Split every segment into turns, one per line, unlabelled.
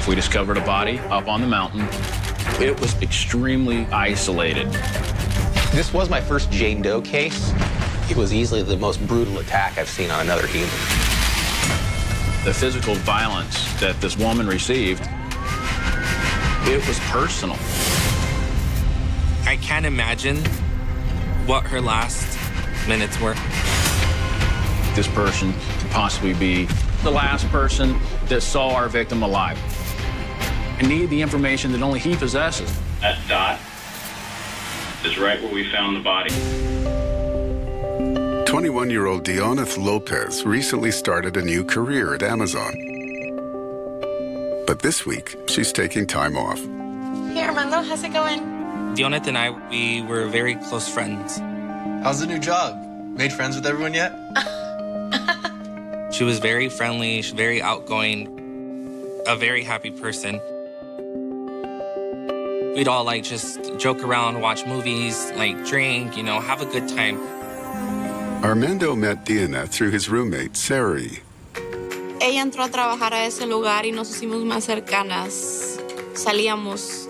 We discovered a body up on the mountain. It was extremely isolated.
This was my first Jane Doe case. It was easily the most brutal attack I've seen on another human.
The physical violence that this woman received, it was personal.
I can't imagine what her last minutes were.
This person could possibly be the last person that saw our victim alive. I need the information that only he possesses. That dot is right where we found the body.
21-year-old Dioneth Lopez recently started a new career at Amazon. But this week, she's taking time off.
Hey, Armando, how's it going?
Dioneth and I, we were very close friends.
How's the new job? Made friends with everyone yet?
She was very friendly, she's very outgoing, a very happy person. We'd all just joke around, watch movies, drink, have a good time.
Armando met Dioneth through his roommate, Sari.
Ella entró a trabajar a ese lugar y nos hicimos más cercanas. Salíamos.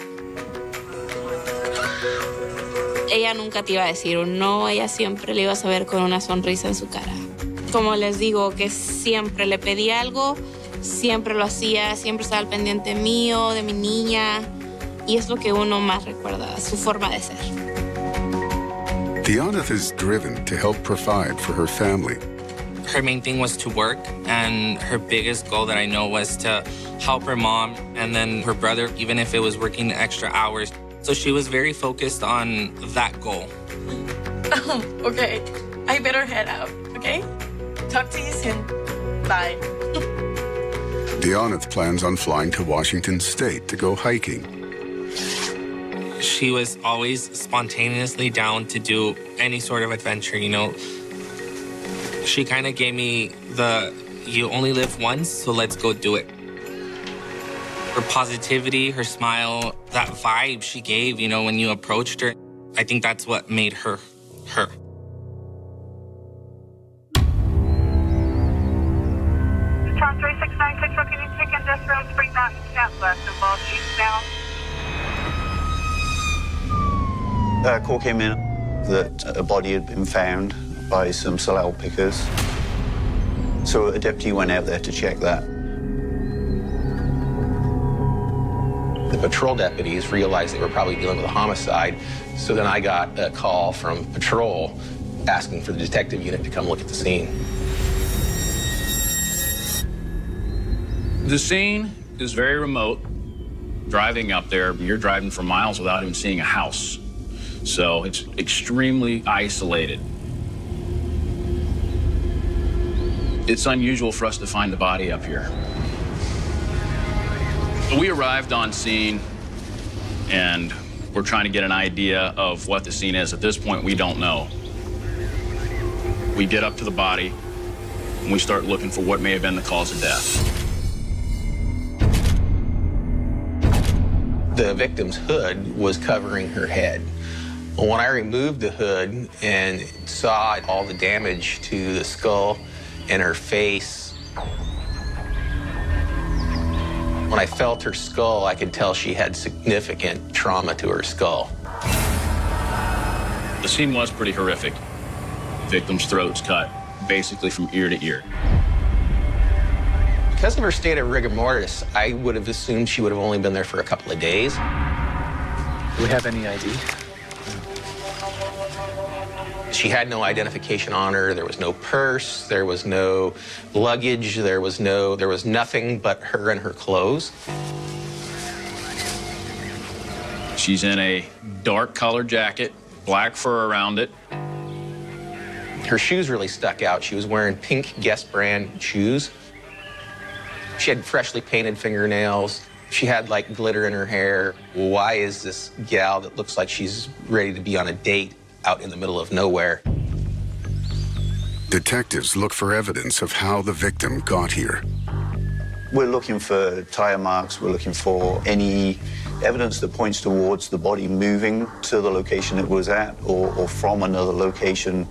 Ella nunca te iba a decir un no, ella siempre le ibas a ver con una sonrisa en su cara. Como les digo, que siempre le pedí algo, siempre lo hacía, siempre estaba al pendiente mío, de mi niña, y es lo que uno más recuerda, su forma de ser.
Dioneth is driven to help provide for her family.
Her main thing was to work, and her biggest goal that I know was to help her mom and then her brother, even if it was working extra hours. So she was very focused on that goal.
Okay, I better head out, okay? Talk to you soon. Bye.
Dioneth plans on flying to Washington State to go hiking.
She was always spontaneously down to do any sort of adventure, She kind of gave me you only live once, so let's go do it. Her positivity, her smile, that vibe she gave, when you approached her, I think that's what made her, her.
Charles 369 Control, can you take industrial Spring Mountain Southwest involved eastbound?
Call came in that a body had been found by some salal pickers. So a deputy went out there to check that.
The patrol deputies realized they were probably dealing with a homicide, so then I got a call from patrol asking for the detective unit to come look at the scene.
The scene is very remote. Driving up there, you're driving for miles without even seeing a house. So it's extremely isolated. It's unusual for us to find the body up here. We arrived on scene, and we're trying to get an idea of what the scene is. At this point, we don't know. We get up to the body, and we start looking for what may have been the cause of death.
The victim's hood was covering her head. When I removed the hood and saw all the damage to the skull and her face, when I felt her skull, I could tell she had significant trauma to her skull.
The scene was pretty horrific. The victim's throat's cut, basically from ear to ear.
Because of her state of rigor mortis, I would have assumed she would have only been there for a couple of days.
Do we have any ID?
She had no identification on her. There was no purse. There was no luggage. There was nothing but her and her clothes.
She's in a dark colored jacket, black fur around it.
Her shoes really stuck out. She was wearing pink Guess brand shoes. She had freshly painted fingernails. She had glitter in her hair. Why is this gal that looks like she's ready to be on a date out in the middle of nowhere?
Detectives look for evidence of how the victim got here.
We're looking for tire marks. We're looking for any evidence that points towards the body moving to the location it was at or from another location.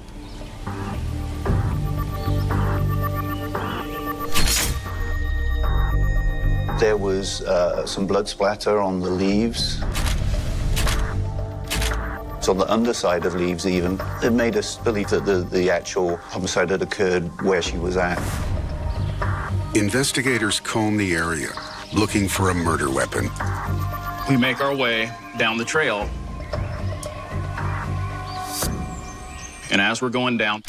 There was some blood splatter on the leaves. It's on the underside of leaves even. It made us believe that the actual homicide had occurred where she was at.
Investigators comb the area, looking for a murder weapon.
We make our way down the trail. And as we're going down,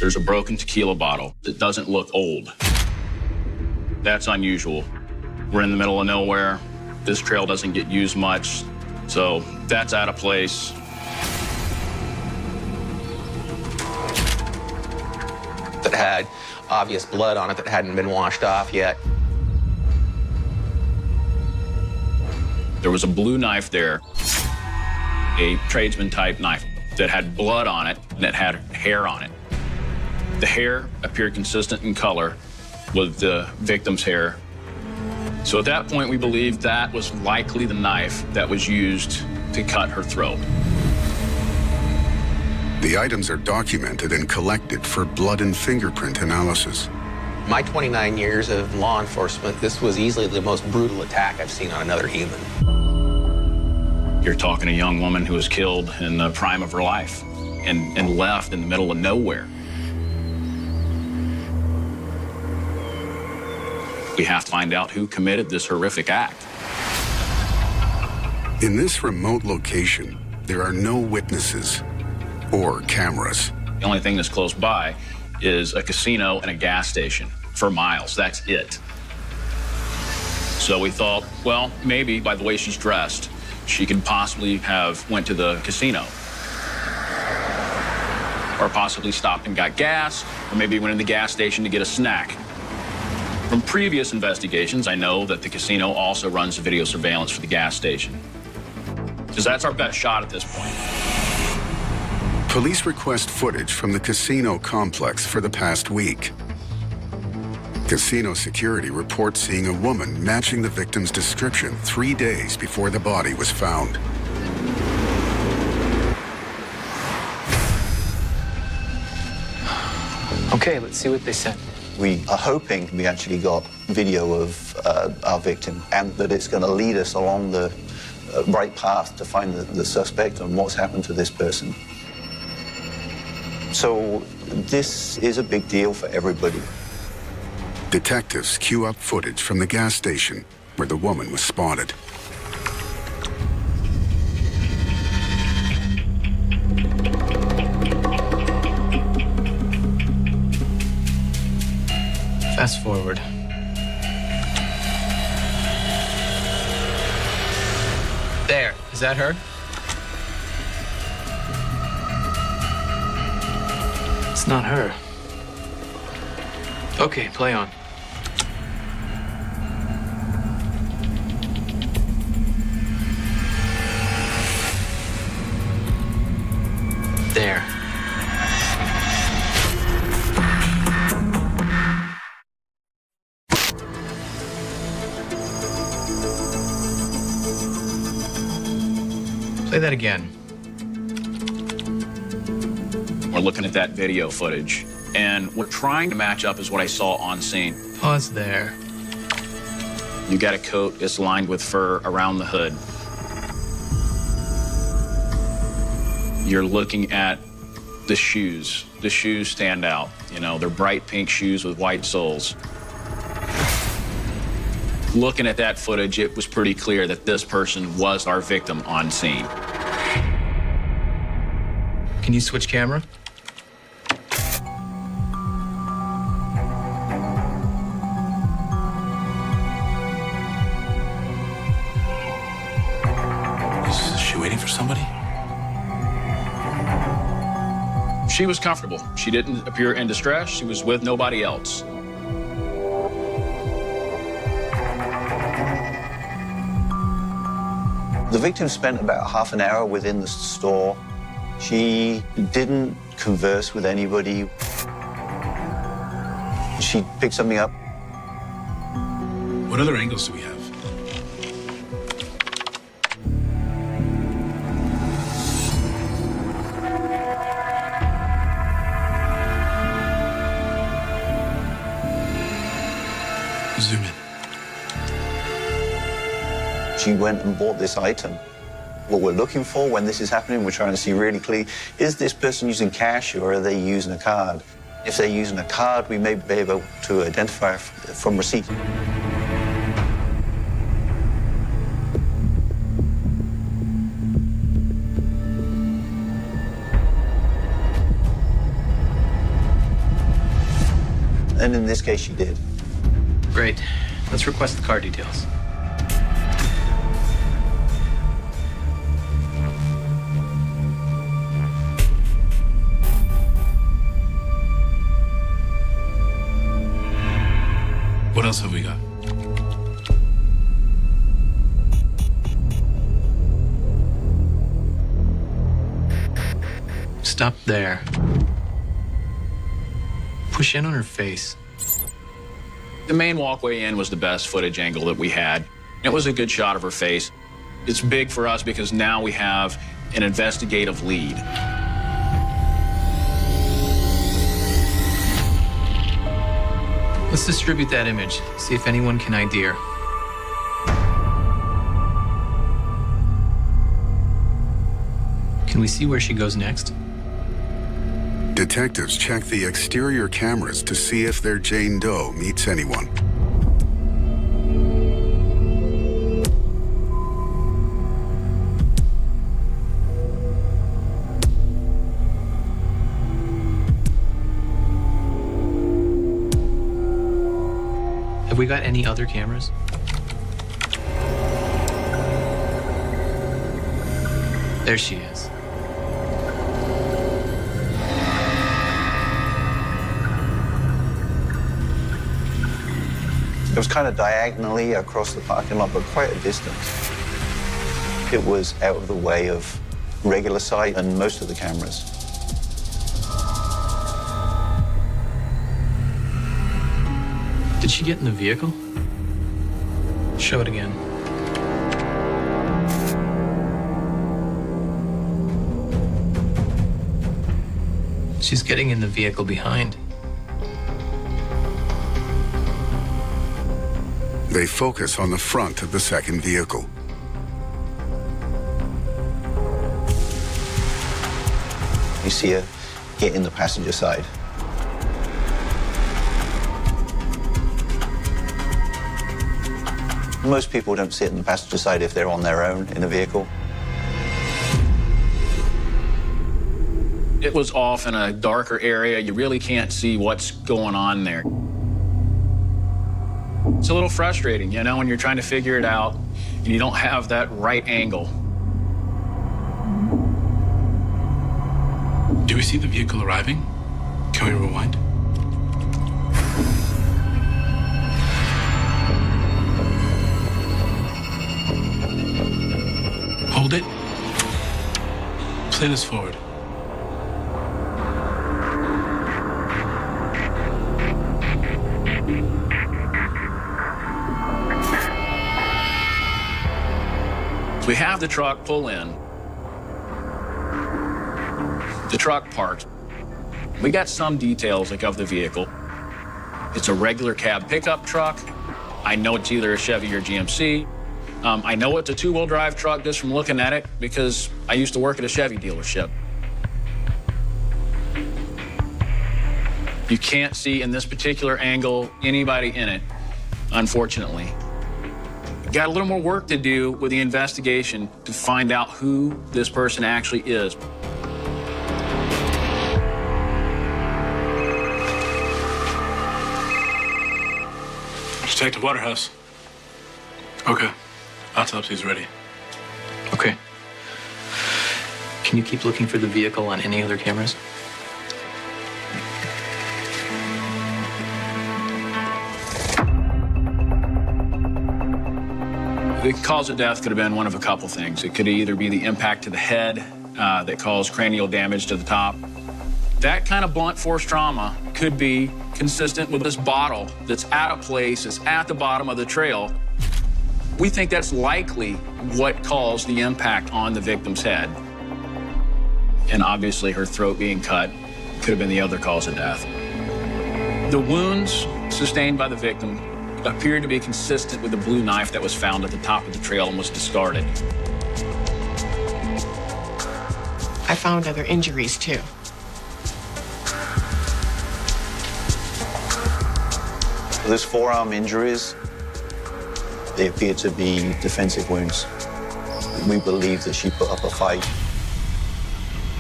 there's a broken tequila bottle that doesn't look old. That's unusual. We're in the middle of nowhere. This trail doesn't get used much, so that's out of place.
That had obvious blood on it that hadn't been washed off yet.
There was a blue knife there, a tradesman type knife that had blood on it and it had hair on it. The hair appeared consistent in color with the victim's hair. So at that point, we believed that was likely the knife that was used to cut her throat.
The items are documented and collected for blood and fingerprint analysis.
My 29 years of law enforcement, this was easily the most brutal attack I've seen on another human.
You're talking a young woman who was killed in the prime of her life and left in the middle of nowhere. We have to find out who committed this horrific act.
In this remote location, there are no witnesses or cameras.
The only thing that's close by is a casino and a gas station for miles. That's it. So we thought, well, maybe by the way she's dressed, she could possibly have went to the casino. Or possibly stopped and got gas, or maybe went in the gas station to get a snack. From previous investigations, I know that the casino also runs video surveillance for the gas station. Because that's our best shot at this point.
Police request footage from the casino complex for the past week. Casino security reports seeing a woman matching the victim's description 3 days before the body was found.
Okay, let's see what they said.
We are hoping we actually got video of our victim and that it's going to lead us along the right path to find the suspect and what's happened to this person. So this is a big deal for everybody.
Detectives queue up footage from the gas station where the woman was spotted.
Fast forward. There, is that her? It's not her. Okay, play on. There. Play that again.
We're looking at that video footage, and we're trying to match up as what I saw on scene.
Pause there.
You got a coat that's lined with fur around the hood. You're looking at the shoes. The shoes stand out. You know, they're bright pink shoes with white soles. Looking at that footage, it was pretty clear that this person was our victim on scene.
Can you switch camera?
Is she waiting for somebody?
She was comfortable. She didn't appear in distress. She was with nobody else.
The victim spent about half an hour within the store. She didn't converse with anybody. She picked something up.
What other angles do we have? Zoom in.
She went and bought this item. What we're looking for when this is happening, we're trying to see really clearly, is this person using cash or are they using a card? If they're using a card, we may be able to identify from receipt. And in this case, she did.
Great. Let's request the car details.
What else have we got?
Stop there. Push in on her face.
The main walkway in was the best footage angle that we had. It was a good shot of her face. It's big for us because now we have an investigative lead.
Let's distribute that image, see if anyone can ID her. Can we see where she goes next?
Detectives check the exterior cameras to see if their Jane Doe meets anyone.
Have we got any other cameras? There she is.
It was kind of diagonally across the parking lot, but quite a distance. It was out of the way of regular sight and most of the cameras.
Did she get in the vehicle? Show it again. She's getting in the vehicle behind.
They focus on the front of the second vehicle.
You see her get in the passenger side. Most people don't sit in the passenger side if they're on their own in a vehicle.
It was off in a darker area. You really can't see what's going on there. It's a little frustrating, you know, when you're trying to figure it out and you don't have that right angle.
Do we see the vehicle arriving? Can we rewind? Hold it. Play this forward.
We have the truck pull in. The truck parked. We got some details like of the vehicle. It's a regular cab pickup truck. I know it's either a Chevy or GMC. I know it's a two-wheel drive truck just from looking at it because I used to work at a Chevy dealership. You can't see in this particular angle anybody in it, unfortunately. Got a little more work to do with the investigation to find out who this person actually is.
Detective Waterhouse. Okay. Autopsy's ready.
Okay. Can you keep looking for the vehicle on any other cameras?
The cause of death could have been one of a couple things. It could either be the impact to the head that caused cranial damage to the top. That kind of blunt force trauma could be consistent with this bottle that's at a place, that's at the bottom of the trail. We think that's likely what caused the impact on the victim's head. And obviously her throat being cut could have been the other cause of death. The wounds sustained by the victim appeared to be consistent with the blue knife that was found at the top of the trail and was discarded.
I found other injuries, too.
Those forearm injuries, they appear to be defensive wounds. We believe that she put up a fight.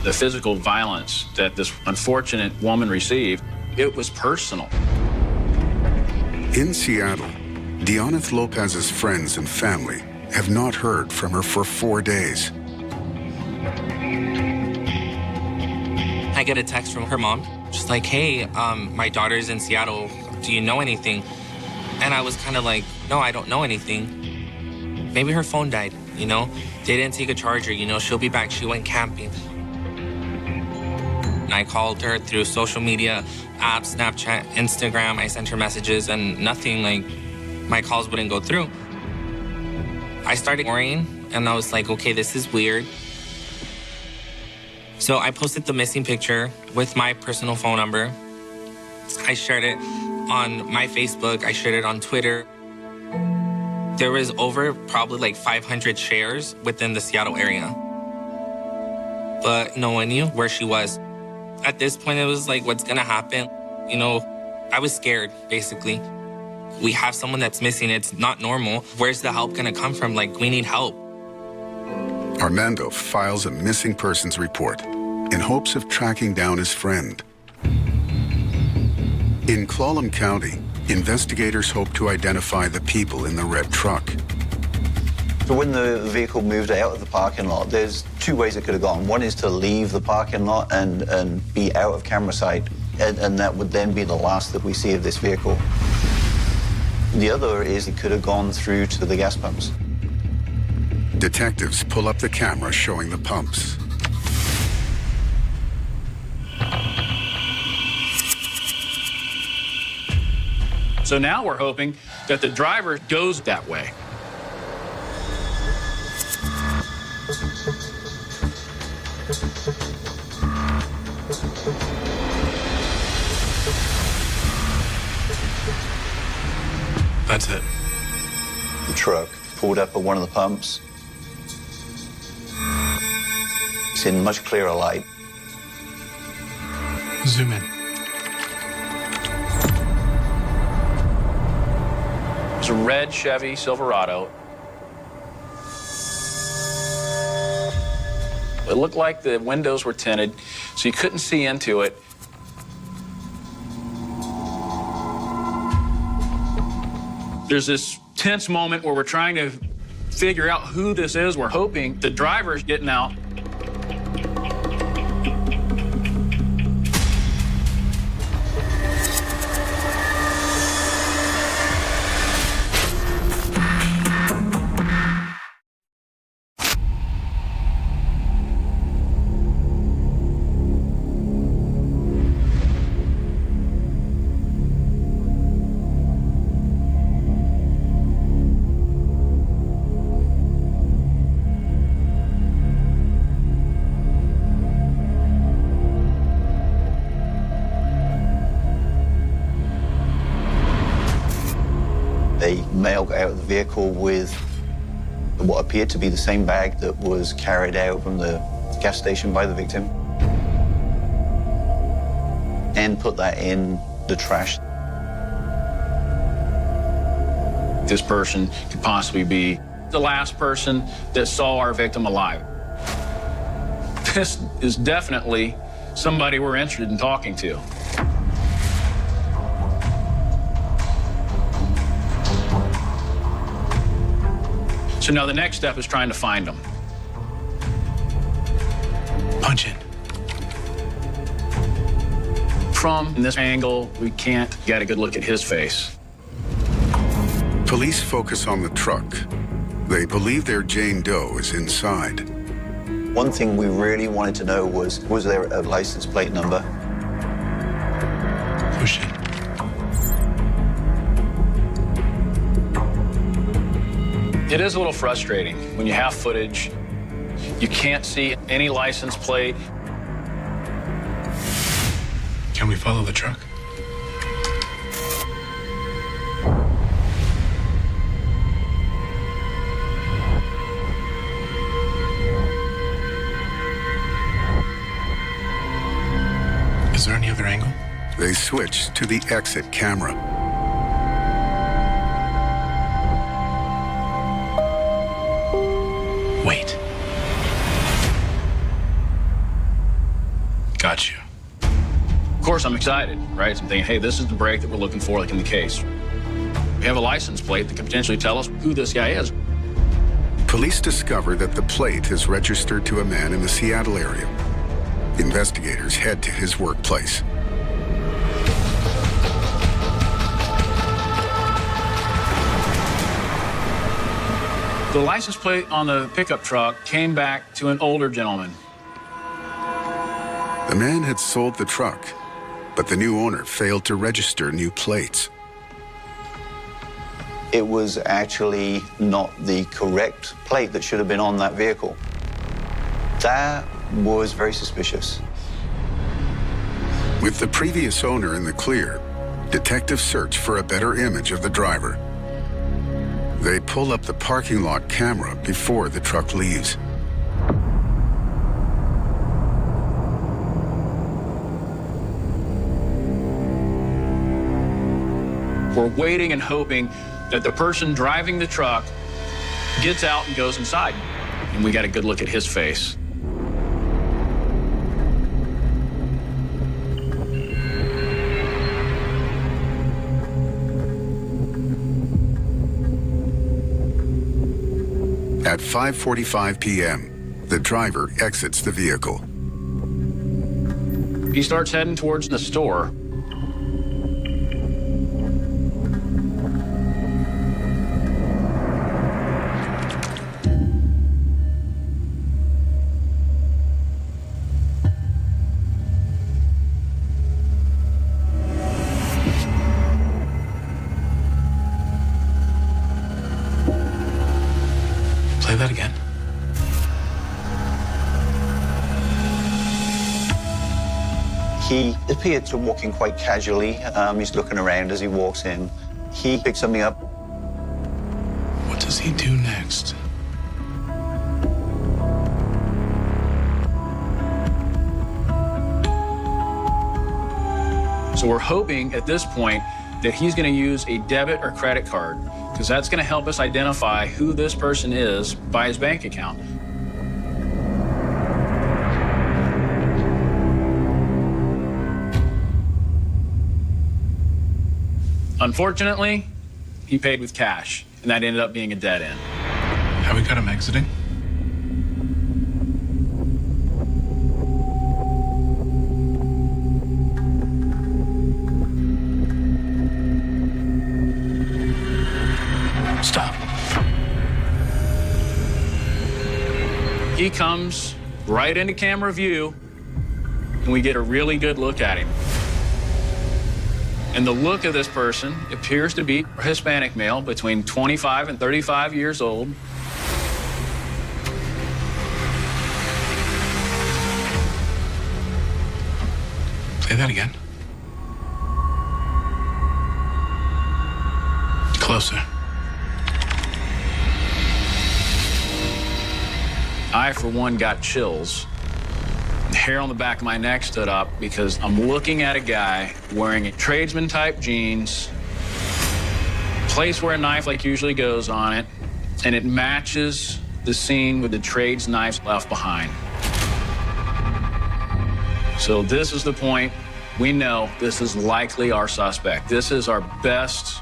The physical violence that this unfortunate woman received, it was personal.
In Seattle, Deoneth Lopez's friends and family have not heard from her for 4 days.
I get a text from her mom, just like, hey, my daughter's in Seattle. Do you know anything? And I was kind of like, no, I don't know anything. Maybe her phone died, you know? They didn't take a charger, you know? She'll be back. She went camping. And I called her through social media, apps, Snapchat, Instagram. I sent her messages and nothing, like, my calls wouldn't go through. I started worrying and I was like, okay, this is weird. So I posted the missing picture with my personal phone number. I shared it on my Facebook. I shared it on Twitter. There was over probably like 500 shares within the Seattle area. But no one knew where she was. At this point, it was like, what's gonna happen? You know, I was scared, basically. We have someone that's missing. It's not normal. Where's the help gonna come from? Like, we need help.
Armando files a missing persons report in hopes of tracking down his friend. In Clallam County, investigators hope to identify the people in the red truck.
So when the vehicle moved out of the parking lot, there's two ways it could have gone. One is to leave the parking lot and be out of camera sight, and that would then be the last that we see of this vehicle. The other is it could have gone through to the gas pumps.
Detectives pull up the camera showing the pumps.
So now we're hoping that the driver goes that way.
That's it.
The truck pulled up at one of the pumps. It's in much clearer light.
Zoom in.
It's a red Chevy Silverado. It looked like the windows were tinted, so you couldn't see into it. There's this tense moment where we're trying to figure out who this is. We're hoping the driver's getting out.
A male got out of the vehicle with what appeared to be the same bag that was carried out from the gas station by the victim and put that in the trash.
This person could possibly be the last person that saw our victim alive. This is definitely somebody we're interested in talking to. So now the next step is trying to find them.
Punch in.
From this angle, we can't get a good look at his face.
Police focus on the truck. They believe their Jane Doe is inside.
One thing we really wanted to know was there a license plate number?
Push in.
It is a little frustrating when you have footage, you can't see any license plate.
Can we follow the truck?
They switch to the exit camera.
Wait. Got you.
Of course, I'm excited, right? So I'm thinking, hey, this is the break that we're looking for, like in the case. We have a license plate that could potentially tell us who this guy is.
Police discover that the plate is registered to a man in the Seattle area. Investigators head to his workplace.
The license plate on the pickup truck came back to an older gentleman.
The man had sold the truck, but the new owner failed to register new plates.
It was actually not the correct plate that should have been on that vehicle. That was very suspicious.
With the previous owner in the clear, detectives search for a better image of the driver. They pull up the parking lot camera before the truck leaves.
We're waiting and hoping that the person driving the truck gets out and goes inside. And we got a good look at his face.
At 5:45 p.m., the driver exits the vehicle.
He starts heading towards the store.
Play that again.
He appeared to walk in quite casually. He's looking around as he walks in. He picks something up.
What does he do next?
So we're hoping at this point that he's going to use a debit or credit card, because that's going to help us identify who this person is by his bank account. Unfortunately, he paid with cash, and that ended up being a dead end.
Have we got him exiting? Stop.
He comes right into camera view, and we get a really good look at him. And the look of this person appears to be a Hispanic male between 25 and 35 years old.
Play that again. Closer.
I, for one, got chills. The hair on the back of my neck stood up because I'm looking at a guy wearing tradesman-type jeans, place where a knife like usually goes on it, and it matches the scene with the trades knives left behind. So this is the point. We know this is likely our suspect. This is our best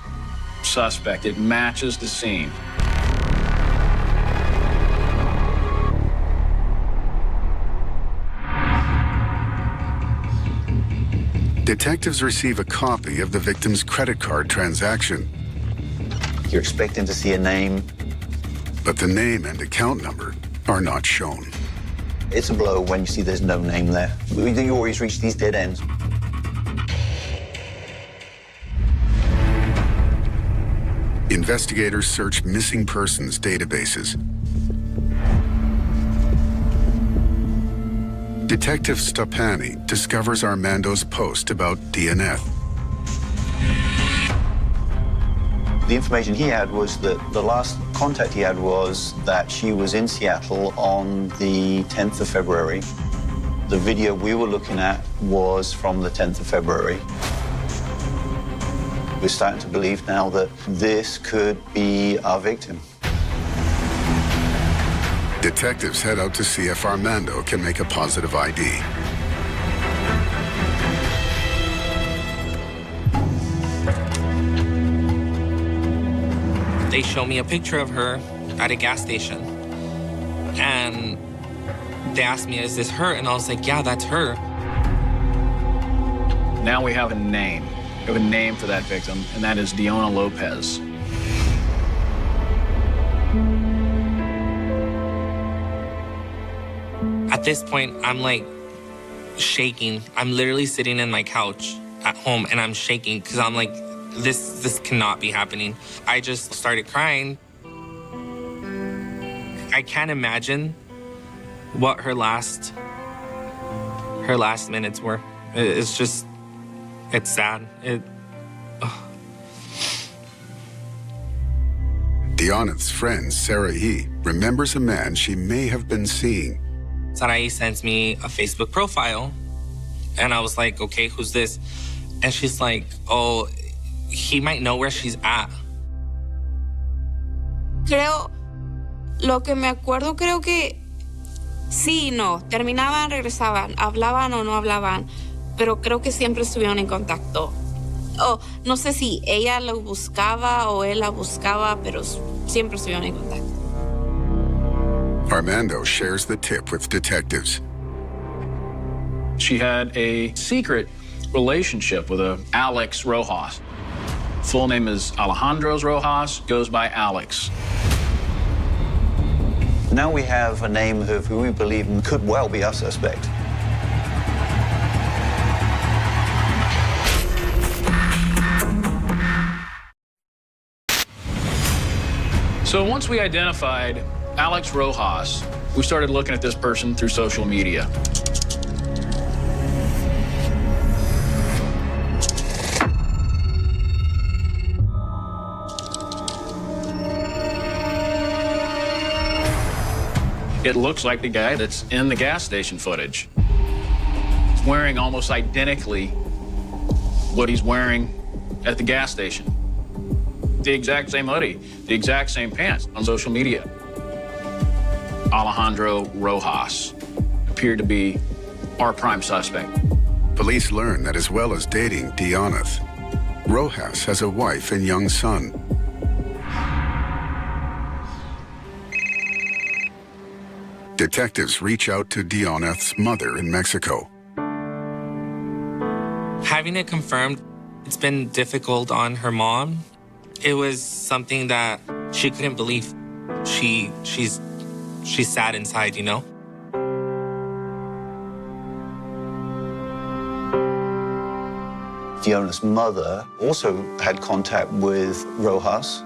suspect. It matches the scene.
Detectives receive a copy of the victim's credit card transaction.
You're expecting to see a name.
But the name and account number are not shown.
It's a blow when you see there's no name there. You always reach these dead ends.
Investigators search missing persons databases. Detective Stopani discovers Armando's post about DNF.
The information he had was that the last contact he had was that she was in Seattle on the 10th of February. The video we were looking at was from the 10th of February. We're starting to believe now that this could be our victim.
Detectives head out to see if Armando can make a positive ID.
They show me a picture of her at a gas station. And they asked me, is this her? And I was like, yeah, that's her.
Now we have a name. We have a name for that victim, and that is Deonna Lopez.
At this point, I'm like shaking. I'm literally sitting in my couch at home and I'm shaking because I'm like, this cannot be happening. I just started crying. I can't imagine what her last minutes were. It's just, it's sad.
Deonna's friend, Sarah E., remembers a man she may have been seeing.
Sarai sends me a Facebook profile, and I was like, okay, who's this? And she's like, oh, he might know where she's at.
Lo que me acuerdo, creo que sí y no. Terminaban, regresaban, hablaban o no hablaban, pero creo que siempre estuvieron en contacto. Oh, no sé si ella lo buscaba o él la buscaba, pero siempre estuvieron en contacto.
Armando shares the tip with detectives.
She had a secret relationship with a Alex Rojas. Full name is Alejandro Rojas, goes by Alex.
Now we have a name of who we believe could well be our suspect.
So once we identified Alex Rojas, we started looking at this person through social media. It looks like the guy that's in the gas station footage. He's wearing almost identically what he's wearing at the gas station. The exact same hoodie, the exact same pants on social media. Alejandro Rojas appeared to be our prime suspect.
Police learn that as well as dating Deonna, Rojas has a wife and young son. Detectives reach out to Deonna's mother in Mexico.
Having it confirmed, it's been difficult on her mom. It was something that she couldn't believe. She's sad inside, you know?
Deonna's mother also had contact with Rojas.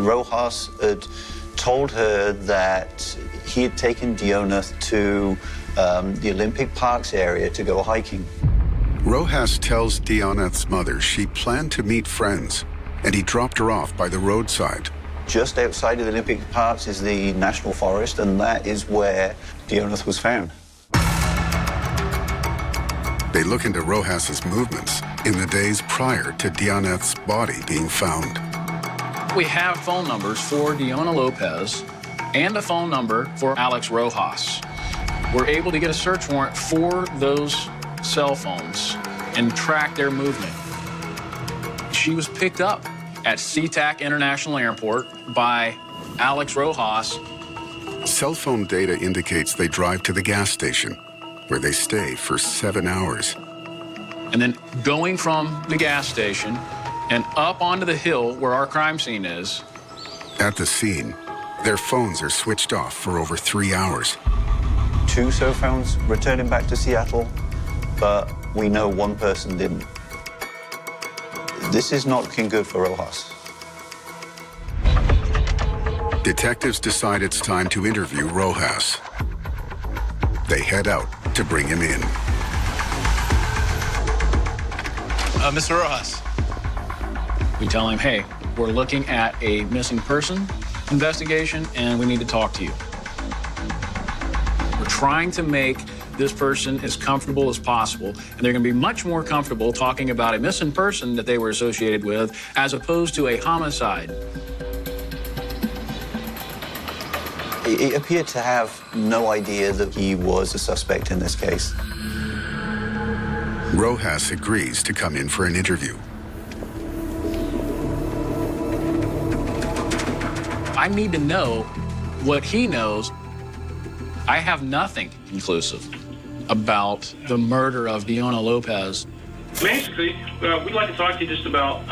Rojas had told her that he had taken Deonna to the Olympic Parks area to go hiking.
Rojas tells Deonna's mother she planned to meet friends, and he dropped her off by the roadside.
Just outside of the Olympic Parks is the National Forest, and that is where Deonna was found.
They look into Rojas's movements in the days prior to Deonna's body being found.
We have phone numbers for Deonna Lopez and a phone number for Alex Rojas. We're able to get a search warrant for those cell phones and track their movement. She was picked up at SeaTac International Airport by Alex Rojas.
Cell phone data indicates they drive to the gas station, where they stay for 7 hours.
And then going from the gas station and up onto the hill where our crime scene is.
At the scene, their phones are switched off for over 3 hours.
2 cell phones returning back to Seattle, but we know one person didn't. This is not looking good for Rojas.
Detectives decide it's time to interview Rojas. They head out to bring him in.
Mr. Rojas.
We tell him, hey, we're looking at a missing person investigation and we need to talk to you. We're
trying to make this person as comfortable as possible. And they're going to be much more comfortable talking about a missing person that they were associated with as opposed to a homicide.
He appeared to have no idea that he was a suspect in this case.
Rojas agrees to come in for an interview.
I need to know what he knows. I have nothing conclusive about the murder of Diona Lopez.
Basically, we'd like to talk to you just about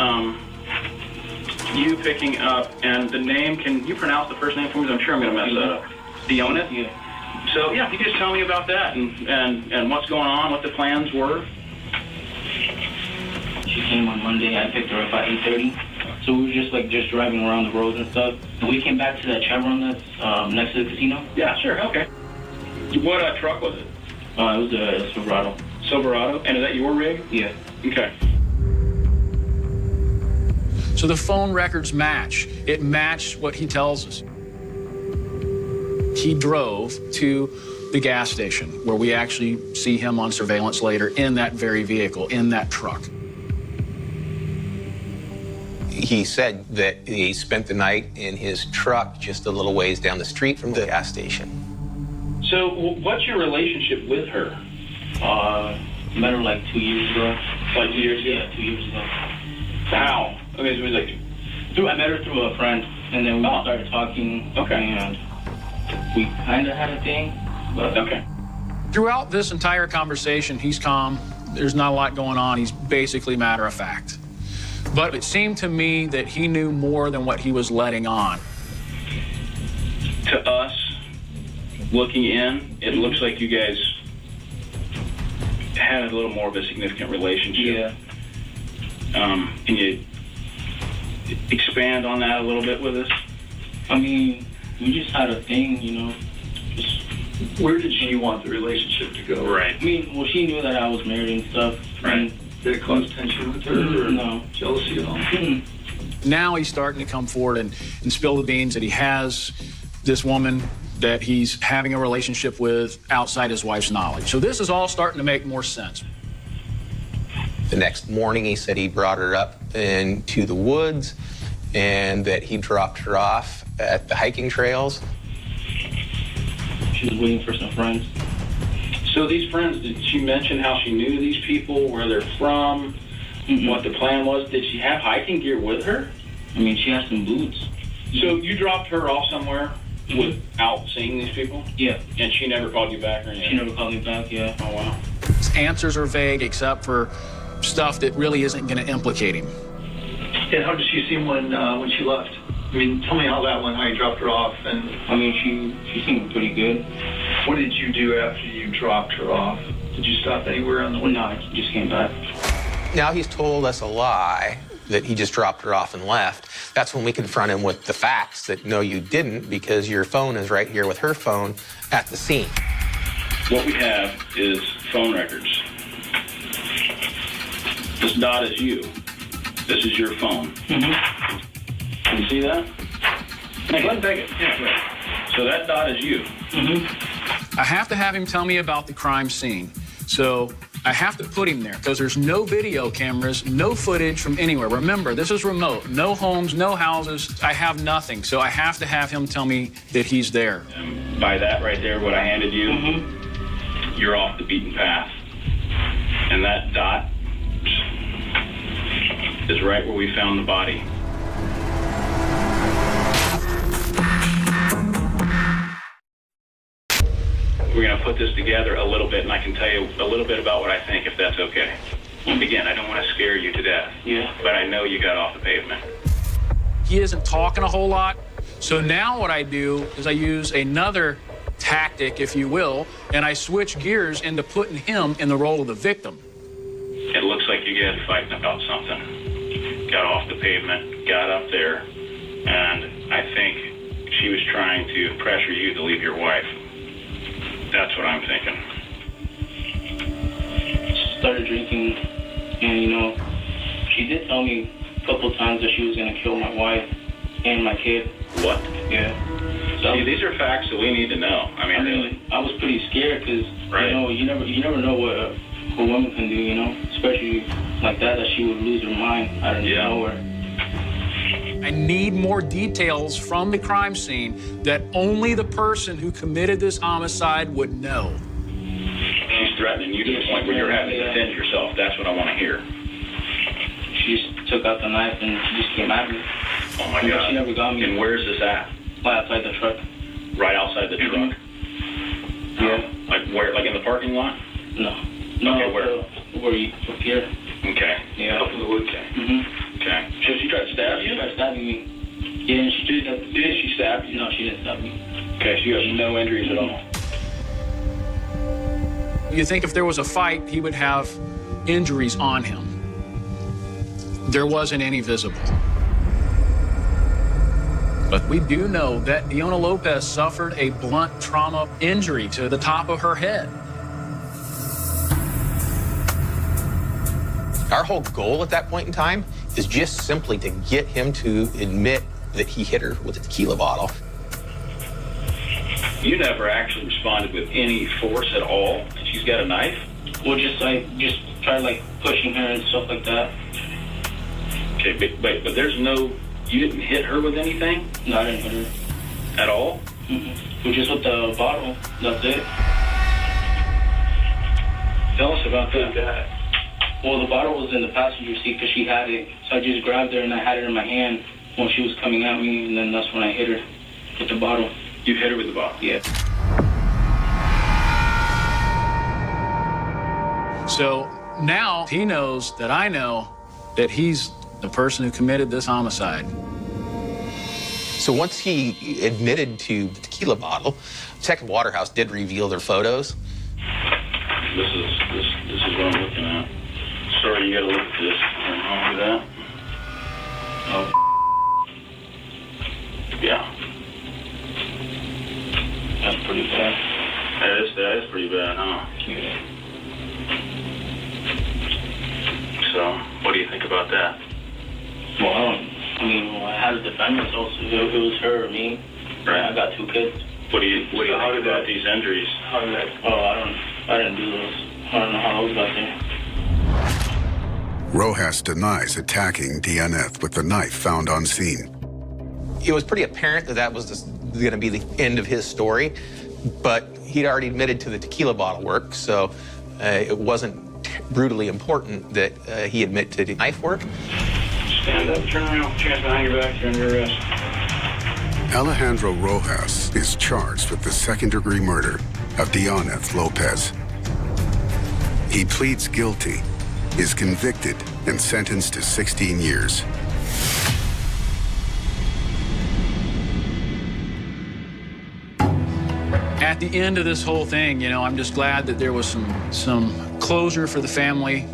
you picking up and the name. Can you pronounce the first name for me? I'm sure I'm going to mess that up. Diona?
Yeah.
So, yeah, if you could just tell me about that and what's going on, what the plans were.
She came on Monday. I picked her up at 8:30. So we were just driving around the roads and stuff. And we came back to that Chevron that's next to the casino.
Yeah, sure, okay. What truck was it?
It was a Silverado.
Silverado? And is that your rig?
Yeah.
Okay.
So the phone records match. It matched what he tells us. He drove to the gas station where we actually see him on surveillance later in that very vehicle, in that truck.
He said that he spent the night in his truck just a little ways down the street from the gas station.
So what's your relationship with her?
Met her like 2 years ago.
Like 2 years ago?
Yeah, 2 years ago.
How? Okay, so it was like...
I met her through a friend, and then we started talking.
Okay.
And we kind of had a thing, but...
Okay.
Throughout this entire conversation, he's calm. There's not a lot going on. He's basically matter of fact. But it seemed to me that he knew more than what he was letting on.
To us, looking in, it looks like you guys had a little more of a significant relationship.
Yeah.
Can you expand on that a little bit with us?
I mean, we just had a thing, you know.
Where did she want the relationship to go?
Right.
I mean, well, she knew that I was married and stuff.
Right.
Did it cause tension with her or
no
jealousy at all?
Now he's starting to come forward and spill the beans that he has this woman that he's having a relationship with outside his wife's knowledge. So this is all starting to make more sense.
The next morning, he said he brought her up into the woods and that he dropped her off at the hiking trails.
She was waiting for some friends.
So these friends, did she mention how she knew these people, where they're from, what the plan was? Did she have hiking gear with her?
I mean, she had some boots.
So you dropped her off somewhere without seeing these people?
Yeah.
And she never called you back or anything?
She never called me back, yeah.
Oh, wow.
His answers are vague except for stuff that really isn't going to implicate him.
And how did she seem when she left? I mean, tell me how that went, how you dropped her off. And
I mean, she seemed pretty good.
What did you do after you dropped her off? Did you stop anywhere on the way?
No, I just came back.
Now he's told us a lie that he just dropped her off and left. That's when we confront him with the facts that no, you didn't, because your phone is right here with her phone at the scene.
What we have is phone records. This dot is you. This is your phone.
Mm-hmm.
Can you see that? Hey, let me take it. Yeah, right. So that dot is you.
Mm-hmm.
I have to have him tell me about the crime scene. So I have to put him there because there's no video cameras, no footage from anywhere. Remember, this is remote. No homes, no houses. I have nothing. So I have to have him tell me that he's there.
And by that right there, what I handed you, you're off the beaten path. And that dot is right where we found the body. We're going to put this together a little bit, and I can tell you a little bit about what I think, if that's okay. Again, I don't want to scare you to death, but I know you got off the pavement.
He isn't talking a whole lot. So now what I do is I use another tactic, if you will, and I switch gears into putting him in the role of the victim.
It looks like you guys fighting about something. Got off the pavement, got up there, and I think she was trying to pressure you to leave your wife. That's what I'm thinking.
Started drinking, and, you know, she did tell me a couple times that she was going to kill my wife and my kid.
What?
Yeah.
See, these are facts that we need to know. I mean,
I was pretty scared because
Right.
you never know what a woman can do, especially like that she would lose her mind out of nowhere.
I need more details from the crime scene that only the person who committed this homicide would know.
she's threatening you to the point where you're having to defend yourself. That's what I want to hear.
She just took out the knife and she just came at me.
Oh my God.
She never got me.
And where's this at?
Right outside the truck.
Right outside the truck.
Yeah.
Like where? Like in the parking lot?
No.
Okay, where?
Where you up here?
Okay.
Yeah.
Up in the woods. Okay. So she tried to stab you?
She tried stabbing me. Yeah, and did she stab you? No, she didn't stab me.
Okay, so you have no injuries at all.
You think if there was a fight, he would have injuries on him. There wasn't any visible. But we do know that Diona Lopez suffered a blunt trauma injury to the top of her head.
Our whole goal at that point in time is just simply to get him to admit that he hit her with a tequila bottle.
You never actually responded with any force at all, and she's got a knife?
Well, just try pushing her and stuff like that.
Okay, but there's no, you didn't hit her with anything?
No, I didn't hit her.
At all?
Well, just with the bottle. That's it.
Tell us about that.
Well, the bottle was in the passenger seat because she had it. So I just grabbed her and I had it in my hand when she was coming at me, and then that's when I hit her with the bottle.
You hit her with the bottle?
Yeah.
So now he knows that I know that he's the person who committed this homicide.
So once he admitted to the tequila bottle, Detective Waterhouse did reveal their photos.
This is what I'm looking at. Sorry, you gotta look at this. Nothing wrong with that. Oh. Yeah.
That's pretty bad.
That is pretty bad, huh?
Yeah.
So, what do you think about that?
Well, I had to defend myself, so it was her or me.
Right.
I got 2 kids.
What do you think about these injuries?
How did that? Oh, I didn't do those. I don't know how those got there.
Rojas denies attacking DNF with the knife found on scene.
It was pretty apparent that that was going to be the end of his story, but he'd already admitted to the tequila bottle work, so it wasn't brutally important that he admit to the knife work.
Stand up, turn around, hands behind your back, you're under arrest.
Alejandro Rojas is charged with the second-degree murder of Diona Lopez. He pleads guilty, is convicted, and sentenced to 16 years.
At the end of this whole thing, I'm just glad that there was some closure for the family.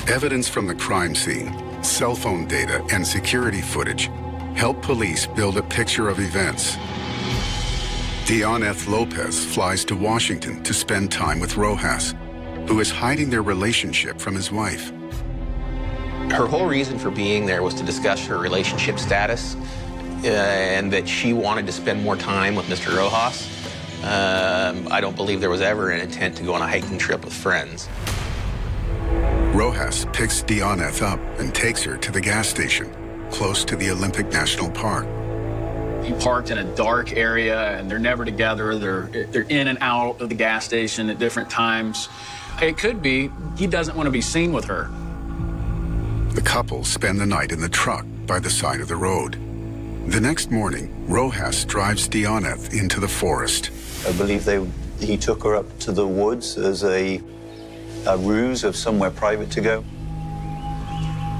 Evidence from the crime scene, cell phone data, and security footage help police build a picture of events. Diona Lopez flies to Washington to spend time with Rojas, who is hiding their relationship from his wife.
Her whole reason for being there was to discuss her relationship status and that she wanted to spend more time with Mr. Rojas. I don't believe there was ever an intent to go on a hiking trip with friends.
Rojas picks Diona up and takes her to the gas station, close to the Olympic National Park.
He parked in a dark area, and they're never together. They're in and out of the gas station at different times. It could be he doesn't want to be seen with her.
The couple spend the night in the truck by the side of the road. The next morning, Rojas drives Diona into the forest.
I believe he took her up to the woods as a ruse of somewhere private to go.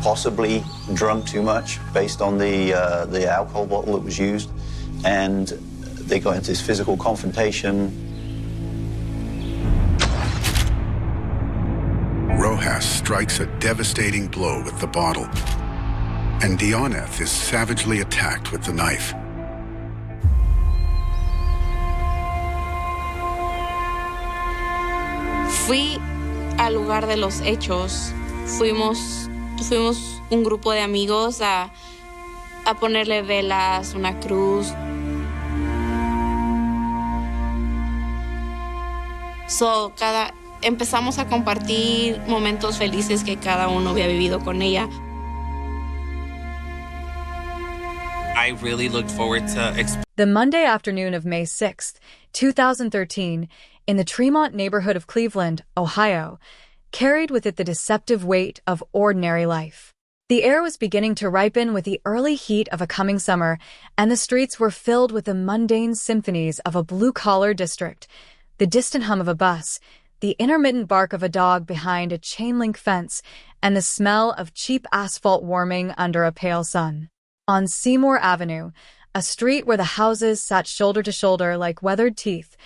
Possibly drunk too much based on the alcohol bottle that was used. And they got into this physical confrontation.
Rojas strikes a devastating blow with the bottle, and Diona is savagely attacked with the knife.
Fui al lugar de los hechos. Fuimos un grupo de amigos a ponerle velas, una cruz. So, empezamos a compartir momentos felices que cada uno había vivido con ella.
I really looked forward to
The Monday afternoon of May 6th, 2013, in the Tremont neighborhood of Cleveland, Ohio, carried with it the deceptive weight of ordinary life. The air was beginning to ripen with the early heat of a coming summer, and the streets were filled with the mundane symphonies of a blue-collar district, the distant hum of a bus, the intermittent bark of a dog behind a chain-link fence, and the smell of cheap asphalt warming under a pale sun. On Seymour Avenue, a street where the houses sat shoulder to shoulder like weathered teeth,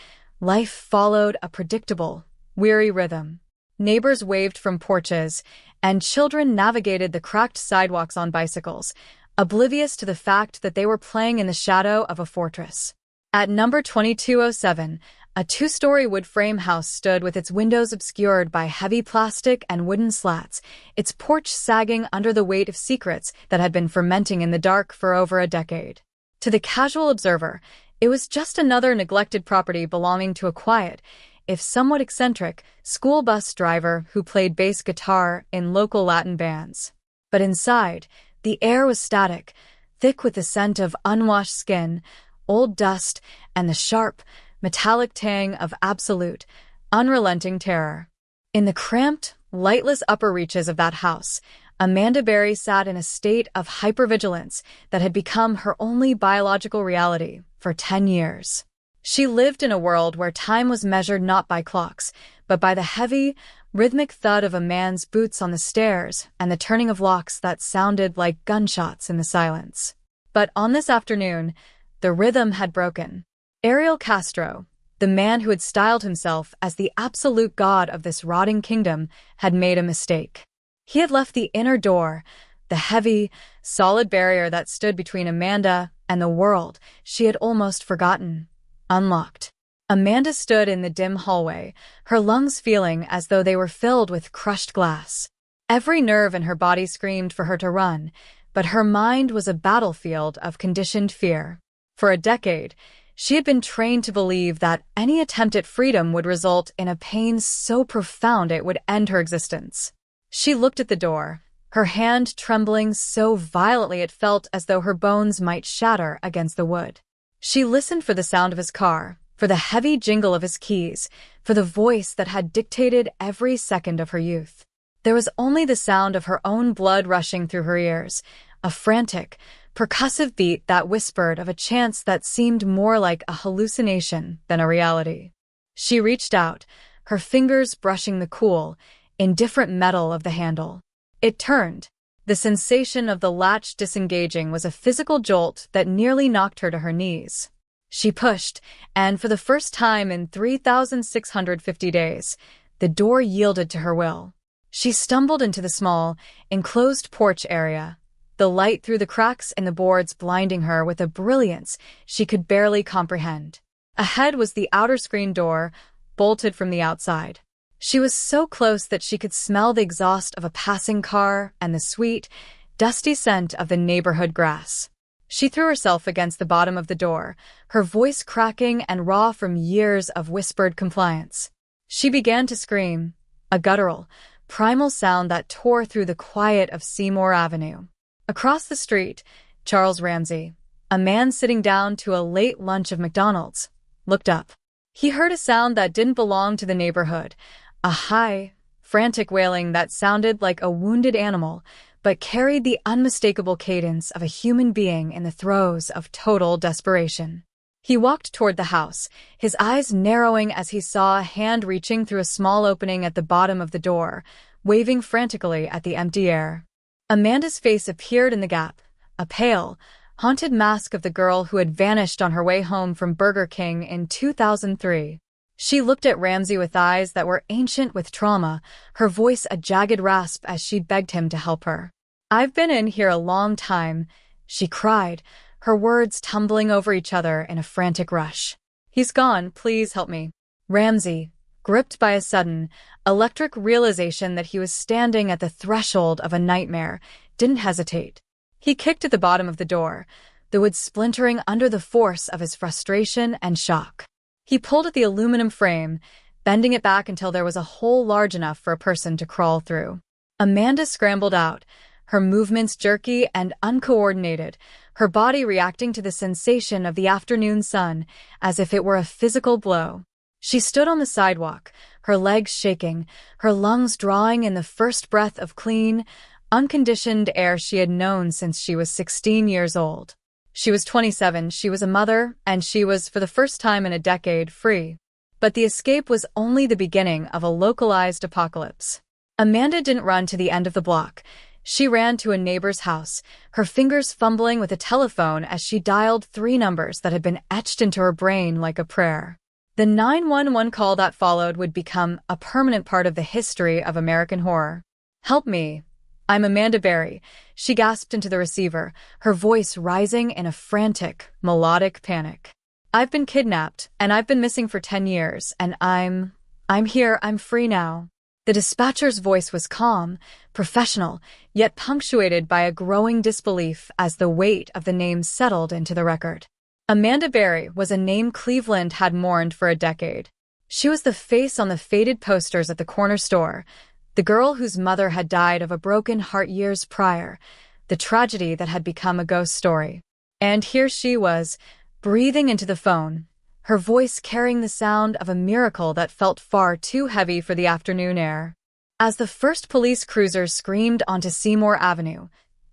life followed a predictable, weary rhythm. Neighbors waved from porches, and children navigated the cracked sidewalks on bicycles, oblivious to the fact that they were playing in the shadow of a fortress. At number 2207, a two-story wood frame house stood with its windows obscured by heavy plastic and wooden slats, its porch sagging under the weight of secrets that had been fermenting in the dark for over a decade. To the casual observer, it was just another neglected property belonging to a quiet, if somewhat eccentric, school bus driver who played bass guitar in local Latin bands. But inside, the air was static, thick with the scent of unwashed skin, old dust, and the sharp, metallic tang of absolute, unrelenting terror. In the cramped, lightless upper reaches of that house, Amanda Berry sat in a state of hypervigilance that had become her only biological reality for 10 years. She lived in a world where time was measured not by clocks, but by the heavy, rhythmic thud of a man's boots on the stairs and the turning of locks that sounded like gunshots in the silence. But on this afternoon, the rhythm had broken. Ariel Castro, the man who had styled himself as the absolute god of this rotting kingdom, had made a mistake. He had left the inner door, the heavy, solid barrier that stood between Amanda and the world she had almost forgotten, unlocked. Amanda stood in the dim hallway, her lungs feeling as though they were filled with crushed glass. Every nerve in her body screamed for her to run, but her mind was a battlefield of conditioned fear. For a decade, she had been trained to believe that any attempt at freedom would result in a pain so profound it would end her existence. She looked at the door, her hand trembling so violently it felt as though her bones might shatter against the wood. She listened for the sound of his car, for the heavy jingle of his keys, for the voice that had dictated every second of her youth. There was only the sound of her own blood rushing through her ears, a frantic, percussive beat that whispered of a chance that seemed more like a hallucination than a reality. She reached out, her fingers brushing the cool, indifferent metal of the handle. It turned. The sensation of the latch disengaging was a physical jolt that nearly knocked her to her knees. She pushed, and for the first time in 3,650 days, the door yielded to her will. She stumbled into the small, enclosed porch area, the light through the cracks in the boards blinding her with a brilliance she could barely comprehend. Ahead was the outer screen door, bolted from the outside. She was so close that she could smell the exhaust of a passing car and the sweet, dusty scent of the neighborhood grass. She threw herself against the bottom of the door, her voice cracking and raw from years of whispered compliance. She began to scream, a guttural, primal sound that tore through the quiet of Seymour Avenue. Across the street, Charles Ramsey, a man sitting down to a late lunch of McDonald's, looked up. He heard a sound that didn't belong to the neighborhood, a high, frantic wailing that sounded like a wounded animal, but carried the unmistakable cadence of a human being in the throes of total desperation. He walked toward the house, his eyes narrowing as he saw a hand reaching through a small opening at the bottom of the door, waving frantically at the empty air. Amanda's face appeared in the gap, a pale, haunted mask of the girl who had vanished on her way home from Burger King in 2003. She looked at Ramsey with eyes that were ancient with trauma, her voice a jagged rasp as she begged him to help her. "I've been in here a long time," she cried, her words tumbling over each other in a frantic rush. "He's gone, please help me." Ramsey, gripped by a sudden, electric realization that he was standing at the threshold of a nightmare, didn't hesitate. He kicked at the bottom of the door, the wood splintering under the force of his frustration and shock. He pulled at the aluminum frame, bending it back until there was a hole large enough for a person to crawl through. Amanda scrambled out, her movements jerky and uncoordinated, her body reacting to the sensation of the afternoon sun as if it were a physical blow. She stood on the sidewalk, her legs shaking, her lungs drawing in the first breath of clean, unconditioned air she had known since she was 16 years old. She was 27, she was a mother, and she was, for the first time in a decade, free. But the escape was only the beginning of a localized apocalypse. Amanda didn't run to the end of the block. She ran to a neighbor's house, her fingers fumbling with a telephone as she dialed 3 numbers that had been etched into her brain like a prayer. The 911 call that followed would become a permanent part of the history of American horror. "Help me. I'm Amanda Berry," she gasped into the receiver, her voice rising in a frantic, melodic panic. "I've been kidnapped, and I've been missing for 10 years, and I'm here, I'm free now." The dispatcher's voice was calm, professional, yet punctuated by a growing disbelief as the weight of the name settled into the record. Amanda Berry was a name Cleveland had mourned for a decade. She was the face on the faded posters at the corner store, the girl whose mother had died of a broken heart years prior, the tragedy that had become a ghost story. And here she was, breathing into the phone, her voice carrying the sound of a miracle that felt far too heavy for the afternoon air. As the first police cruisers screamed onto Seymour Avenue,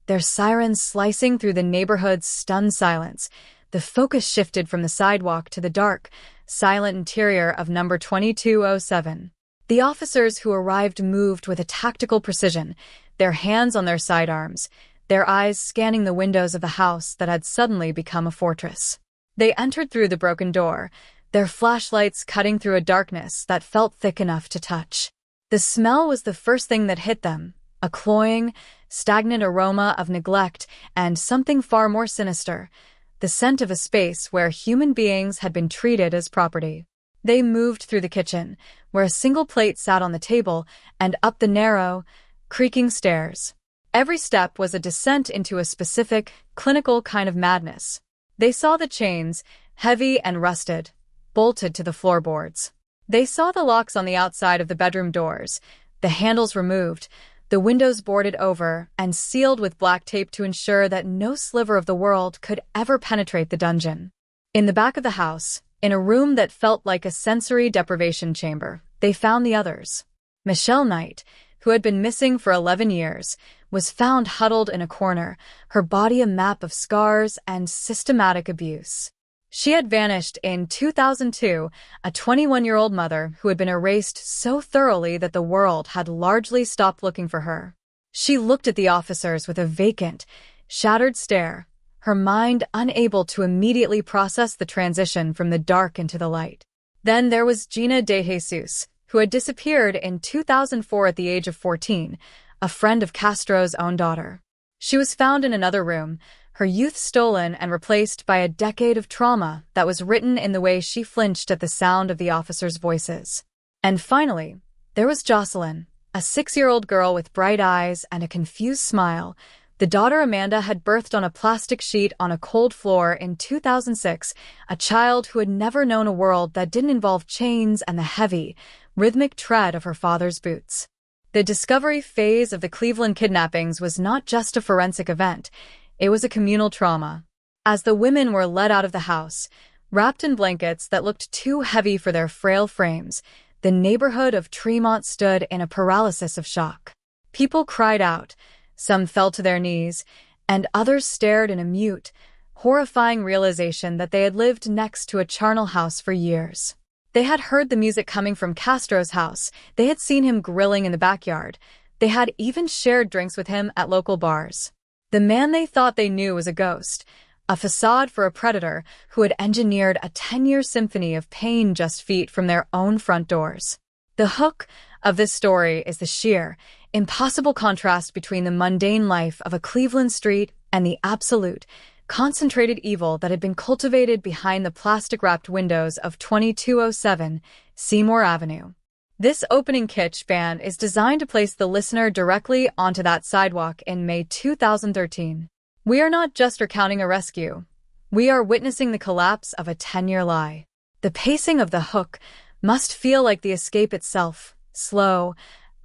their sirens slicing through the neighborhood's stunned silence, the focus shifted from the sidewalk to the dark, silent interior of number 2207. The officers who arrived moved with a tactical precision, their hands on their sidearms, their eyes scanning the windows of the house that had suddenly become a fortress. They entered through the broken door, their flashlights cutting through a darkness that felt thick enough to touch. The smell was the first thing that hit them, a cloying, stagnant aroma of neglect and something far more sinister, the scent of a space where human beings had been treated as property. They moved through the kitchen, where a single plate sat on the table, and up the narrow, creaking stairs. Every step was a descent into a specific, clinical kind of madness. They saw the chains, heavy and rusted, bolted to the floorboards. They saw the locks on the outside of the bedroom doors, the handles removed, the windows boarded over and sealed with black tape to ensure that no sliver of the world could ever penetrate the dungeon. In the back of the house, in a room that felt like a sensory deprivation chamber, they found the others. Michelle Knight, who had been missing for 11 years, was found huddled in a corner, her body a map of scars and systematic abuse. She had vanished in 2002, a 21-year-old mother who had been erased so thoroughly that the world had largely stopped looking for her. She looked at the officers with a vacant, shattered stare, her mind unable to immediately process the transition from the dark into the light. Then there was Gina De Jesus, who had disappeared in 2004 at the age of 14, a friend of Castro's own daughter. She was found in another room, her youth stolen and replaced by a decade of trauma that was written in the way she flinched at the sound of the officers' voices. And finally, there was Jocelyn, a 6-year-old girl with bright eyes and a confused smile. The daughter Amanda had birthed on a plastic sheet on a cold floor in 2006, a child who had never known a world that didn't involve chains and the heavy, rhythmic tread of her father's boots. The discovery phase of the Cleveland kidnappings was not just a forensic event, it was a communal trauma. As the women were led out of the house, wrapped in blankets that looked too heavy for their frail frames, the neighborhood of Tremont stood in a paralysis of shock. People cried out, some fell to their knees, and others stared in a mute, horrifying realization that they had lived next to a charnel house for years. They had heard the music coming from Castro's house, they had seen him grilling in the backyard, they had even shared drinks with him at local bars. The man they thought they knew was a ghost, a facade for a predator who had engineered a 10-year symphony of pain just feet from their own front doors. The hook of this story is the sheer, impossible contrast between the mundane life of a Cleveland street and the absolute, concentrated evil that had been cultivated behind the plastic-wrapped windows of 2207 Seymour Avenue. This opening kitsch band is designed to place the listener directly onto that sidewalk in May 2013. We are not just recounting a rescue. We are witnessing the collapse of a 10-year lie. The pacing of the hook, must feel like the escape itself, slow,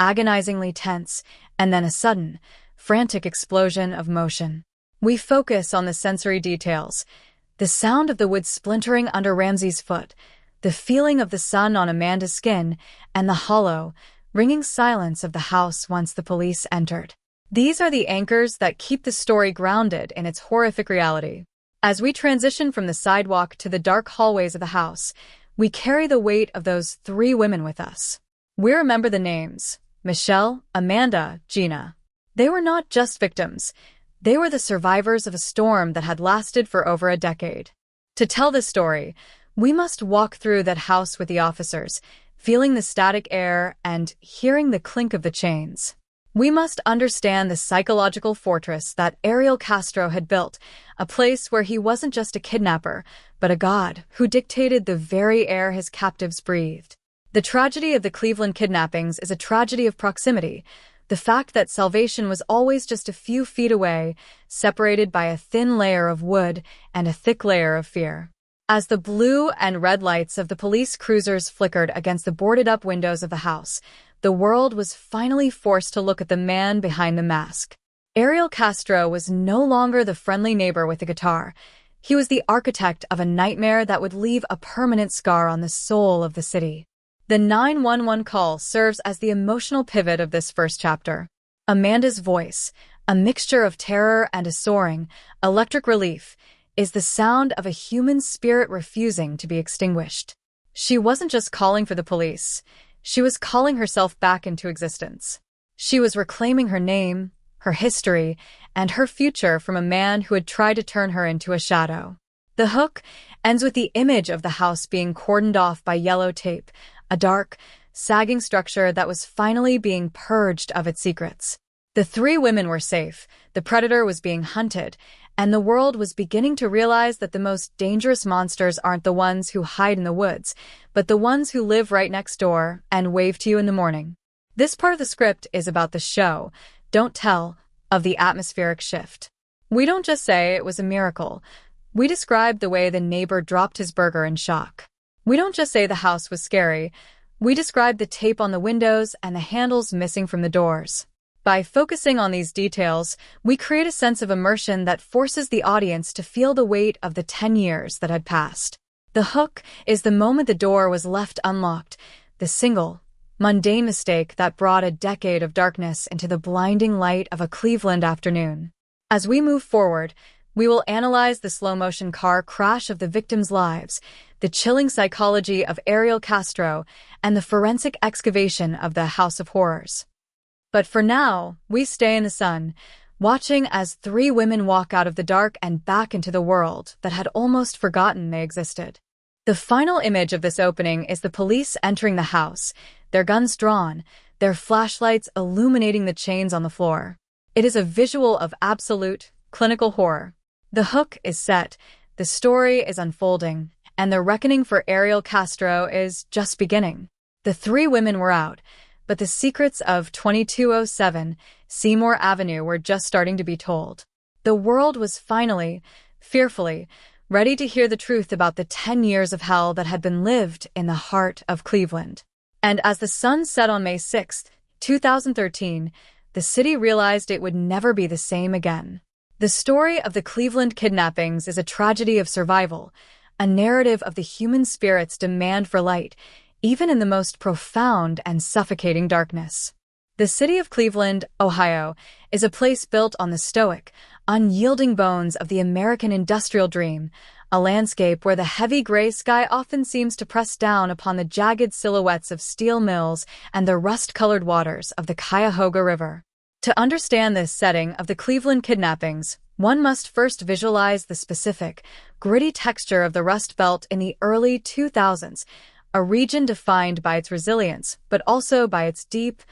agonizingly tense, and then a sudden, frantic explosion of motion. We focus on the sensory details, the sound of the wood splintering under Ramsey's foot, the feeling of the sun on Amanda's skin, and the hollow, ringing silence of the house once the police entered. These are the anchors that keep the story grounded in its horrific reality. As we transition from the sidewalk to the dark hallways of the house, we carry the weight of those 3 women with us. We remember the names: Michelle, Amanda, Gina. They were not just victims. They were the survivors of a storm that had lasted for over a decade. To tell this story, we must walk through that house with the officers, feeling the static air and hearing the clink of the chains. We must understand the psychological fortress that Ariel Castro had built, a place where he wasn't just a kidnapper, but a god who dictated the very air his captives breathed. The tragedy of the Cleveland kidnappings is a tragedy of proximity, the fact that salvation was always just a few feet away, separated by a thin layer of wood and a thick layer of fear. As the blue and red lights of the police cruisers flickered against the boarded-up windows of the house, the world was finally forced to look at the man behind the mask. Ariel Castro was no longer the friendly neighbor with the guitar. He was the architect of a nightmare that would leave a permanent scar on the soul of the city. The 911 call serves as the emotional pivot of this first chapter. Amanda's voice, a mixture of terror and a soaring, electric relief, is the sound of a human spirit refusing to be extinguished. She wasn't just calling for the police. She was calling herself back into existence. She was reclaiming her name, her history, and her future from a man who had tried to turn her into a shadow. The hook ends with the image of the house being cordoned off by yellow tape, a dark, sagging structure that was finally being purged of its secrets. The 3 women were safe, the predator was being hunted, and the world was beginning to realize that the most dangerous monsters aren't the ones who hide in the woods, but the ones who live right next door and wave to you in the morning. This part of the script is about the show, don't tell, of the atmospheric shift. We don't just say it was a miracle. We describe the way the neighbor dropped his burger in shock. We don't just say the house was scary. We describe the tape on the windows and the handles missing from the doors. By focusing on these details, we create a sense of immersion that forces the audience to feel the weight of the 10 years that had passed. The hook is the moment the door was left unlocked, the single, mundane mistake that brought a decade of darkness into the blinding light of a Cleveland afternoon. As we move forward, we will analyze the slow-motion car crash of the victims' lives, the chilling psychology of Ariel Castro, and the forensic excavation of the House of Horrors. But for now, we stay in the sun, watching as 3 women walk out of the dark and back into the world that had almost forgotten they existed. The final image of this opening is the police entering the house, their guns drawn, their flashlights illuminating the chains on the floor. It is a visual of absolute, clinical horror. The hook is set, the story is unfolding, and the reckoning for Ariel Castro is just beginning. The 3 women were out, but the secrets of 2207 Seymour Avenue were just starting to be told. The world was finally, fearfully, ready to hear the truth about the 10 years of hell that had been lived in the heart of Cleveland. And as the sun set on May 6, 2013, the city realized it would never be the same again. The story of the Cleveland kidnappings is a tragedy of survival, a narrative of the human spirit's demand for light, even in the most profound and suffocating darkness. The city of Cleveland, Ohio, is a place built on the stoic, unyielding bones of the American industrial dream, a landscape where the heavy gray sky often seems to press down upon the jagged silhouettes of steel mills and the rust-colored waters of the Cuyahoga River. To understand this setting of the Cleveland kidnappings, one must first visualize the specific, gritty texture of the Rust Belt in the early 2000s, a region defined by its resilience, but also by its deep,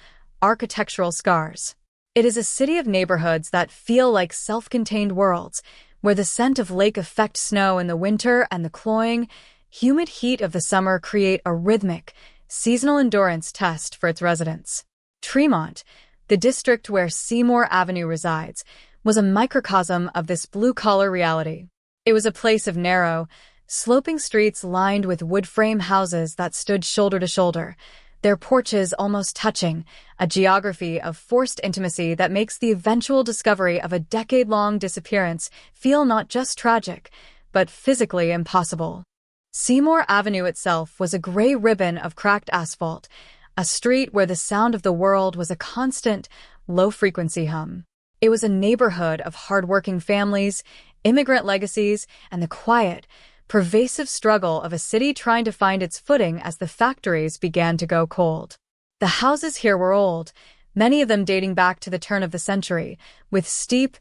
architectural scars. It is a city of neighborhoods that feel like self-contained worlds, where the scent of lake-effect snow in the winter and the cloying, humid heat of the summer create a rhythmic, seasonal endurance test for its residents. Tremont, the district where Seymour Avenue resides, was a microcosm of this blue-collar reality. It was a place of narrow, Sloping streets lined with wood frame houses that stood shoulder to shoulder, their porches almost touching, a geography of forced intimacy that makes the eventual discovery of a decade-long disappearance feel not just tragic, but physically impossible. Seymour Avenue itself was a gray ribbon of cracked asphalt, a street where the sound of the world was a constant, low-frequency hum. It was a neighborhood of hardworking families, immigrant legacies, and the quiet, pervasive struggle of a city trying to find its footing as the factories began to go cold. The houses here were old, many of them dating back to the turn of the century, with steep,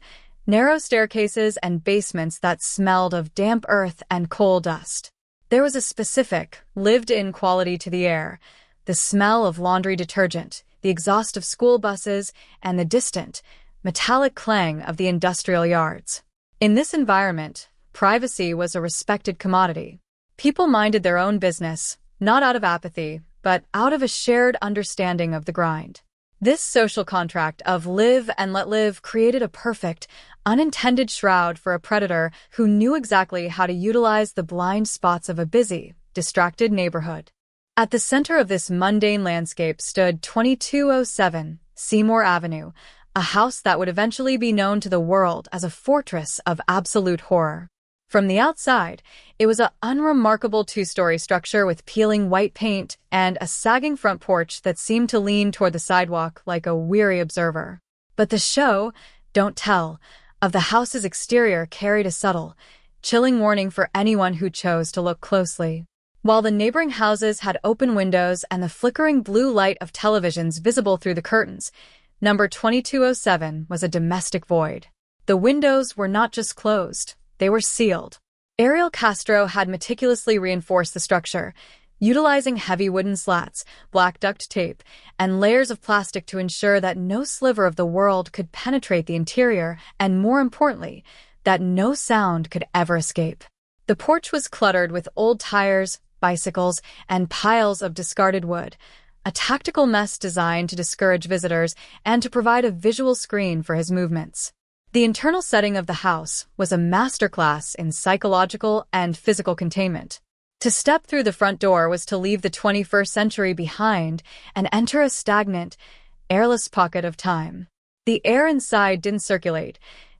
narrow staircases and basements that smelled of damp earth and coal dust. There was a specific, lived-in quality to the air, the smell of laundry detergent, the exhaust of school buses, and the distant, metallic clang of the industrial yards. In this environment, privacy was a respected commodity. People minded their own business, not out of apathy, but out of a shared understanding of the grind. This social contract of live and let live created a perfect, unintended shroud for a predator who knew exactly how to utilize the blind spots of a busy, distracted neighborhood. At the center of this mundane landscape stood 2207 Seymour Avenue, a house that would eventually be known to the world as a fortress of absolute horror. From the outside, it was an unremarkable two-story structure with peeling white paint and a sagging front porch that seemed to lean toward the sidewalk like a weary observer. But the show, don't tell, of the house's exterior carried a subtle, chilling warning for anyone who chose to look closely. While the neighboring houses had open windows and the flickering blue light of televisions visible through the curtains, number 2207 was a domestic void. The windows were not just closed. They were sealed. Ariel Castro had meticulously reinforced the structure, utilizing heavy wooden slats, black duct tape, and layers of plastic to ensure that no sliver of the world could penetrate the interior and, more importantly, that no sound could ever escape. The porch was cluttered with old tires, bicycles, and piles of discarded wood, a tactical mess designed to discourage visitors and to provide a visual screen for his movements. The internal setting of the house was a masterclass in psychological and physical containment. To step through the front door was to leave the 21st century behind and enter a stagnant, airless pocket of time. The air inside didn't circulate.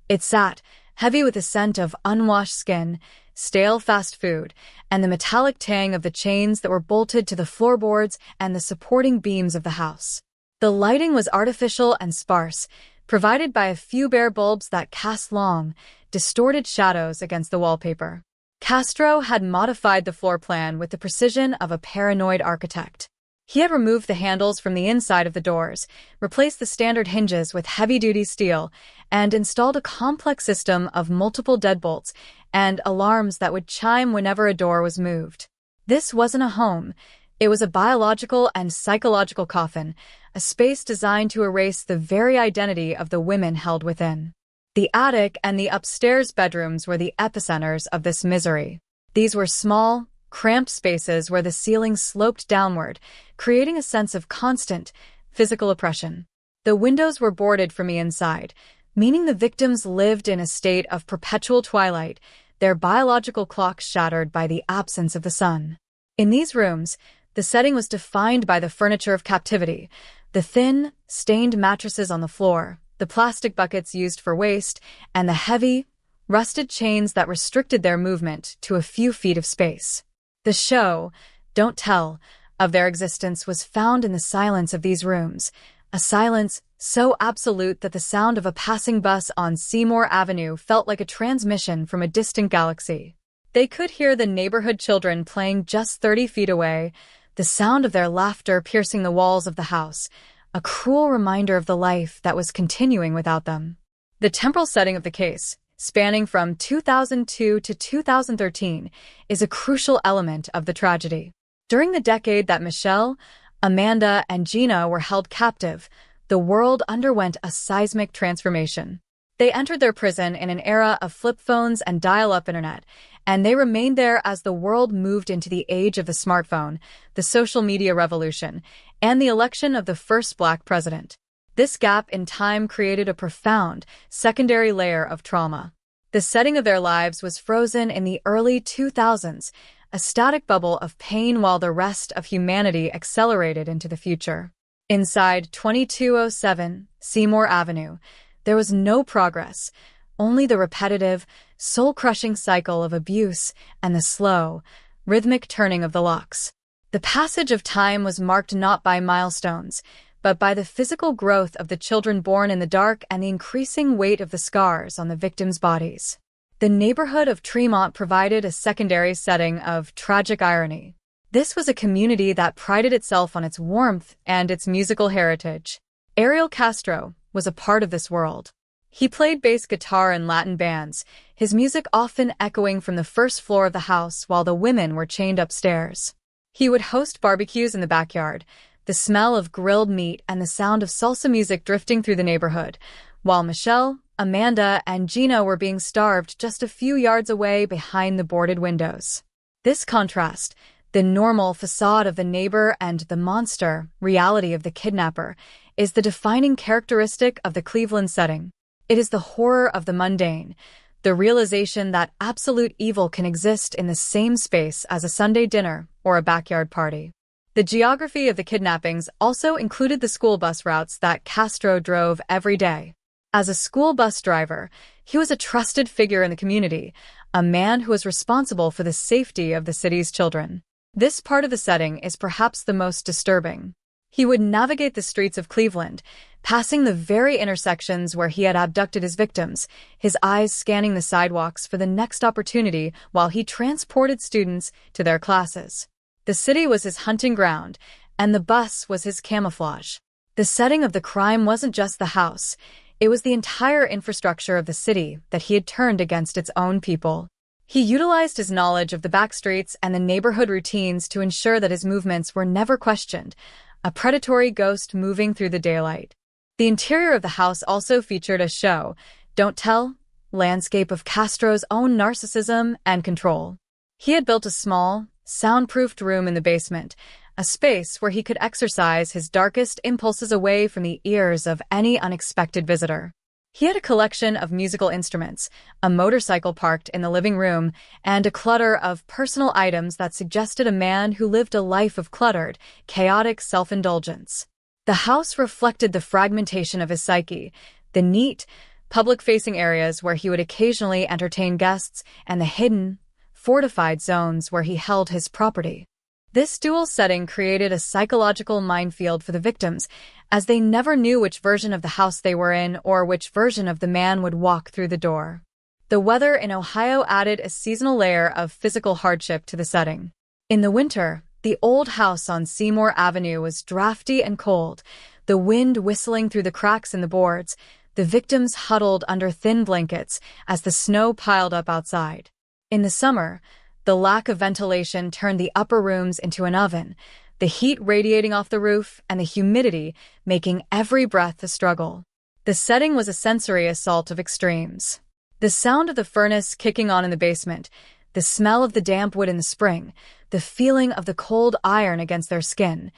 It sat, heavy with the scent of unwashed skin, stale fast food, and the metallic tang of the chains that were bolted to the floorboards and the supporting beams of the house. The lighting was artificial and sparse, provided by a few bare bulbs that cast long, distorted shadows against the wallpaper. Castro had modified the floor plan with the precision of a paranoid architect. He had removed the handles from the inside of the doors, replaced the standard hinges with heavy-duty steel, and installed a complex system of multiple deadbolts and alarms that would chime whenever a door was moved. This wasn't a home. It was a biological and psychological coffin, a space designed to erase the very identity of the women held within. The attic and the upstairs bedrooms were the epicenters of this misery. These were small, cramped spaces where the ceiling sloped downward, creating a sense of constant, physical oppression. The windows were boarded from the inside, meaning the victims lived in a state of perpetual twilight, their biological clocks shattered by the absence of the sun. In these rooms, the setting was defined by the furniture of captivity, the thin, stained mattresses on the floor, the plastic buckets used for waste, and the heavy, rusted chains that restricted their movement to a few feet of space. The show, don't tell, of their existence was found in the silence of these rooms, a silence so absolute that the sound of a passing bus on Seymour Avenue felt like a transmission from a distant galaxy. They could hear the neighborhood children playing just 30 feet away, the sound of their laughter piercing the walls of the house, a cruel reminder of the life that was continuing without them. The temporal setting of the case, spanning from 2002 to 2013, is a crucial element of the tragedy. During the decade that Michelle, Amanda, and Gina were held captive, the world underwent a seismic transformation. They entered their prison in an era of flip phones and dial-up internet, and they remained there as the world moved into the age of the smartphone, the social media revolution, and the election of the first Black president. This gap in time created a profound, secondary layer of trauma. The setting of their lives was frozen in the early 2000s, a static bubble of pain while the rest of humanity accelerated into the future. Inside 2207 Seymour Avenue, there was no progress, only the repetitive, soul-crushing cycle of abuse and the slow, rhythmic turning of the locks. The passage of time was marked not by milestones, but by the physical growth of the children born in the dark and the increasing weight of the scars on the victims' bodies. The neighborhood of Tremont provided a secondary setting of tragic irony. This was a community that prided itself on its warmth and its musical heritage. Ariel Castro was a part of this world. He played bass guitar in Latin bands, his music often echoing from the first floor of the house while the women were chained upstairs. He would host barbecues in the backyard, the smell of grilled meat and the sound of salsa music drifting through the neighborhood, while Michelle, Amanda, and Gina were being starved just a few yards away behind the boarded windows. This contrast, the normal facade of the neighbor and the monster reality of the kidnapper, is the defining characteristic of the Cleveland setting. It is the horror of the mundane, the realization that absolute evil can exist in the same space as a Sunday dinner or a backyard party. The geography of the kidnappings also included the school bus routes that Castro drove every day. As a school bus driver, he was a trusted figure in the community, a man who was responsible for the safety of the city's children. This part of the setting is perhaps the most disturbing. He would navigate the streets of Cleveland, passing the very intersections where he had abducted his victims, his eyes scanning the sidewalks for the next opportunity while he transported students to their classes. The city was his hunting ground, and the bus was his camouflage. The setting of the crime wasn't just the house. It was the entire infrastructure of the city that he had turned against its own people. He utilized his knowledge of the backstreets and the neighborhood routines to ensure that his movements were never questioned, a predatory ghost moving through the daylight. The interior of the house also featured a show, don't tell, landscape of Castro's own narcissism and control. He had built a small, soundproofed room in the basement, a space where he could exercise his darkest impulses away from the ears of any unexpected visitor. He had a collection of musical instruments, a motorcycle parked in the living room, and a clutter of personal items that suggested a man who lived a life of cluttered, chaotic self-indulgence. The house reflected the fragmentation of his psyche, the neat, public-facing areas where he would occasionally entertain guests, and the hidden, fortified zones where he held his property. This dual setting created a psychological minefield for the victims, as they never knew which version of the house they were in or which version of the man would walk through the door. The weather in Ohio added a seasonal layer of physical hardship to the setting. In the winter, the old house on Seymour Avenue was drafty and cold, the wind whistling through the cracks in the boards, the victims huddled under thin blankets as the snow piled up outside. In the summer, the lack of ventilation turned the upper rooms into an oven, the heat radiating off the roof and the humidity making every breath a struggle. The setting was a sensory assault of extremes. The sound of the furnace kicking on in the basement, the smell of the damp wood in the spring, the feeling of the cold iron against their skin,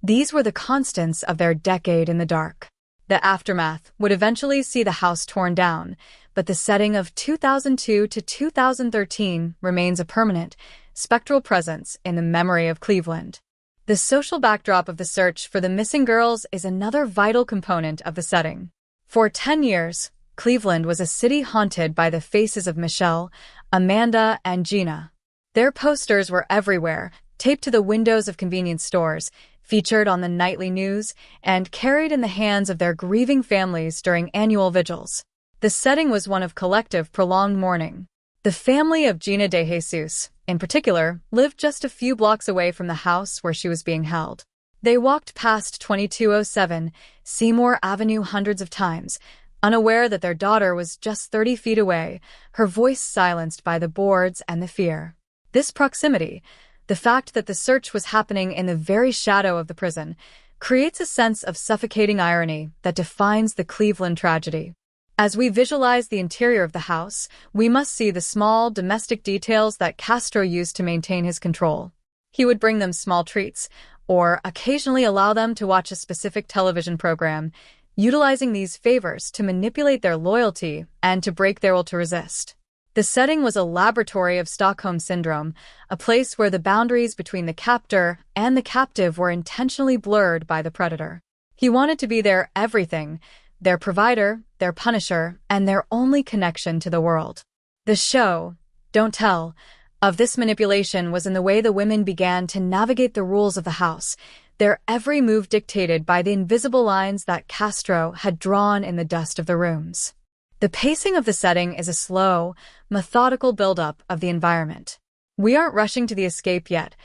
these were the constants of their decade in the dark. The aftermath would eventually see the house torn down, but the setting of 2002 to 2013 remains a permanent, spectral presence in the memory of Cleveland. The social backdrop of the search for the missing girls is another vital component of the setting. For 10 years, Cleveland was a city haunted by the faces of Michelle, Amanda, and Gina. Their posters were everywhere, taped to the windows of convenience stores, featured on the nightly news, and carried in the hands of their grieving families during annual vigils. The setting was one of collective, prolonged mourning. The family of Gina De Jesus, in particular, lived just a few blocks away from the house where she was being held. They walked past 2207 Seymour Avenue hundreds of times, unaware that their daughter was just 30 feet away, her voice silenced by the boards and the fear. This proximity, the fact that the search was happening in the very shadow of the prison, creates a sense of suffocating irony that defines the Cleveland tragedy. As we visualize the interior of the house, we must see the small, domestic details that Castro used to maintain his control. He would bring them small treats, or occasionally allow them to watch a specific television program, utilizing these favors to manipulate their loyalty and to break their will to resist. The setting was a laboratory of Stockholm Syndrome, a place where the boundaries between the captor and the captive were intentionally blurred by the predator. He wanted to be their everything, their provider, their punisher, and their only connection to the world. The show, Don't Tell, of this manipulation was in the way the women began to navigate the rules of the house, their every move dictated by the invisible lines that Castro had drawn in the dust of the rooms. The pacing of the setting is a slow, methodical buildup of the environment. We aren't rushing to the escape yet.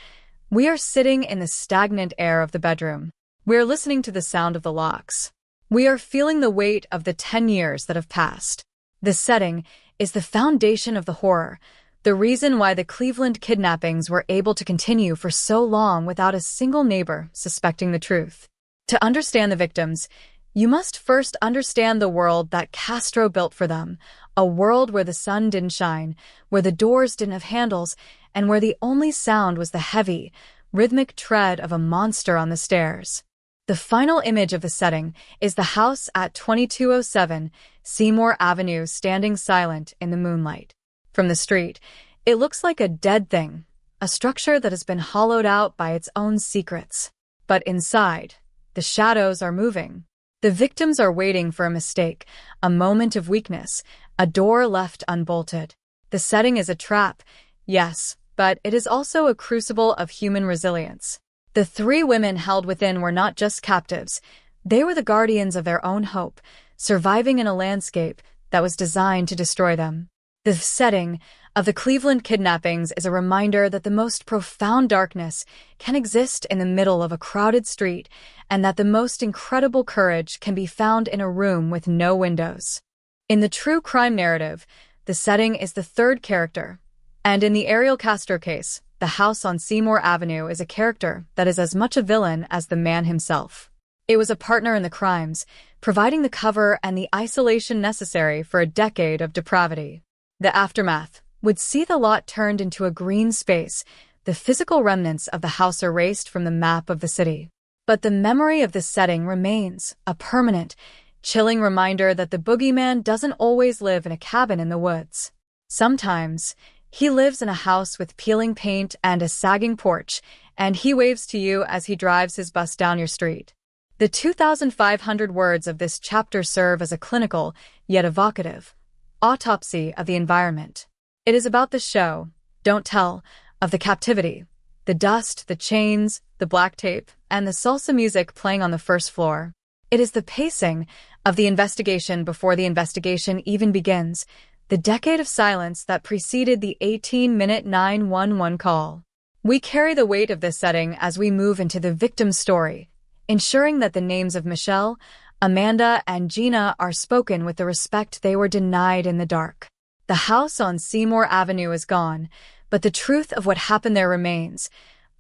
We are sitting in the stagnant air of the bedroom. We are listening to the sound of the locks. We are feeling the weight of the 10 years that have passed. The setting is the foundation of the horror, the reason why the Cleveland kidnappings were able to continue for so long without a single neighbor suspecting the truth. To understand the victims, you must first understand the world that Castro built for them, a world where the sun didn't shine, where the doors didn't have handles, and where the only sound was the heavy, rhythmic tread of a monster on the stairs. The final image of the setting is the house at 2207 Seymour Avenue standing silent in the moonlight. From the street, it looks like a dead thing, a structure that has been hollowed out by its own secrets. But inside, the shadows are moving. The victims are waiting for a mistake, a moment of weakness, a door left unbolted. The setting is a trap, yes, but it is also a crucible of human resilience. The 3 women held within were not just captives. They were the guardians of their own hope, surviving in a landscape that was designed to destroy them. The setting of the Cleveland kidnappings is a reminder that the most profound darkness can exist in the middle of a crowded street, and that the most incredible courage can be found in a room with no windows. In the true crime narrative, the setting is the 3rd character, and in the Ariel Castro case, the house on Seymour Avenue is a character that is as much a villain as the man himself. It was a partner in the crimes, providing the cover and the isolation necessary for a decade of depravity. The aftermath would see the lot turned into a green space, the physical remnants of the house erased from the map of the city. But the memory of this setting remains, a permanent, chilling reminder that the boogeyman doesn't always live in a cabin in the woods. Sometimes, he lives in a house with peeling paint and a sagging porch, and he waves to you as he drives his bus down your street. The 2,500 words of this chapter serve as a clinical, yet evocative, autopsy of the environment. It is about the show, Don't Tell, of the captivity, the dust, the chains, the black tape, and the salsa music playing on the first floor. It is the pacing of the investigation before the investigation even begins, the decade of silence that preceded the 18-minute 911 call. We carry the weight of this setting as we move into the victim's story, ensuring that the names of Michelle, Amanda, and Gina are spoken with the respect they were denied in the dark. The house on Seymour Avenue is gone, but the truth of what happened there remains,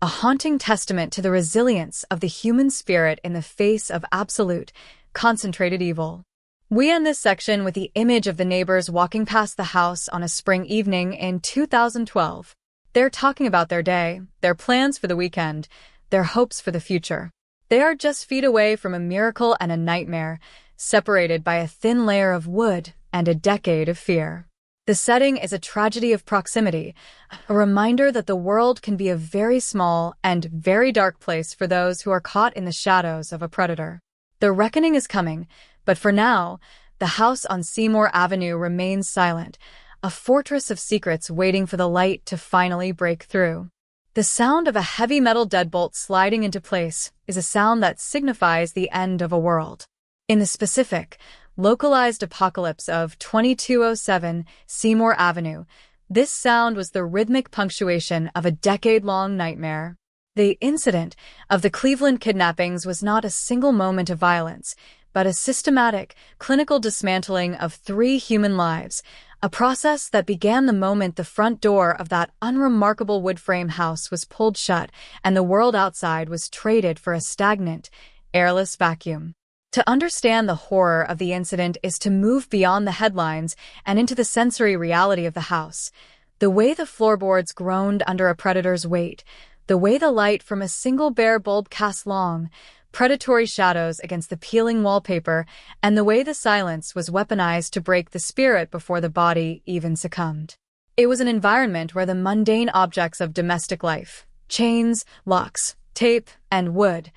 a haunting testament to the resilience of the human spirit in the face of absolute, concentrated evil. We end this section with the image of the neighbors walking past the house on a spring evening in 2012. They're talking about their day, their plans for the weekend, their hopes for the future. They are just feet away from a miracle and a nightmare, separated by a thin layer of wood and a decade of fear. The setting is a tragedy of proximity, a reminder that the world can be a very small and very dark place for those who are caught in the shadows of a predator. The reckoning is coming, but for now, the house on Seymour Avenue remains silent, a fortress of secrets waiting for the light to finally break through. The sound of a heavy metal deadbolt sliding into place is a sound that signifies the end of a world. In the specific, localized apocalypse of 2207 Seymour Avenue, this sound was the rhythmic punctuation of a decade-long nightmare. The incident of the Cleveland kidnappings was not a single moment of violence, but a systematic, clinical dismantling of 3 human lives, a process that began the moment the front door of that unremarkable wood frame house was pulled shut and the world outside was traded for a stagnant, airless vacuum. To understand the horror of the incident is to move beyond the headlines and into the sensory reality of the house. The way the floorboards groaned under a predator's weight, the way the light from a single bare bulb cast long, predatory shadows against the peeling wallpaper, and the way the silence was weaponized to break the spirit before the body even succumbed. It was an environment where the mundane objects of domestic life, chains, locks, tape, and wood,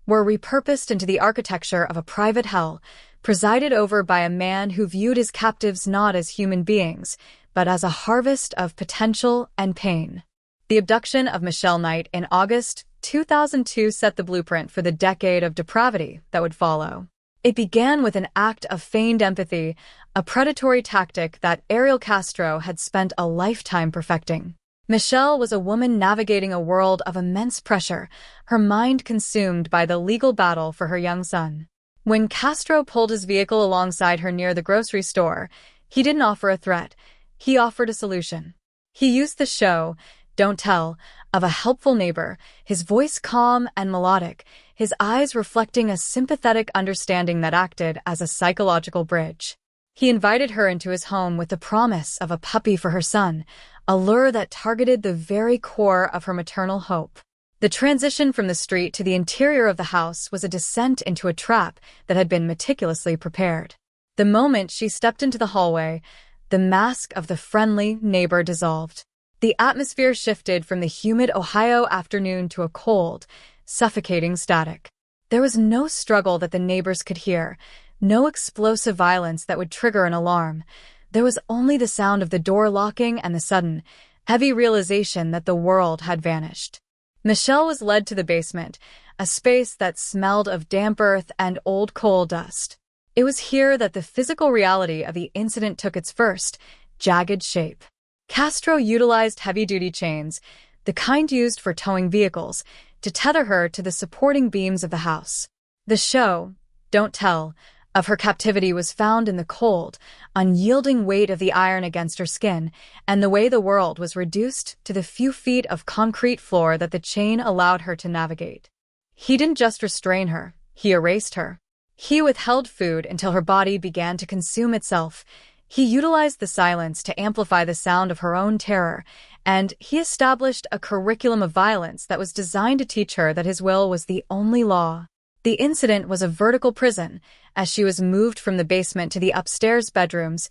were repurposed into the architecture of a private hell, presided over by a man who viewed his captives not as human beings, but as a harvest of potential and pain. The abduction of Michelle Knight in August 2002 set the blueprint for the decade of depravity that would follow. It began with an act of feigned empathy, a predatory tactic that Ariel Castro had spent a lifetime perfecting. Michelle was a woman navigating a world of immense pressure, her mind consumed by the legal battle for her young son. When Castro pulled his vehicle alongside her near the grocery store, he didn't offer a threat. He offered a solution. He used the show, Don't Tell, of a helpful neighbor, his voice calm and melodic, his eyes reflecting a sympathetic understanding that acted as a psychological bridge. He invited her into his home with the promise of a puppy for her son, a lure that targeted the very core of her maternal hope. The transition from the street to the interior of the house was a descent into a trap that had been meticulously prepared. The moment she stepped into the hallway, the mask of the friendly neighbor dissolved. The atmosphere shifted from the humid Ohio afternoon to a cold, suffocating static. There was no struggle that the neighbors could hear, no explosive violence that would trigger an alarm. There was only the sound of the door locking and the sudden, heavy realization that the world had vanished. Michelle was led to the basement, a space that smelled of damp earth and old coal dust. It was here that the physical reality of the incident took its first, jagged shape. Castro utilized heavy-duty chains, the kind used for towing vehicles, to tether her to the supporting beams of the house. The show, Don't Tell, of her captivity was found in the cold, unyielding weight of the iron against her skin, and the way the world was reduced to the few feet of concrete floor that the chain allowed her to navigate. He didn't just restrain her, he erased her. He withheld food until her body began to consume itself. He utilized the silence to amplify the sound of her own terror, and he established a curriculum of violence that was designed to teach her that his will was the only law. The incident was a vertical prison, as she was moved from the basement to the upstairs bedrooms,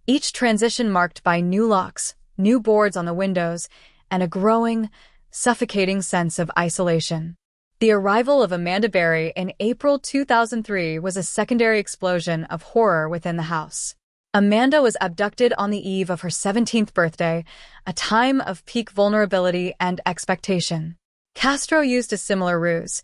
each transition marked by new locks, new boards on the windows, and a growing, suffocating sense of isolation. The arrival of Amanda Berry in April 2003 was a secondary explosion of horror within the house. Amanda was abducted on the eve of her 17th birthday, a time of peak vulnerability and expectation. Castro used a similar ruse,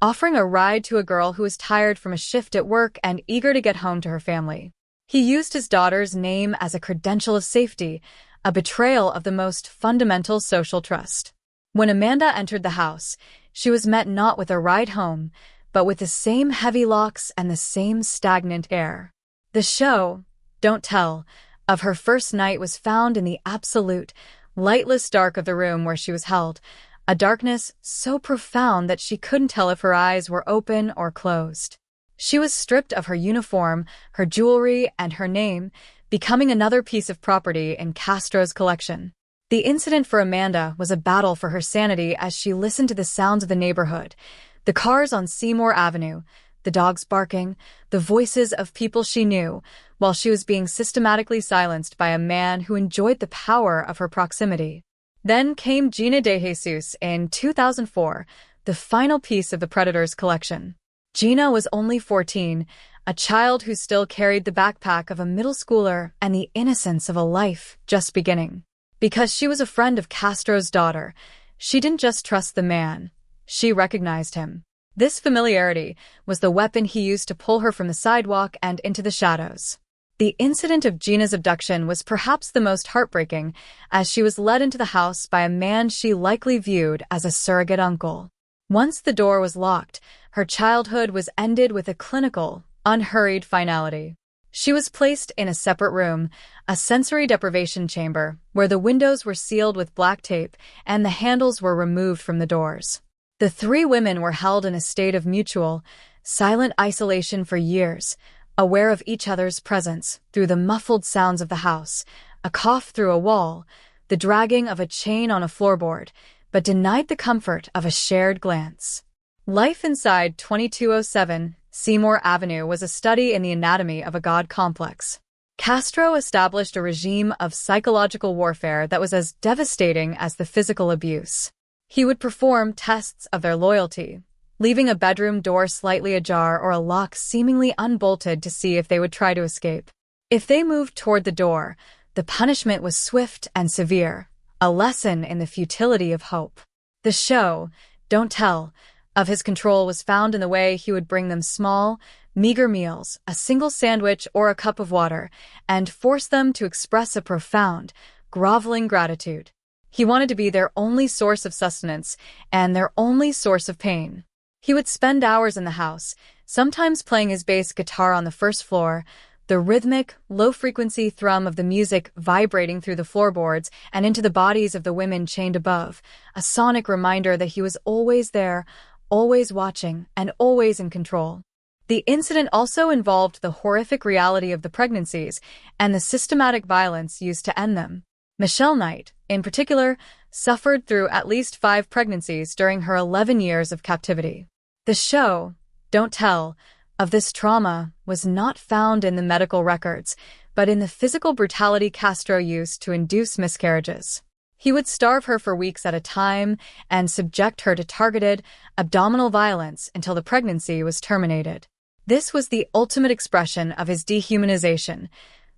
offering a ride to a girl who was tired from a shift at work and eager to get home to her family. He used his daughter's name as a credential of safety, a betrayal of the most fundamental social trust. When Amanda entered the house, she was met not with a ride home, but with the same heavy locks and the same stagnant air. The show, Don't Tell, of her first night was found in the absolute, lightless dark of the room where she was held, a darkness so profound that she couldn't tell if her eyes were open or closed. She was stripped of her uniform, her jewelry, and her name, becoming another piece of property in Castro's collection. The incident for Amanda was a battle for her sanity as she listened to the sounds of the neighborhood, the cars on Seymour Avenue, the dogs barking, the voices of people she knew, while she was being systematically silenced by a man who enjoyed the power of her proximity. Then came Gina De Jesus in 2004, the final piece of the Predator's collection. Gina was only 14, a child who still carried the backpack of a middle schooler and the innocence of a life just beginning. Because she was a friend of Castro's daughter, she didn't just trust the man, she recognized him. This familiarity was the weapon he used to pull her from the sidewalk and into the shadows. The incident of Gina's abduction was perhaps the most heartbreaking, as she was led into the house by a man she likely viewed as a surrogate uncle. Once the door was locked, her childhood was ended with a clinical, unhurried finality. She was placed in a separate room, a sensory deprivation chamber, where the windows were sealed with black tape and the handles were removed from the doors. The three women were held in a state of mutual, silent isolation for years, aware of each other's presence through the muffled sounds of the house, a cough through a wall, the dragging of a chain on a floorboard, but denied the comfort of a shared glance. Life inside 2207 Seymour Avenue was a study in the anatomy of a God complex. Castro established a regime of psychological warfare that was as devastating as the physical abuse. He would perform tests of their loyalty, leaving a bedroom door slightly ajar or a lock seemingly unbolted to see if they would try to escape. If they moved toward the door, the punishment was swift and severe, a lesson in the futility of hope. The show, Don't Tell, of his control was found in the way he would bring them small, meager meals, a single sandwich or a cup of water, and force them to express a profound, groveling gratitude. He wanted to be their only source of sustenance and their only source of pain. He would spend hours in the house, sometimes playing his bass guitar on the first floor, the rhythmic, low-frequency thrum of the music vibrating through the floorboards and into the bodies of the women chained above, a sonic reminder that he was always there, always watching, and always in control. The incident also involved the horrific reality of the pregnancies and the systematic violence used to end them. Michelle Knight, in particular, suffered through at least 5 pregnancies during her 11 years of captivity. The show, Don't Tell, of this trauma was not found in the medical records, but in the physical brutality Castro used to induce miscarriages. He would starve her for weeks at a time and subject her to targeted, abdominal violence until the pregnancy was terminated. This was the ultimate expression of his dehumanization,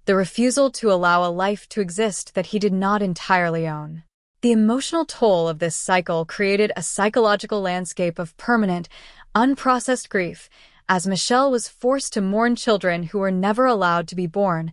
the refusal to allow a life to exist that he did not entirely own. The emotional toll of this cycle created a psychological landscape of permanent, unprocessed grief, as Michelle was forced to mourn children who were never allowed to be born,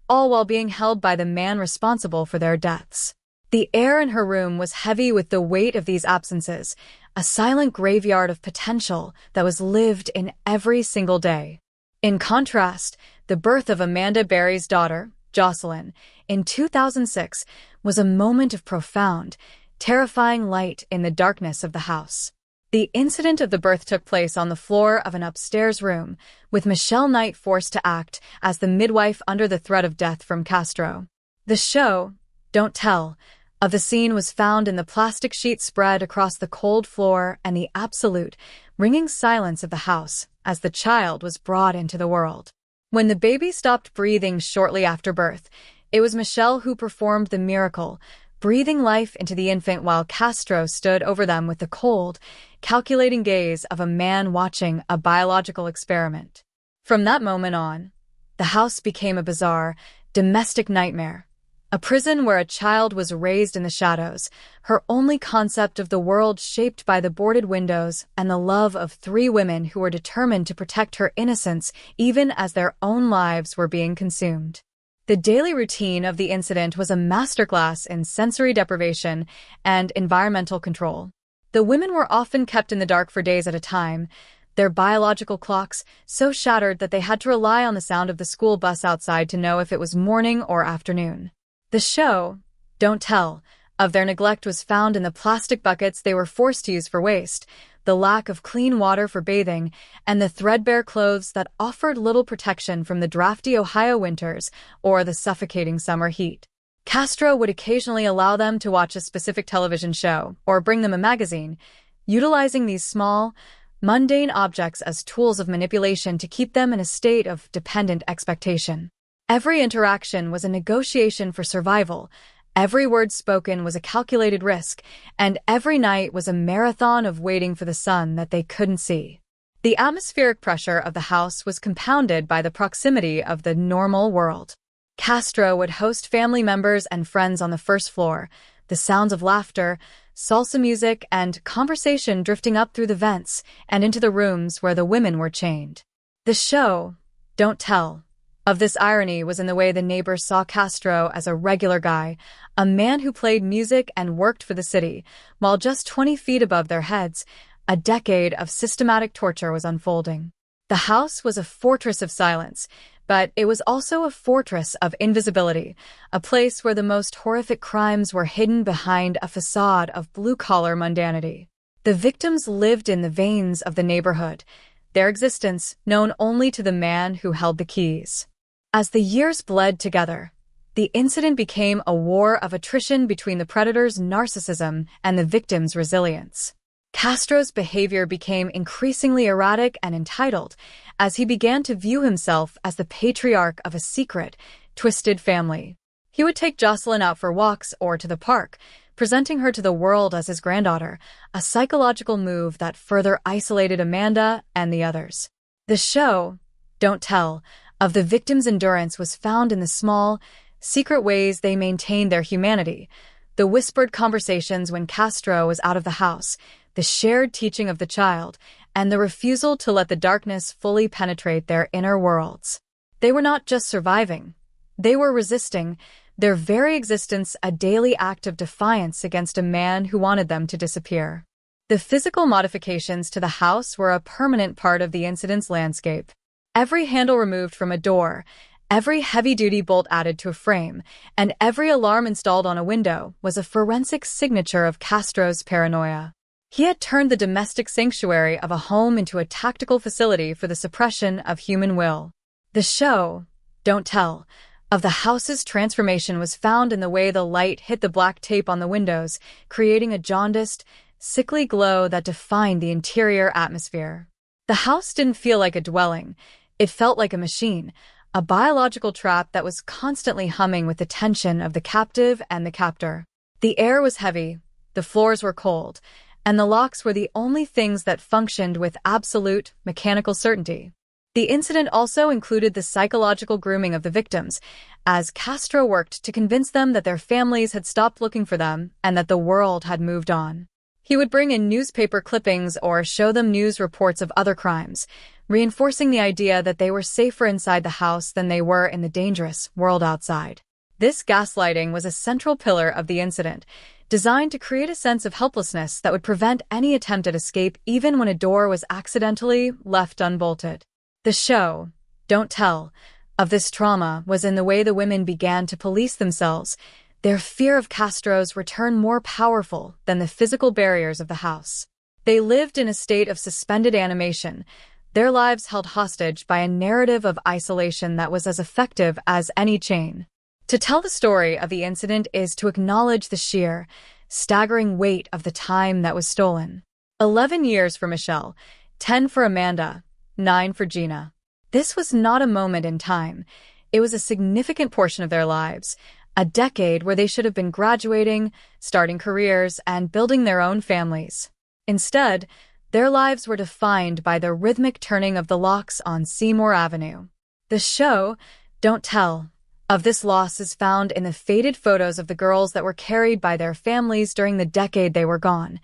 all while being held by the man responsible for their deaths. The air in her room was heavy with the weight of these absences, a silent graveyard of potential that was lived in every single day. In contrast, the birth of Amanda Berry's daughter, Jocelyn, in 2006 was a moment of profound, terrifying light in the darkness of the house. The incident of the birth took place on the floor of an upstairs room, with Michelle Knight forced to act as the midwife under the threat of death from Castro. The show, Don't Tell, of the scene was found in the plastic sheet spread across the cold floor and the absolute, ringing silence of the house as the child was brought into the world. When the baby stopped breathing shortly after birth, it was Michelle who performed the miracle, breathing life into the infant while Castro stood over them with the cold, calculating gaze of a man watching a biological experiment. From that moment on, the house became a bizarre, domestic nightmare, a prison where a child was raised in the shadows, her only concept of the world shaped by the boarded windows and the love of 3 women who were determined to protect her innocence even as their own lives were being consumed. The daily routine of the incident was a masterclass in sensory deprivation and environmental control. The women were often kept in the dark for days at a time, their biological clocks so shattered that they had to rely on the sound of the school bus outside to know if it was morning or afternoon. The show, Don't Tell, of their neglect was found in the plastic buckets they were forced to use for waste, the lack of clean water for bathing, and the threadbare clothes that offered little protection from the drafty Ohio winters or the suffocating summer heat. Castro would occasionally allow them to watch a specific television show or bring them a magazine, utilizing these small, mundane objects as tools of manipulation to keep them in a state of dependent expectation. Every interaction was a negotiation for survival, every word spoken was a calculated risk, and every night was a marathon of waiting for the sun that they couldn't see. The atmospheric pressure of the house was compounded by the proximity of the normal world. Castro would host family members and friends on the first floor, the sounds of laughter, salsa music, and conversation drifting up through the vents and into the rooms where the women were chained. The show, Don't Tell, of this irony was in the way the neighbors saw Castro as a regular guy, a man who played music and worked for the city, while just 20 feet above their heads, a decade of systematic torture was unfolding. The house was a fortress of silence, but it was also a fortress of invisibility, a place where the most horrific crimes were hidden behind a facade of blue-collar mundanity. The victims lived in the veins of the neighborhood, their existence known only to the man who held the keys. As the years bled together, the incident became a war of attrition between the predator's narcissism and the victim's resilience. Castro's behavior became increasingly erratic and entitled as he began to view himself as the patriarch of a secret, twisted family. He would take Jocelyn out for walks or to the park, presenting her to the world as his granddaughter, a psychological move that further isolated Amanda and the others. The show, Don't Tell, of the victims' endurance was found in the small, secret ways they maintained their humanity, the whispered conversations when Castro was out of the house, the shared teaching of the child, and the refusal to let the darkness fully penetrate their inner worlds. They were not just surviving. They were resisting, their very existence a daily act of defiance against a man who wanted them to disappear. The physical modifications to the house were a permanent part of the incident's landscape. Every handle removed from a door, every heavy-duty bolt added to a frame, and every alarm installed on a window was a forensic signature of Castro's paranoia. He had turned the domestic sanctuary of a home into a tactical facility for the suppression of human will. The show, Don't Tell, of the house's transformation was found in the way the light hit the black tape on the windows, creating a jaundiced, sickly glow that defined the interior atmosphere. The house didn't feel like a dwelling. It felt like a machine, a biological trap that was constantly humming with the tension of the captive and the captor. The air was heavy, the floors were cold, and the locks were the only things that functioned with absolute, mechanical certainty. The incident also included the psychological grooming of the victims, as Castro worked to convince them that their families had stopped looking for them and that the world had moved on. He would bring in newspaper clippings or show them news reports of other crimes, reinforcing the idea that they were safer inside the house than they were in the dangerous world outside. This gaslighting was a central pillar of the incident, designed to create a sense of helplessness that would prevent any attempt at escape even when a door was accidentally left unbolted. The show, Don't Tell, of this trauma was in the way the women began to police themselves, their fear of Castro's return more powerful than the physical barriers of the house. They lived in a state of suspended animation, their lives held hostage by a narrative of isolation that was as effective as any chain. To tell the story of the incident is to acknowledge the sheer, staggering weight of the time that was stolen. 11 years for Michelle, 10 for Amanda, 9 for Gina. This was not a moment in time. It was a significant portion of their lives, a decade where they should have been graduating, starting careers, and building their own families. Instead, their lives were defined by the rhythmic turning of the locks on Seymour Avenue. The show, Don't Tell, of this loss is found in the faded photos of the girls that were carried by their families during the decade they were gone,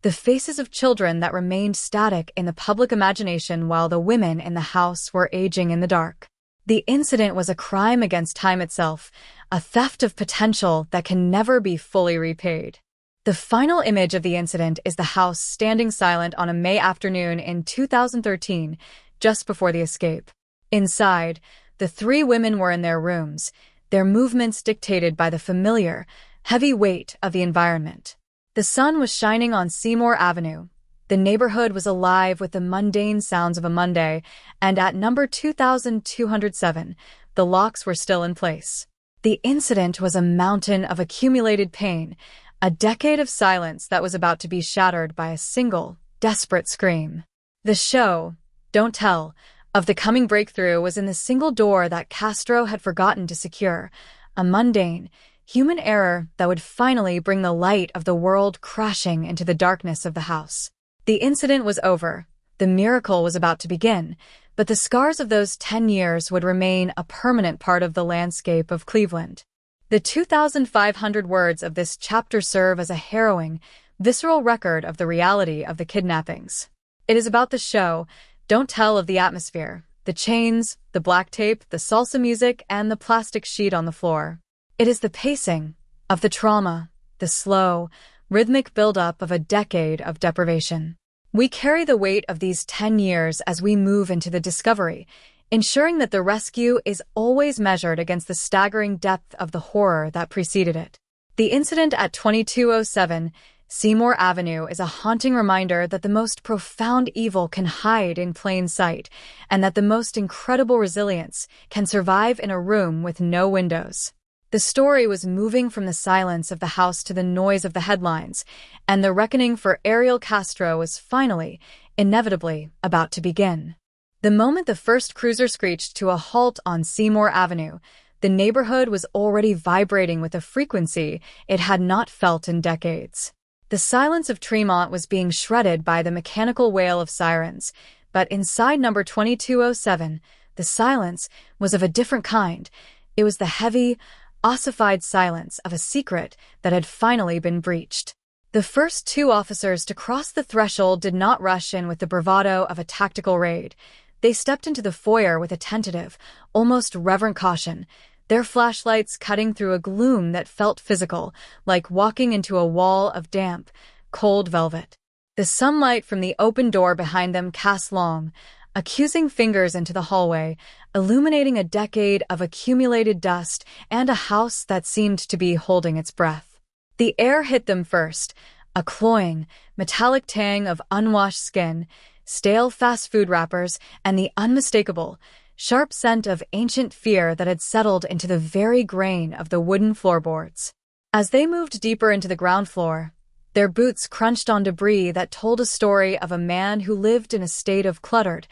the faces of children that remained static in the public imagination while the women in the house were aging in the dark. The incident was a crime against time itself, a theft of potential that can never be fully repaid. The final image of the incident is the house standing silent on a May afternoon in 2013, just before the escape. Inside, the three women were in their rooms, their movements dictated by the familiar, heavy weight of the environment. The sun was shining on Seymour Avenue. The neighborhood was alive with the mundane sounds of a Monday, and at number 2207, the locks were still in place. The incident was a mountain of accumulated pain, a decade of silence that was about to be shattered by a single, desperate scream. The show, Don't Tell, of the coming breakthrough was in the single door that Castro had forgotten to secure, a mundane, human error that would finally bring the light of the world crashing into the darkness of the house. The incident was over, the miracle was about to begin, but the scars of those 10 years would remain a permanent part of the landscape of Cleveland. The 2,500 words of this chapter serve as a harrowing, visceral record of the reality of the kidnappings. It is about the show, Don't Tell, of the atmosphere, the chains, the black tape, the salsa music, and the plastic sheet on the floor. It is the pacing of the trauma, the slow, rhythmic buildup of a decade of deprivation. We carry the weight of these 10 years as we move into the discovery, ensuring that the rescue is always measured against the staggering depth of the horror that preceded it. The incident at 2207 Seymour Avenue is a haunting reminder that the most profound evil can hide in plain sight, and that the most incredible resilience can survive in a room with no windows. The story was moving from the silence of the house to the noise of the headlines, and the reckoning for Ariel Castro was finally, inevitably, about to begin. The moment the first cruiser screeched to a halt on Seymour Avenue, The neighborhood was already vibrating with a frequency it had not felt in decades. The silence of Tremont was being shredded by the mechanical wail of sirens, but inside number 2207, the silence was of a different kind. It was the heavy, ossified silence of a secret that had finally been breached. The first two officers to cross the threshold did not rush in with the bravado of a tactical raid. They stepped into the foyer with a tentative, almost reverent caution, their flashlights cutting through a gloom that felt physical, like walking into a wall of damp, cold velvet. The sunlight from the open door behind them cast long, accusing fingers into the hallway, illuminating a decade of accumulated dust and a house that seemed to be holding its breath. The air hit them first, a cloying, metallic tang of unwashed skin, stale fast food wrappers, and the unmistakable, sharp scent of ancient fear that had settled into the very grain of the wooden floorboards. As they moved deeper into the ground floor, their boots crunched on debris that told a story of a man who lived in a state of cluttered,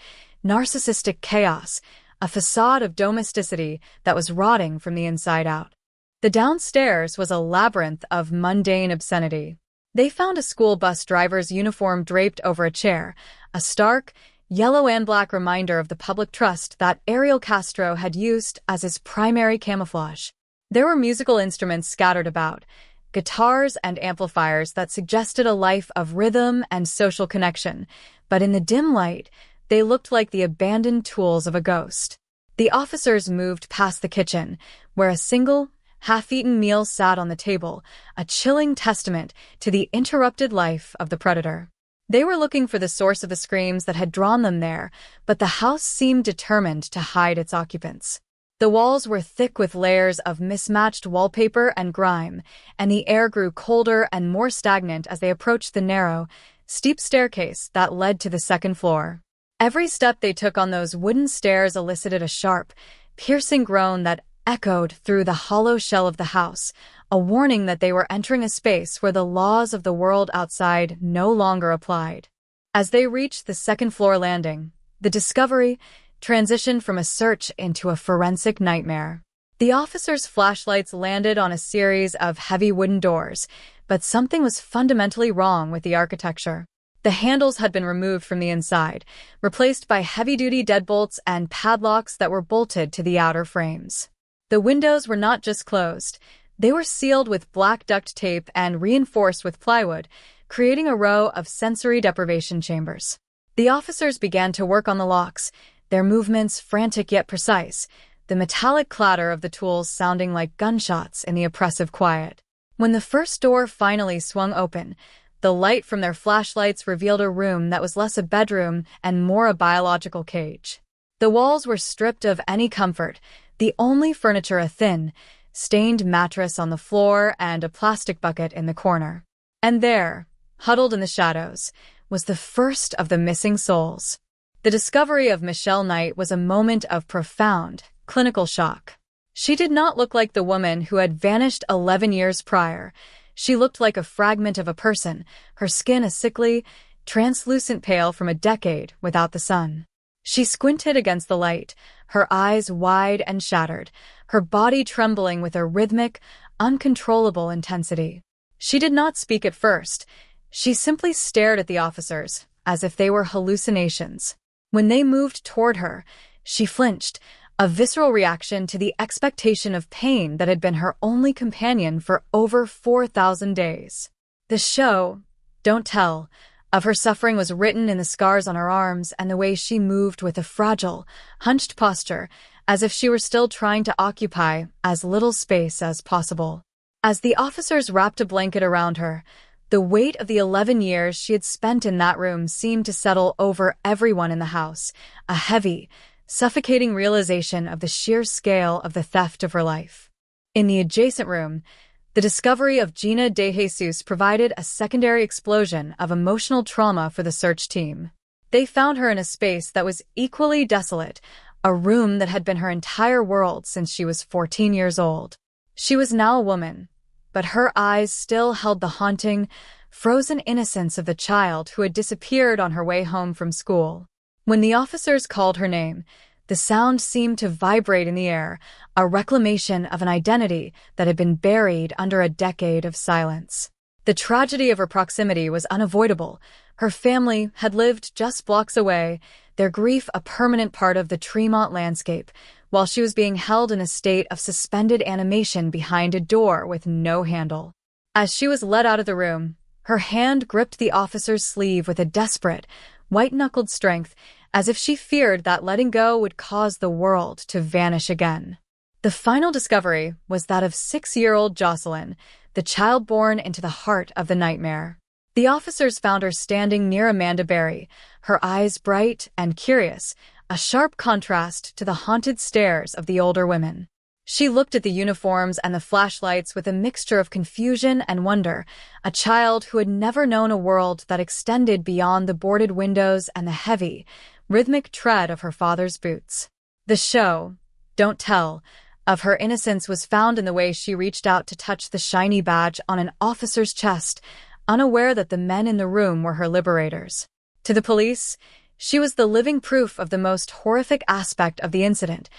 narcissistic chaos, a facade of domesticity that was rotting from the inside out. The downstairs was a labyrinth of mundane obscenity. They found a school bus driver's uniform draped over a chair, a stark, yellow and black reminder of the public trust that Ariel Castro had used as his primary camouflage. There were musical instruments scattered about, guitars and amplifiers that suggested a life of rhythm and social connection, but in the dim light, they looked like the abandoned tools of a ghost. The officers moved past the kitchen, where a single, half-eaten meal sat on the table, a chilling testament to the interrupted life of the predator. They were looking for the source of the screams that had drawn them there, but the house seemed determined to hide its occupants. The walls were thick with layers of mismatched wallpaper and grime, and the air grew colder and more stagnant as they approached the narrow, steep staircase that led to the second floor. Every step they took on those wooden stairs elicited a sharp, piercing groan that echoed through the hollow shell of the house, a warning that they were entering a space where the laws of the world outside no longer applied. As they reached the second-floor landing, the discovery transitioned from a search into a forensic nightmare. The officers' flashlights landed on a series of heavy wooden doors, but something was fundamentally wrong with the architecture. The handles had been removed from the inside, replaced by heavy-duty deadbolts and padlocks that were bolted to the outer frames. The windows were not just closed. They were sealed with black duct tape and reinforced with plywood, creating a row of sensory deprivation chambers. The officers began to work on the locks, their movements frantic yet precise, the metallic clatter of the tools sounding like gunshots in the oppressive quiet. When the first door finally swung open, the light from their flashlights revealed a room that was less a bedroom and more a biological cage. The walls were stripped of any comfort, the only furniture a thin, stained mattress on the floor and a plastic bucket in the corner. And there, huddled in the shadows, was the first of the missing souls. The discovery of Michelle Knight was a moment of profound, clinical shock. She did not look like the woman who had vanished 11 years prior. She looked like a fragment of a person, her skin a sickly, translucent pale from a decade without the sun. She squinted against the light, her eyes wide and shattered, her body trembling with a rhythmic, uncontrollable intensity. She did not speak at first. She simply stared at the officers, as if they were hallucinations. When they moved toward her, she flinched, a visceral reaction to the expectation of pain that had been her only companion for over 4,000 days. The show, don't tell, of her suffering was written in the scars on her arms and the way she moved with a fragile, hunched posture, as if she were still trying to occupy as little space as possible. As the officers wrapped a blanket around her, the weight of the 11 years she had spent in that room seemed to settle over everyone in the house, a heavy, suffocating realization of the sheer scale of the theft of her life. In the adjacent room, the discovery of Gina De Jesus provided a secondary explosion of emotional trauma for the search team. They found her in a space that was equally desolate, a room that had been her entire world since she was 14 years old. She was now a woman, but her eyes still held the haunting, frozen innocence of the child who had disappeared on her way home from school. When the officers called her name, The sound seemed to vibrate in the air, a reclamation of an identity that had been buried under a decade of silence. The tragedy of her proximity was unavoidable. Her family had lived just blocks away, their grief a permanent part of the Tremont landscape, while she was being held in a state of suspended animation behind a door with no handle. As she was led out of the room, her hand gripped the officer's sleeve with a desperate, white-knuckled strength, as if she feared that letting go would cause the world to vanish again. The final discovery was that of 6-year-old Jocelyn, the child born into the heart of the nightmare. The officers found her standing near Amanda Berry, her eyes bright and curious, a sharp contrast to the haunted stares of the older women. She looked at the uniforms and the flashlights with a mixture of confusion and wonder, a child who had never known a world that extended beyond the boarded windows and the heavy, rhythmic tread of her father's boots. The show, Don't Tell, of her innocence was found in the way she reached out to touch the shiny badge on an officer's chest, unaware that the men in the room were her liberators. To the police, she was the living proof of the most horrific aspect of the incident,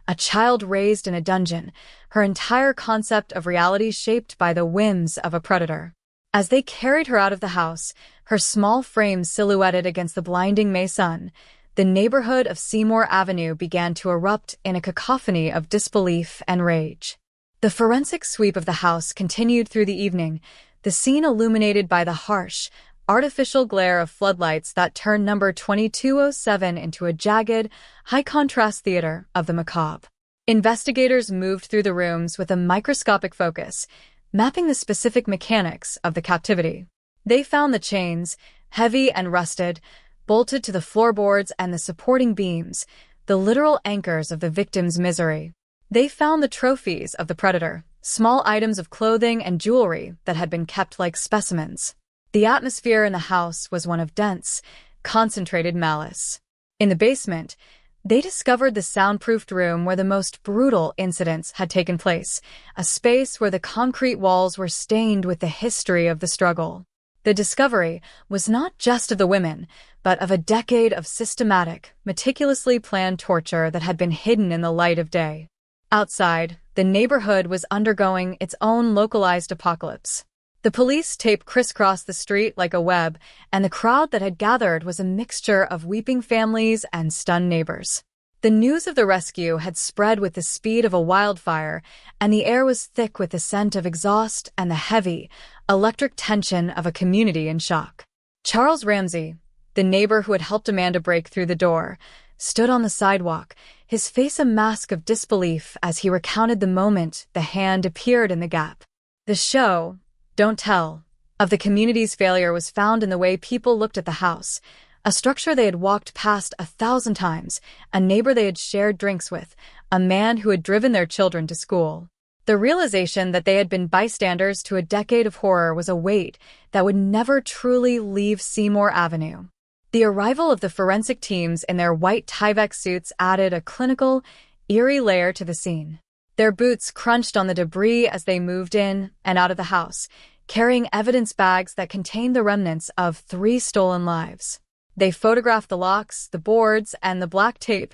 a child raised in a dungeon, her entire concept of reality shaped by the whims of a predator. As they carried her out of the house, her small frame silhouetted against the blinding May sun, the neighborhood of Seymour Avenue began to erupt in a cacophony of disbelief and rage. The forensic sweep of the house continued through the evening, the scene illuminated by the harsh, artificial glare of floodlights that turned number 2207 into a jagged, high-contrast theater of the macabre. Investigators moved through the rooms with a microscopic focus, mapping the specific mechanics of the captivity. They found the chains, heavy and rusted, bolted to the floorboards and the supporting beams, the literal anchors of the victim's misery. They found the trophies of the predator, small items of clothing and jewelry that had been kept like specimens. The atmosphere in the house was one of dense, concentrated malice. In the basement, they discovered the soundproofed room where the most brutal incidents had taken place, a space where the concrete walls were stained with the history of the struggle. The discovery was not just of the women, but of a decade of systematic, meticulously planned torture that had been hidden in the light of day. Outside, the neighborhood was undergoing its own localized apocalypse. The police tape crisscrossed the street like a web, and the crowd that had gathered was a mixture of weeping families and stunned neighbors. The news of the rescue had spread with the speed of a wildfire, and the air was thick with the scent of exhaust and the heavy, electric tension of a community in shock. Charles Ramsey, the neighbor who had helped Amanda break through the door, stood on the sidewalk, his face a mask of disbelief as he recounted the moment the hand appeared in the gap. The show, Don't Tell, of the community's failure was found in the way people looked at the house, a structure they had walked past 1,000 times, a neighbor they had shared drinks with, a man who had driven their children to school. The realization that they had been bystanders to a decade of horror was a weight that would never truly leave Seymour Avenue. The arrival of the forensic teams in their white Tyvek suits added a clinical, eerie layer to the scene. Their boots crunched on the debris as they moved in and out of the house, carrying evidence bags that contained the remnants of 3 stolen lives. They photographed the locks, the boards, and the black tape,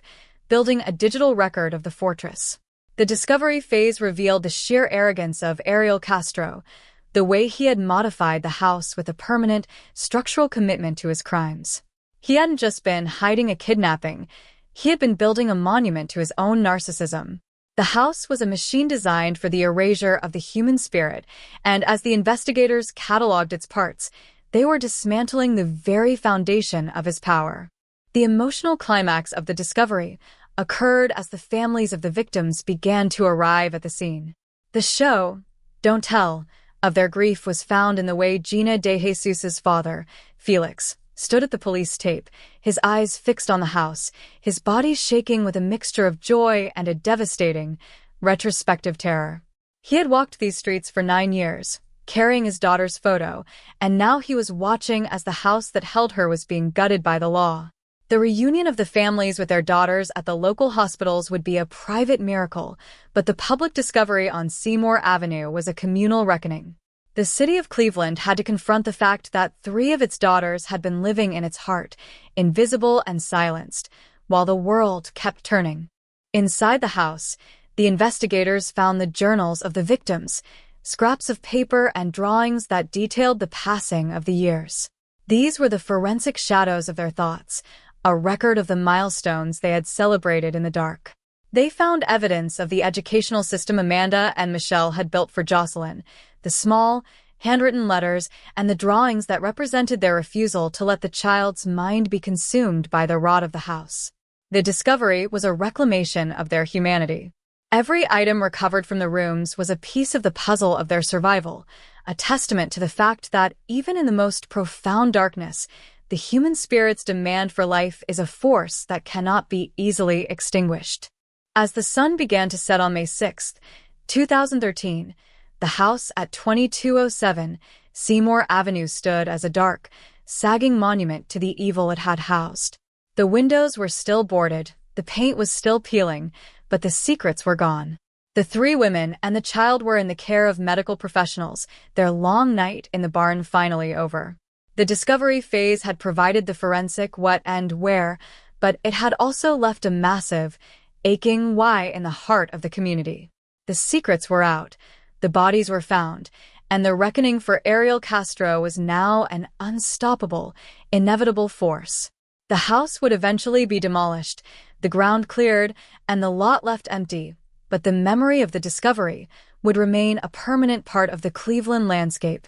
building a digital record of the fortress. The discovery phase revealed the sheer arrogance of Ariel Castro, the way he had modified the house with a permanent, structural commitment to his crimes. He hadn't just been hiding a kidnapping, he had been building a monument to his own narcissism. The house was a machine designed for the erasure of the human spirit, and as the investigators cataloged its parts, they were dismantling the very foundation of his power. The emotional climax of the discovery occurred as the families of the victims began to arrive at the scene. The show, Don't Tell, of their grief was found in the way Gina De Jesus's father, Felix, stood at the police tape, his eyes fixed on the house, his body shaking with a mixture of joy and a devastating, retrospective terror. He had walked these streets for 9 years, carrying his daughter's photo, and now he was watching as the house that held her was being gutted by the law. The reunion of the families with their daughters at the local hospitals would be a private miracle, but the public discovery on Seymour Avenue was a communal reckoning. The city of Cleveland had to confront the fact that 3 of its daughters had been living in its heart, invisible and silenced, while the world kept turning. Inside the house, the investigators found the journals of the victims, scraps of paper and drawings that detailed the passing of the years. These were the forensic shadows of their thoughts, a record of the milestones they had celebrated in the dark. They found evidence of the educational system Amanda and Michelle had built for Jocelyn, the small, handwritten letters, and the drawings that represented their refusal to let the child's mind be consumed by the rot of the house. The discovery was a reclamation of their humanity. Every item recovered from the rooms was a piece of the puzzle of their survival, a testament to the fact that, even in the most profound darkness, the human spirit's demand for life is a force that cannot be easily extinguished. As the sun began to set on May 6, 2013, the house at 2207 Seymour Avenue stood as a dark, sagging monument to the evil it had housed. The windows were still boarded, the paint was still peeling, but the secrets were gone. The three women and the child were in the care of medical professionals, their long night in the barn finally over. The discovery phase had provided the forensic what and where, but it had also left a massive, aching why in the heart of the community. The secrets were out, the bodies were found, and the reckoning for Ariel Castro was now an unstoppable, inevitable force. The house would eventually be demolished, the ground cleared, and the lot left empty, but the memory of the discovery would remain a permanent part of the Cleveland landscape,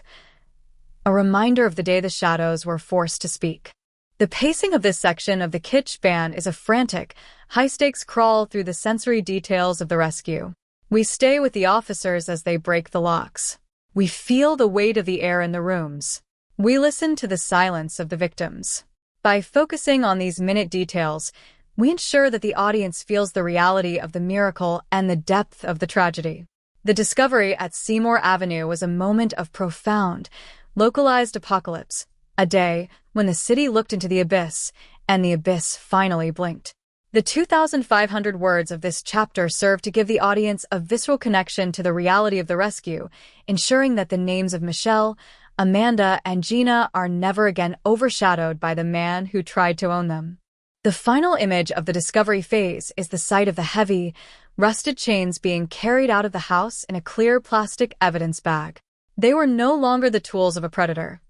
a reminder of the day the shadows were forced to speak. The pacing of this section of the Kitsch Band is a frantic, high-stakes crawl through the sensory details of the rescue. We stay with the officers as they break the locks. We feel the weight of the air in the rooms. We listen to the silence of the victims. By focusing on these minute details, we ensure that the audience feels the reality of the miracle and the depth of the tragedy. The discovery at Seymour Avenue was a moment of profound, localized apocalypse, a day when the city looked into the abyss, and the abyss finally blinked. The 2,500 words of this chapter serve to give the audience a visceral connection to the reality of the rescue, ensuring that the names of Michelle, Amanda, and Gina are never again overshadowed by the man who tried to own them. The final image of the discovery phase is the sight of the heavy, rusted chains being carried out of the house in a clear plastic evidence bag. They were no longer the tools of a predator.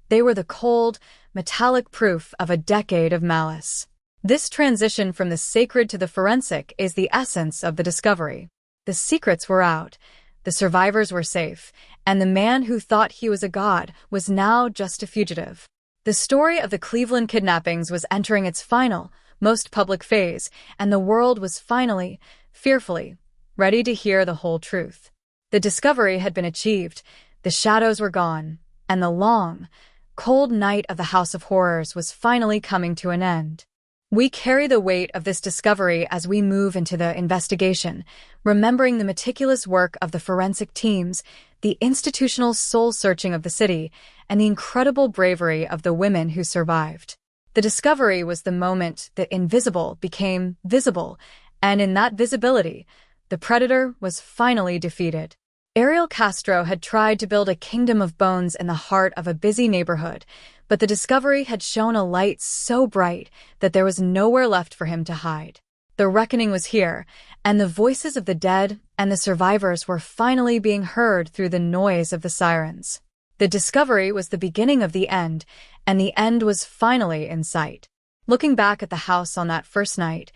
They were the cold, metallic proof of a decade of malice. This transition from the sacred to the forensic is the essence of the discovery. The secrets were out, the survivors were safe, and the man who thought he was a god was now just a fugitive. The story of the Cleveland kidnappings was entering its final, most public phase, and the world was finally, fearfully, ready to hear the whole truth. The discovery had been achieved, the shadows were gone, and the long, cold night of the House of Horrors was finally coming to an end. We carry the weight of this discovery as we move into the investigation, remembering the meticulous work of the forensic teams, the institutional soul-searching of the city, and the incredible bravery of the women who survived. The discovery was the moment the invisible became visible, and in that visibility, the predator was finally defeated. Ariel Castro had tried to build a kingdom of bones in the heart of a busy neighborhood, but the discovery had shone a light so bright that there was nowhere left for him to hide. The reckoning was here, and the voices of the dead and the survivors were finally being heard through the noise of the sirens. The discovery was the beginning of the end, and the end was finally in sight. Looking back at the house on that first night,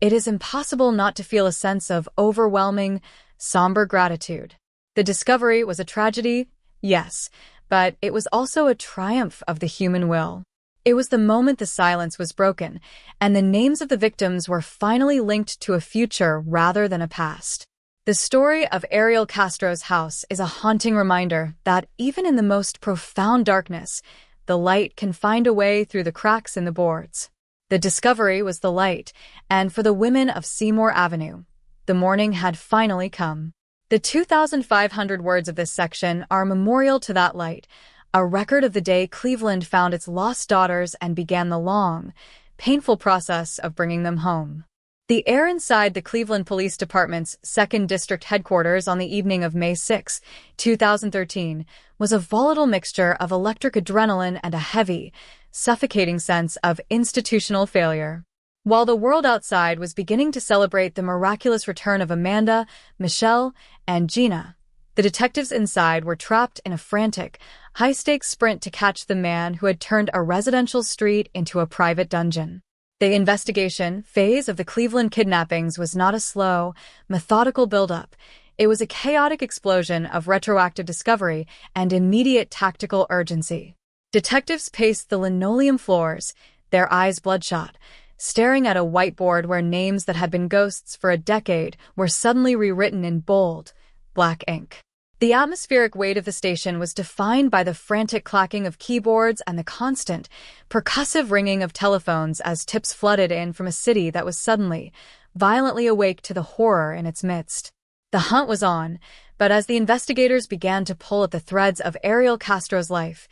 it is impossible not to feel a sense of overwhelming, somber gratitude. The discovery was a tragedy, yes, but it was also a triumph of the human will. It was the moment the silence was broken, and the names of the victims were finally linked to a future rather than a past. The story of Ariel Castro's house is a haunting reminder that even in the most profound darkness, the light can find a way through the cracks in the boards. The discovery was the light, and for the women of Seymour Avenue, the morning had finally come. The 2,500 words of this section are a memorial to that light, a record of the day Cleveland found its lost daughters and began the long, painful process of bringing them home. The air inside the Cleveland Police Department's 2nd District headquarters on the evening of May 6, 2013, was a volatile mixture of electric adrenaline and a heavy, suffocating sense of institutional failure. While the world outside was beginning to celebrate the miraculous return of Amanda, Michelle, and Gina, the detectives inside were trapped in a frantic, high-stakes sprint to catch the man who had turned a residential street into a private dungeon. The investigation phase of the Cleveland kidnappings was not a slow, methodical buildup. It was a chaotic explosion of retroactive discovery and immediate tactical urgency. Detectives paced the linoleum floors, their eyes bloodshot, staring at a whiteboard where names that had been ghosts for a decade were suddenly rewritten in bold, black ink. The atmospheric weight of the station was defined by the frantic clacking of keyboards and the constant, percussive ringing of telephones as tips flooded in from a city that was suddenly, violently awake to the horror in its midst. The hunt was on, but as the investigators began to pull at the threads of Ariel Castro's life,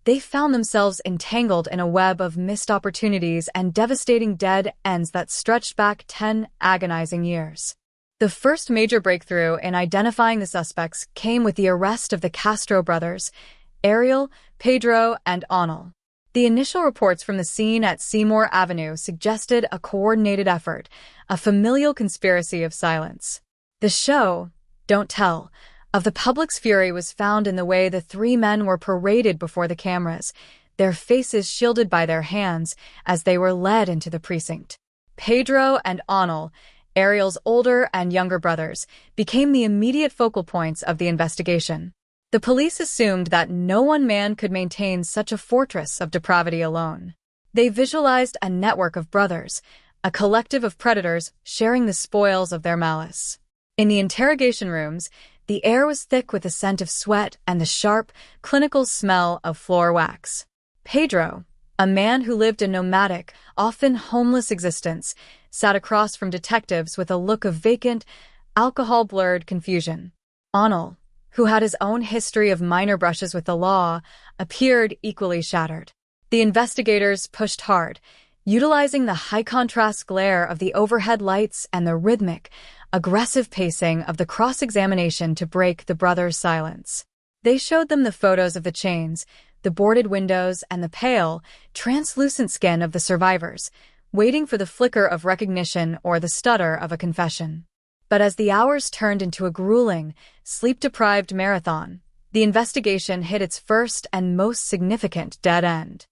they found themselves entangled in a web of missed opportunities and devastating dead ends that stretched back 10 agonizing years. The first major breakthrough in identifying the suspects came with the arrest of the Castro brothers, Ariel, Pedro, and Onel. The initial reports from the scene at Seymour Avenue suggested a coordinated effort, a familial conspiracy of silence. The show, don't tell, of the public's fury was found in the way the three men were paraded before the cameras, their faces shielded by their hands as they were led into the precinct. Pedro and Onel, Ariel's older and younger brothers, became the immediate focal points of the investigation. The police assumed that no one man could maintain such a fortress of depravity alone. They visualized a network of brothers, a collective of predators sharing the spoils of their malice. In the interrogation rooms, the air was thick with the scent of sweat and the sharp, clinical smell of floor wax. Pedro, a man who lived a nomadic, often homeless existence, sat across from detectives with a look of vacant, alcohol-blurred confusion. Onel, who had his own history of minor brushes with the law, appeared equally shattered. The investigators pushed hard, utilizing the high-contrast glare of the overhead lights and the rhythmic, aggressive pacing of the cross-examination to break the brothers' silence. They showed them the photos of the chains, the boarded windows, and the pale, translucent skin of the survivors, waiting for the flicker of recognition or the stutter of a confession. But as the hours turned into a grueling, sleep-deprived marathon, the investigation hit its first and most significant dead end.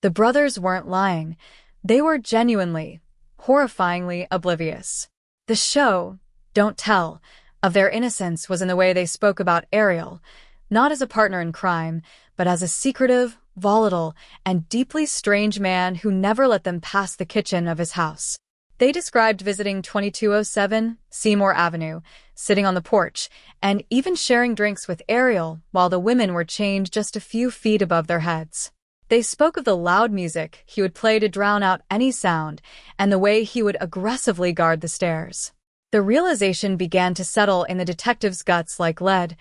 The brothers weren't lying. They were genuinely, horrifyingly oblivious. The show, don't tell, of their innocence was in the way they spoke about Ariel, not as a partner in crime, but as a secretive, volatile, and deeply strange man who never let them pass the kitchen of his house. They described visiting 2207 Seymour Avenue, sitting on the porch, and even sharing drinks with Ariel while the women were chained just a few feet above their heads. They spoke of the loud music he would play to drown out any sound and the way he would aggressively guard the stairs. The realization began to settle in the detective's guts like lead.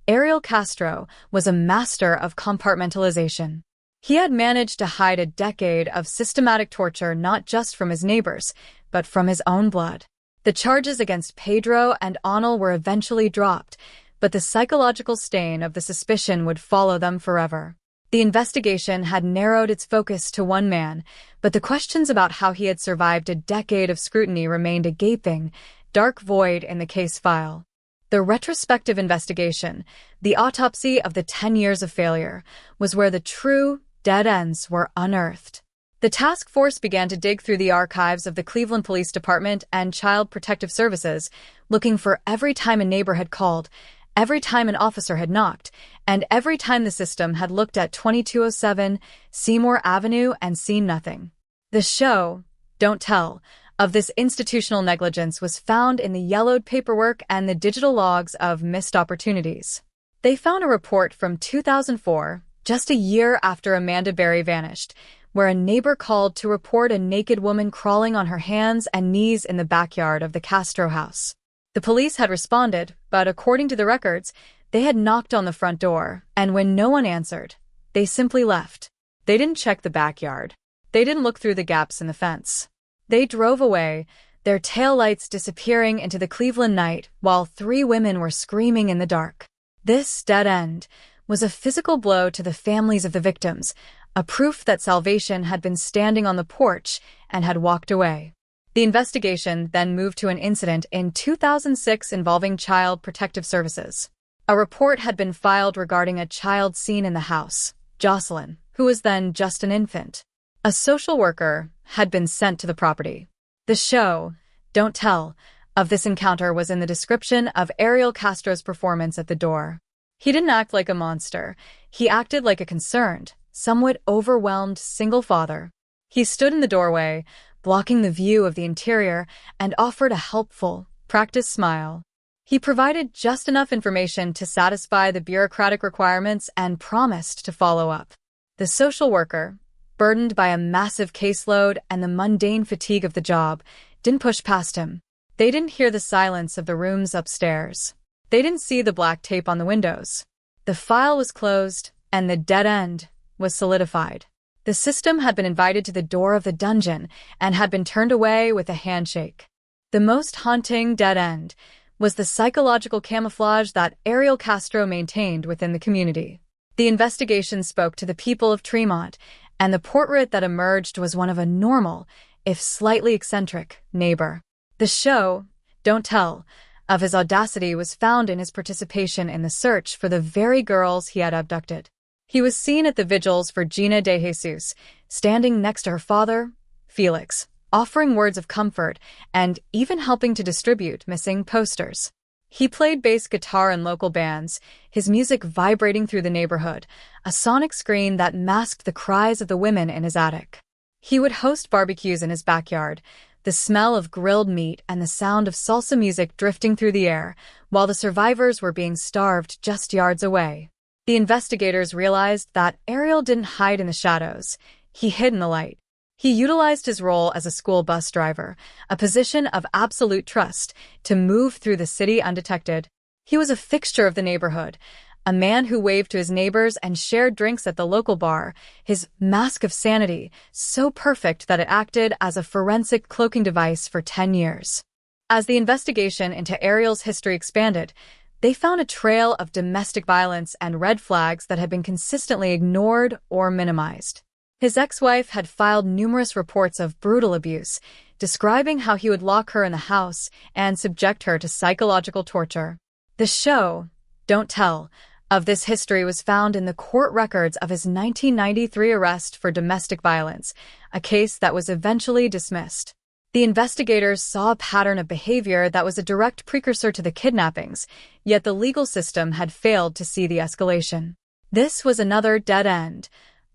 Ariel Castro was a master of compartmentalization. He had managed to hide a decade of systematic torture not just from his neighbors, but from his own blood. The charges against Pedro and Onel were eventually dropped, but the psychological stain of the suspicion would follow them forever. The investigation had narrowed its focus to one man, but the questions about how he had survived a decade of scrutiny remained a gaping, dark void in the case file. The retrospective investigation, the autopsy of the 10 years of failure, was where the true dead ends were unearthed. The task force began to dig through the archives of the Cleveland Police Department and Child Protective Services, looking for every time a neighbor had called, every time an officer had knocked, and every time the system had looked at 2207 Seymour Avenue and seen nothing. The show, don't tell, of this institutional negligence was found in the yellowed paperwork and the digital logs of missed opportunities. They found a report from 2004, just a year after Amanda Berry vanished, where a neighbor called to report a naked woman crawling on her hands and knees in the backyard of the Castro house. The police had responded, but according to the records, they had knocked on the front door, and when no one answered, they simply left. They didn't check the backyard. They didn't look through the gaps in the fence. They drove away, their taillights disappearing into the Cleveland night while 3 women were screaming in the dark. This dead end was a physical blow to the families of the victims, a proof that Salvation had been standing on the porch and had walked away. The investigation then moved to an incident in 2006 involving Child Protective Services. A report had been filed regarding a child seen in the house, Jocelyn, who was then just an infant. A social worker had been sent to the property. The show, Don't Tell, of this encounter was in the description of Ariel Castro's performance at the door. He didn't act like a monster. He acted like a concerned, somewhat overwhelmed single father. He stood in the doorway, blocking the view of the interior, and offered a helpful, practiced smile. He provided just enough information to satisfy the bureaucratic requirements and promised to follow up. The social worker, burdened by a massive caseload and the mundane fatigue of the job, didn't push past him. They didn't hear the silence of the rooms upstairs. They didn't see the black tape on the windows. The file was closed, and the dead end was solidified. The system had been invited to the door of the dungeon and had been turned away with a handshake. The most haunting dead end was the psychological camouflage that Ariel Castro maintained within the community. The investigation spoke to the people of Tremont, and the portrait that emerged was one of a normal, if slightly eccentric, neighbor. The show, Don't Tell, of his audacity was found in his participation in the search for the very girls he had abducted. He was seen at the vigils for Gina De Jesus, standing next to her father, Felix, offering words of comfort and even helping to distribute missing posters. He played bass guitar in local bands, his music vibrating through the neighborhood, a sonic screen that masked the cries of the women in his attic. He would host barbecues in his backyard, the smell of grilled meat and the sound of salsa music drifting through the air, while the survivors were being starved just yards away. The investigators realized that Ariel didn't hide in the shadows. He hid in the light. He utilized his role as a school bus driver, a position of absolute trust, to move through the city undetected. He was a fixture of the neighborhood, a man who waved to his neighbors and shared drinks at the local bar, his mask of sanity so perfect that it acted as a forensic cloaking device for 10 years. As the investigation into Ariel's history expanded, they found a trail of domestic violence and red flags that had been consistently ignored or minimized. His ex-wife had filed numerous reports of brutal abuse, describing how he would lock her in the house and subject her to psychological torture. The show, Don't Tell, of this history was found in the court records of his 1993 arrest for domestic violence, a case that was eventually dismissed. The investigators saw a pattern of behavior that was a direct precursor to the kidnappings, yet the legal system had failed to see the escalation. This was another dead end,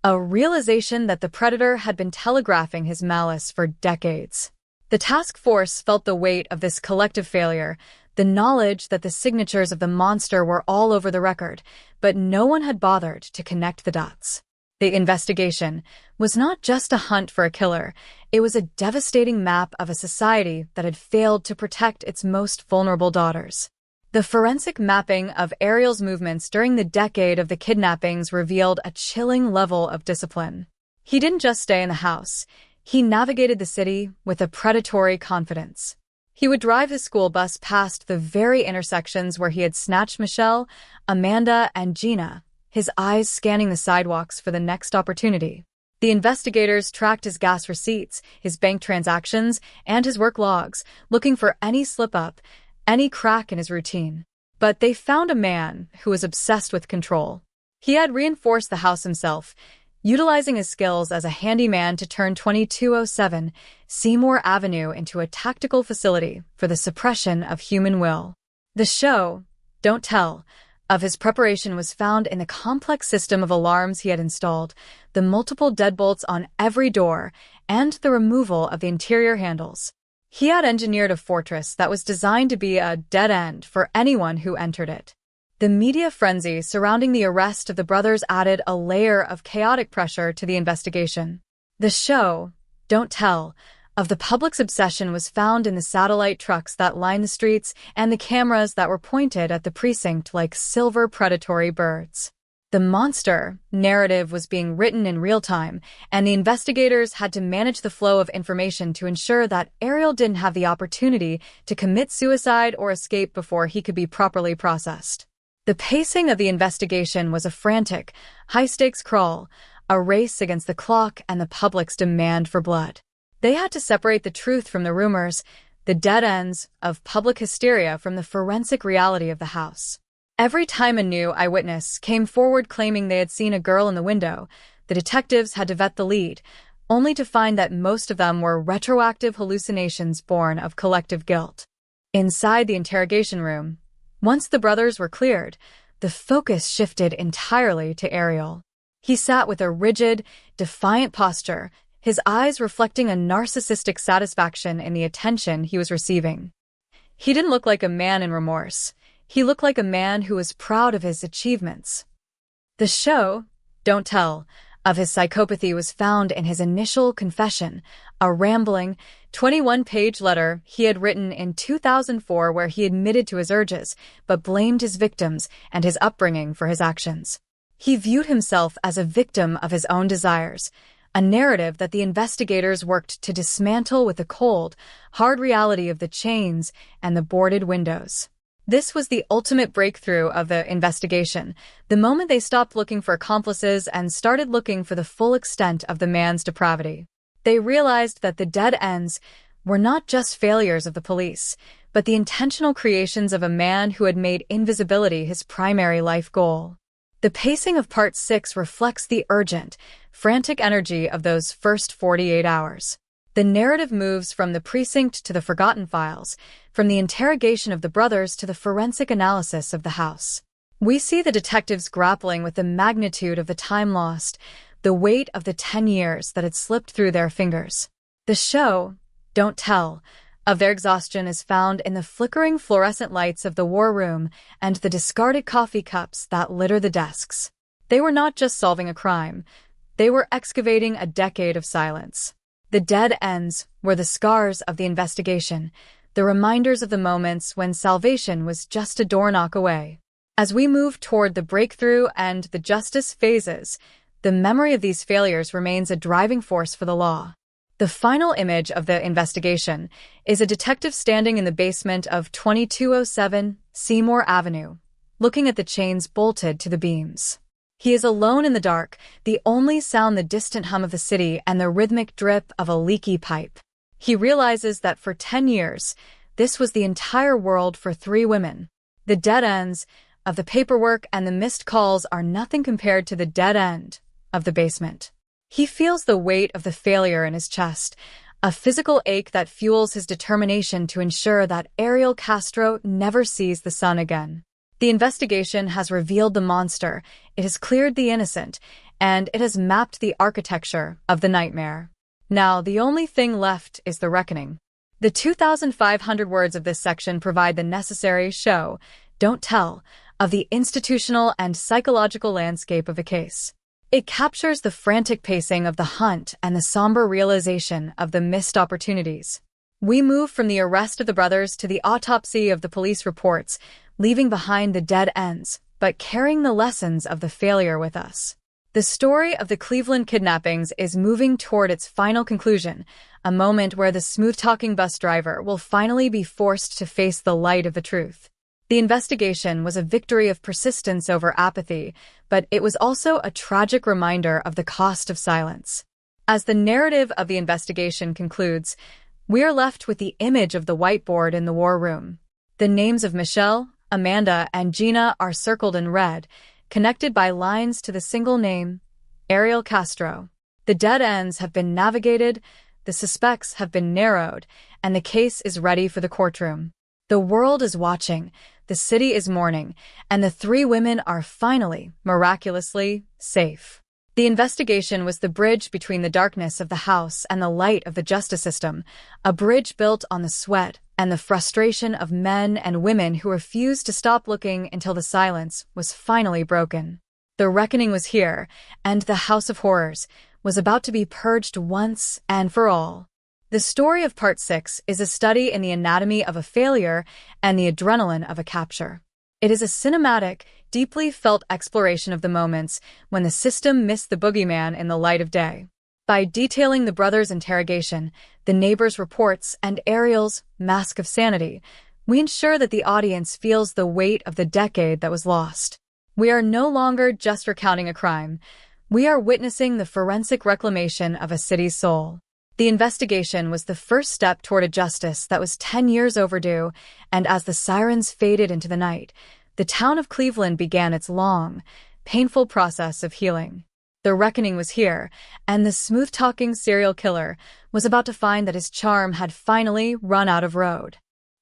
a realization that the predator had been telegraphing his malice for decades. The task force felt the weight of this collective failure, the knowledge that the signatures of the monster were all over the record, but no one had bothered to connect the dots. The investigation was not just a hunt for a killer, it was a devastating map of a society that had failed to protect its most vulnerable daughters. The forensic mapping of Ariel's movements during the decade of the kidnappings revealed a chilling level of discipline. He didn't just stay in the house, he navigated the city with a predatory confidence. He would drive his school bus past the very intersections where he had snatched Michelle, Amanda, and Gina, his eyes scanning the sidewalks for the next opportunity. The investigators tracked his gas receipts, his bank transactions, and his work logs, looking for any slip-up, any crack in his routine. But they found a man who was obsessed with control. He had reinforced the house himself, utilizing his skills as a handyman to turn 2207 Seymour Avenue into a tactical facility for the suppression of human will. The show, Don't Tell, of his preparation was found in the complex system of alarms he had installed, the multiple deadbolts on every door, and the removal of the interior handles. He had engineered a fortress that was designed to be a dead end for anyone who entered it. The media frenzy surrounding the arrest of the brothers added a layer of chaotic pressure to the investigation. The show, Don't Tell, of the public's obsession was found in the satellite trucks that lined the streets and the cameras that were pointed at the precinct like silver predatory birds. The monster narrative was being written in real time, and the investigators had to manage the flow of information to ensure that Ariel didn't have the opportunity to commit suicide or escape before he could be properly processed. The pacing of the investigation was a frantic, high-stakes crawl, a race against the clock and the public's demand for blood. They had to separate the truth from the rumors, the dead ends of public hysteria from the forensic reality of the house. Every time a new eyewitness came forward claiming they had seen a girl in the window, the detectives had to vet the lead, only to find that most of them were retroactive hallucinations born of collective guilt. Inside the interrogation room, once the brothers were cleared, the focus shifted entirely to Ariel. He sat with a rigid, defiant posture, his eyes reflecting a narcissistic satisfaction in the attention he was receiving. He didn't look like a man in remorse. He looked like a man who was proud of his achievements. The show, Don't Tell, of his psychopathy was found in his initial confession, a rambling, 21-page letter he had written in 2004 where he admitted to his urges, but blamed his victims and his upbringing for his actions. He viewed himself as a victim of his own desires, a narrative that the investigators worked to dismantle with the cold, hard reality of the chains and the boarded windows. This was the ultimate breakthrough of the investigation, the moment they stopped looking for accomplices and started looking for the full extent of the man's depravity. They realized that the dead ends were not just failures of the police, but the intentional creations of a man who had made invisibility his primary life goal. The pacing of Part 6 reflects the urgent, frantic energy of those first 48 hours. The narrative moves from the precinct to the forgotten files, from the interrogation of the brothers to the forensic analysis of the house. We see the detectives grappling with the magnitude of the time lost, the weight of the 10 years that had slipped through their fingers. The show, Don't Tell, of their exhaustion is found in the flickering fluorescent lights of the war room and the discarded coffee cups that litter the desks. They were not just solving a crime, they were excavating a decade of silence. The dead ends were the scars of the investigation, the reminders of the moments when salvation was just a door knock away. As we move toward the breakthrough and the justice phases, the memory of these failures remains a driving force for the law. The final image of the investigation is a detective standing in the basement of 2207 Seymour Avenue, looking at the chains bolted to the beams. He is alone in the dark, the only sound the distant hum of the city and the rhythmic drip of a leaky pipe. He realizes that for 10 years, this was the entire world for 3 women. The dead ends of the paperwork and the missed calls are nothing compared to the dead end of the basement. He feels the weight of the failure in his chest, a physical ache that fuels his determination to ensure that Ariel Castro never sees the sun again. The investigation has revealed the monster, it has cleared the innocent, and it has mapped the architecture of the nightmare. Now, the only thing left is the reckoning. The 2,500 words of this section provide the necessary show, don't tell, of the institutional and psychological landscape of the case. It captures the frantic pacing of the hunt and the somber realization of the missed opportunities. We move from the arrest of the brothers to the autopsy of the police reports, leaving behind the dead ends, but carrying the lessons of the failure with us. The story of the Cleveland kidnappings is moving toward its final conclusion, a moment where the smooth-talking bus driver will finally be forced to face the light of the truth. The investigation was a victory of persistence over apathy, but it was also a tragic reminder of the cost of silence. As the narrative of the investigation concludes, we are left with the image of the whiteboard in the war room. The names of Michelle, Amanda, and Gina are circled in red, connected by lines to the single name, Ariel Castro. The dead ends have been navigated, the suspects have been narrowed, and the case is ready for the courtroom. The world is watching, the city is mourning, and the 3 women are finally, miraculously, safe. The investigation was the bridge between the darkness of the house and the light of the justice system, a bridge built on the sweat and the frustration of men and women who refused to stop looking until the silence was finally broken. The reckoning was here, and the House of Horrors was about to be purged once and for all. The story of Part 6 is a study in the anatomy of a failure and the adrenaline of a capture. It is a cinematic, deeply felt exploration of the moments when the system missed the boogeyman in the light of day. By detailing the brothers' interrogation, the neighbors' reports, and Ariel's mask of sanity, we ensure that the audience feels the weight of the decade that was lost. We are no longer just recounting a crime. We are witnessing the forensic reclamation of a city's soul. The investigation was the first step toward a justice that was 10 years overdue, and as the sirens faded into the night, the town of Cleveland began its long, painful process of healing. The reckoning was here, and the smooth-talking serial killer was about to find that his charm had finally run out of road.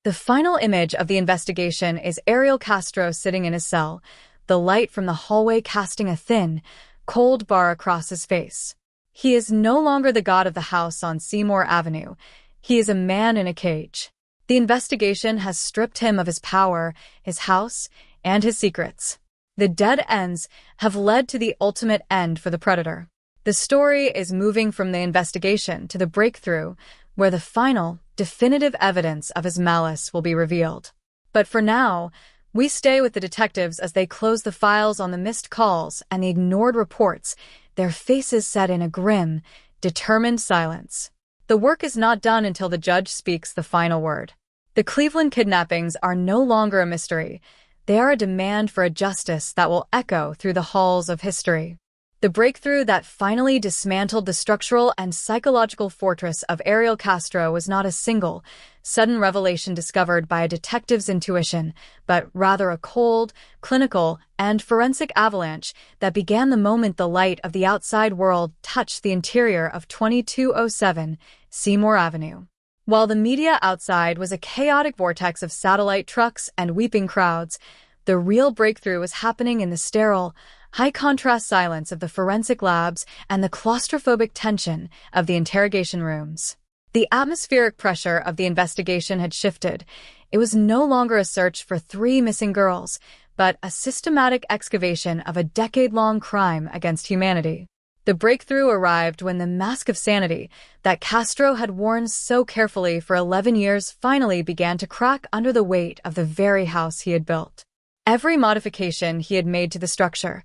The final image of the investigation is Ariel Castro sitting in his cell, the light from the hallway casting a thin, cold bar across his face. He is no longer the god of the house on Seymour Avenue. He is a man in a cage. The investigation has stripped him of his power, his house, and his secrets. The dead ends have led to the ultimate end for the predator. The story is moving from the investigation to the breakthrough, where the final, definitive evidence of his malice will be revealed. But for now, we stay with the detectives as they close the files on the missed calls and the ignored reports, their faces set in a grim, determined silence. The work is not done until the judge speaks the final word. The Cleveland kidnappings are no longer a mystery. They are a demand for a justice that will echo through the halls of history. The breakthrough that finally dismantled the structural and psychological fortress of Ariel Castro was not a single, sudden revelation discovered by a detective's intuition, but rather a cold, clinical, and forensic avalanche that began the moment the light of the outside world touched the interior of 2207 Seymour Avenue. While the media outside was a chaotic vortex of satellite trucks and weeping crowds, the real breakthrough was happening in the sterile, high-contrast silence of the forensic labs and the claustrophobic tension of the interrogation rooms. The atmospheric pressure of the investigation had shifted. It was no longer a search for 3 missing girls, but a systematic excavation of a decade-long crime against humanity. The breakthrough arrived when the mask of sanity that Castro had worn so carefully for 11 years finally began to crack under the weight of the very house he had built. Every modification he had made to the structure,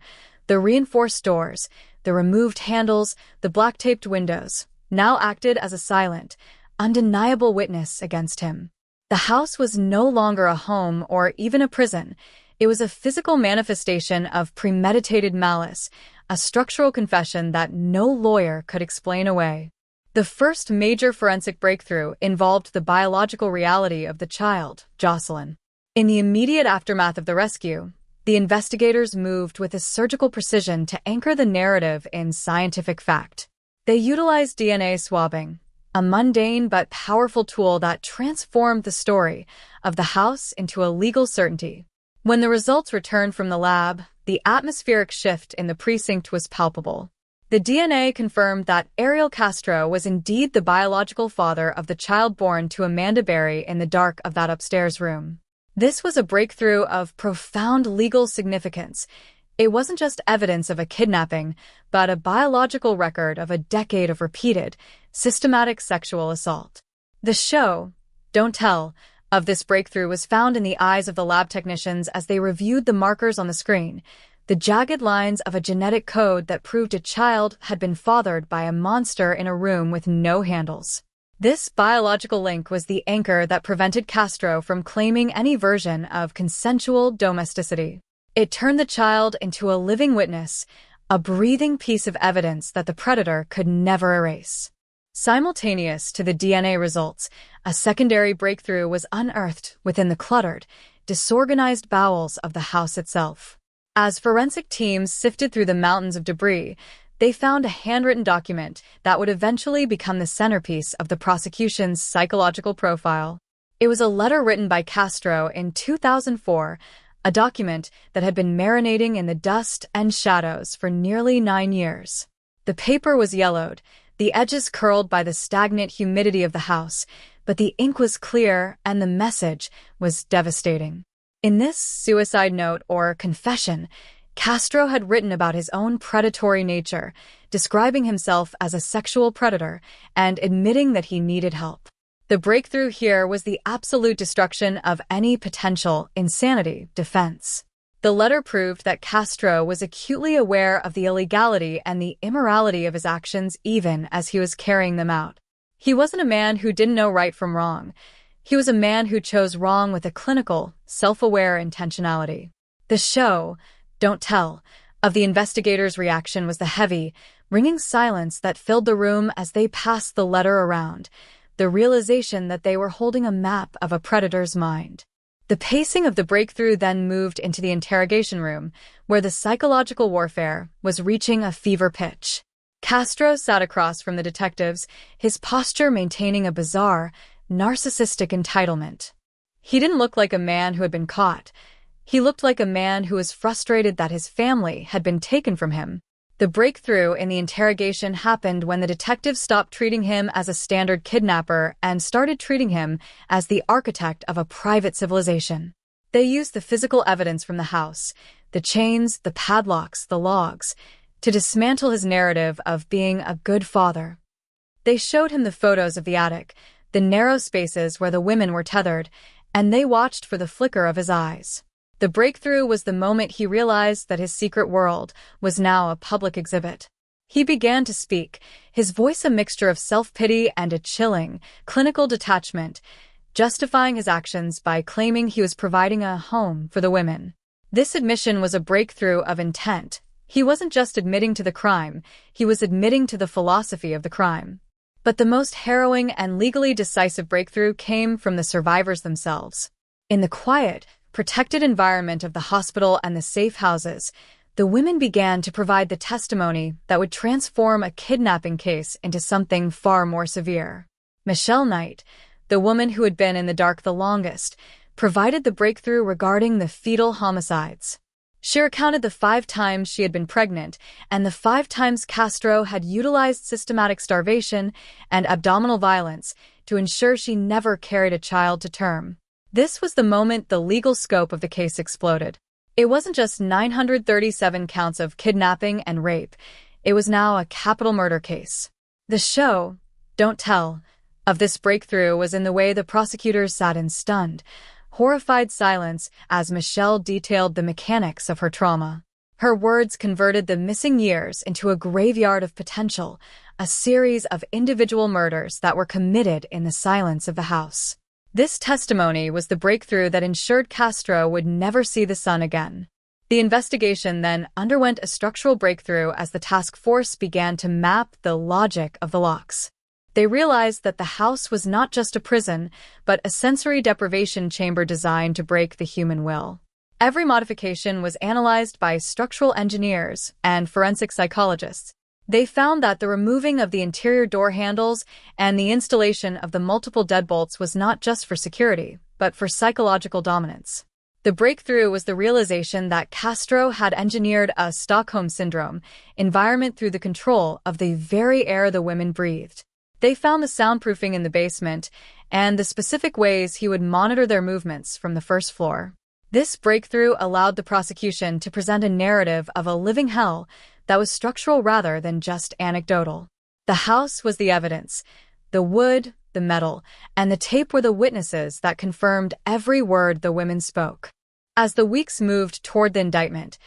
the reinforced doors, the removed handles, the black-taped windows, now acted as a silent, undeniable witness against him. The house was no longer a home or even a prison. It was a physical manifestation of premeditated malice, a structural confession that no lawyer could explain away. The first major forensic breakthrough involved the biological reality of the child, Jocelyn. In the immediate aftermath of the rescue, the investigators moved with a surgical precision to anchor the narrative in scientific fact. They utilized DNA swabbing, a mundane but powerful tool that transformed the story of the house into a legal certainty. When the results returned from the lab, the atmospheric shift in the precinct was palpable. The DNA confirmed that Ariel Castro was indeed the biological father of the child born to Amanda Berry in the dark of that upstairs room. This was a breakthrough of profound legal significance. It wasn't just evidence of a kidnapping, but a biological record of a decade of repeated, systematic sexual assault. The show, Don't Tell, of this breakthrough was found in the eyes of the lab technicians as they reviewed the markers on the screen, the jagged lines of a genetic code that proved a child had been fathered by a monster in a room with no handles. This biological link was the anchor that prevented Castro from claiming any version of consensual domesticity. It turned the child into a living witness, a breathing piece of evidence that the predator could never erase. Simultaneous to the DNA results, a secondary breakthrough was unearthed within the cluttered, disorganized bowels of the house itself. As forensic teams sifted through the mountains of debris, they found a handwritten document that would eventually become the centerpiece of the prosecution's psychological profile. It was a letter written by Castro in 2004, a document that had been marinating in the dust and shadows for nearly 9 years. The paper was yellowed, the edges curled by the stagnant humidity of the house, but the ink was clear and the message was devastating. In this suicide note or confession, Castro had written about his own predatory nature, describing himself as a sexual predator and admitting that he needed help. The breakthrough here was the absolute destruction of any potential insanity defense. The letter proved that Castro was acutely aware of the illegality and the immorality of his actions even as he was carrying them out. He wasn't a man who didn't know right from wrong. He was a man who chose wrong with a clinical, self-aware intentionality. The show, Don't Tell, of the investigators' reaction was the heavy, ringing silence that filled the room as they passed the letter around, the realization that they were holding a map of a predator's mind. The pacing of the breakthrough then moved into the interrogation room, where the psychological warfare was reaching a fever pitch. Castro sat across from the detectives, his posture maintaining a bizarre, narcissistic entitlement. He didn't look like a man who had been caught. He looked like a man who was frustrated that his family had been taken from him. The breakthrough in the interrogation happened when the detectives stopped treating him as a standard kidnapper and started treating him as the architect of a private civilization. They used the physical evidence from the house, the chains, the padlocks, the logs, to dismantle his narrative of being a good father. They showed him the photos of the attic, the narrow spaces where the women were tethered, and they watched for the flicker of his eyes. The breakthrough was the moment he realized that his secret world was now a public exhibit. He began to speak, his voice a mixture of self-pity and a chilling, clinical detachment, justifying his actions by claiming he was providing a home for the women. This admission was a breakthrough of intent. He wasn't just admitting to the crime, he was admitting to the philosophy of the crime. But the most harrowing and legally decisive breakthrough came from the survivors themselves. In the quiet, protected environment of the hospital and the safe houses, the women began to provide the testimony that would transform a kidnapping case into something far more severe. Michelle Knight, the woman who had been in the dark the longest, provided the breakthrough regarding the fetal homicides. She recounted the 5 times she had been pregnant and the 5 times Castro had utilized systematic starvation and abdominal violence to ensure she never carried a child to term. This was the moment the legal scope of the case exploded. It wasn't just 937 counts of kidnapping and rape. It was now a capital murder case. The show, don't tell, of this breakthrough was in the way the prosecutors sat in stunned, horrified silence as Michelle detailed the mechanics of her trauma. Her words converted the missing years into a graveyard of potential, a series of individual murders that were committed in the silence of the house. This testimony was the breakthrough that ensured Castro would never see the sun again. The investigation then underwent a structural breakthrough as the task force began to map the logic of the locks. They realized that the house was not just a prison, but a sensory deprivation chamber designed to break the human will. Every modification was analyzed by structural engineers and forensic psychologists. They found that the removing of the interior door handles and the installation of the multiple deadbolts was not just for security, but for psychological dominance. The breakthrough was the realization that Castro had engineered a Stockholm Syndrome environment through the control of the very air the women breathed. They found the soundproofing in the basement and the specific ways he would monitor their movements from the first floor. This breakthrough allowed the prosecution to present a narrative of a living hell that was structural rather than just anecdotal. The house was the evidence. The wood, the metal, and the tape were the witnesses that confirmed every word the women spoke. As the weeks moved toward the indictment,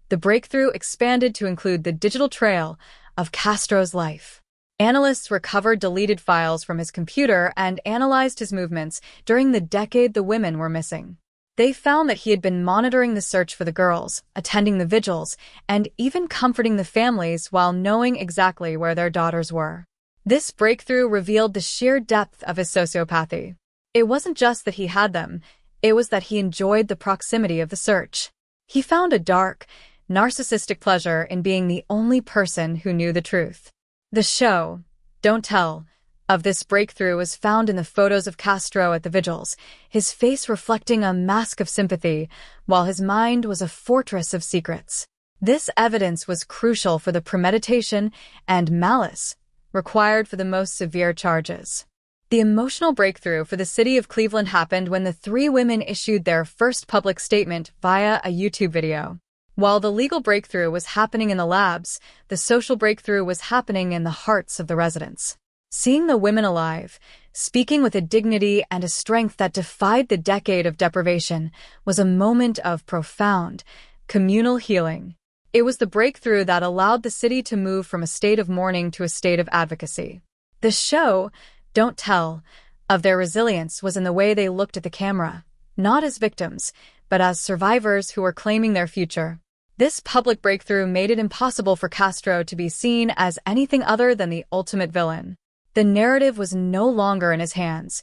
the breakthrough expanded to include the digital trail of Castro's life. Analysts recovered deleted files from his computer and analyzed his movements during the decade the women were missing. They found that he had been monitoring the search for the girls, attending the vigils, and even comforting the families while knowing exactly where their daughters were. This breakthrough revealed the sheer depth of his sociopathy. It wasn't just that he had them, it was that he enjoyed the proximity of the search. He found a dark, narcissistic pleasure in being the only person who knew the truth. The show, don't tell, of this breakthrough was found in the photos of Castro at the vigils, his face reflecting a mask of sympathy, while his mind was a fortress of secrets. This evidence was crucial for the premeditation and malice required for the most severe charges. The emotional breakthrough for the city of Cleveland happened when the 3 women issued their first public statement via a YouTube video. While the legal breakthrough was happening in the labs, the social breakthrough was happening in the hearts of the residents. Seeing the women alive, speaking with a dignity and a strength that defied the decade of deprivation, was a moment of profound, communal healing. It was the breakthrough that allowed the city to move from a state of mourning to a state of advocacy. The show, don't tell, of their resilience was in the way they looked at the camera, not as victims, but as survivors who were claiming their future. This public breakthrough made it impossible for Castro to be seen as anything other than the ultimate villain. The narrative was no longer in his hands.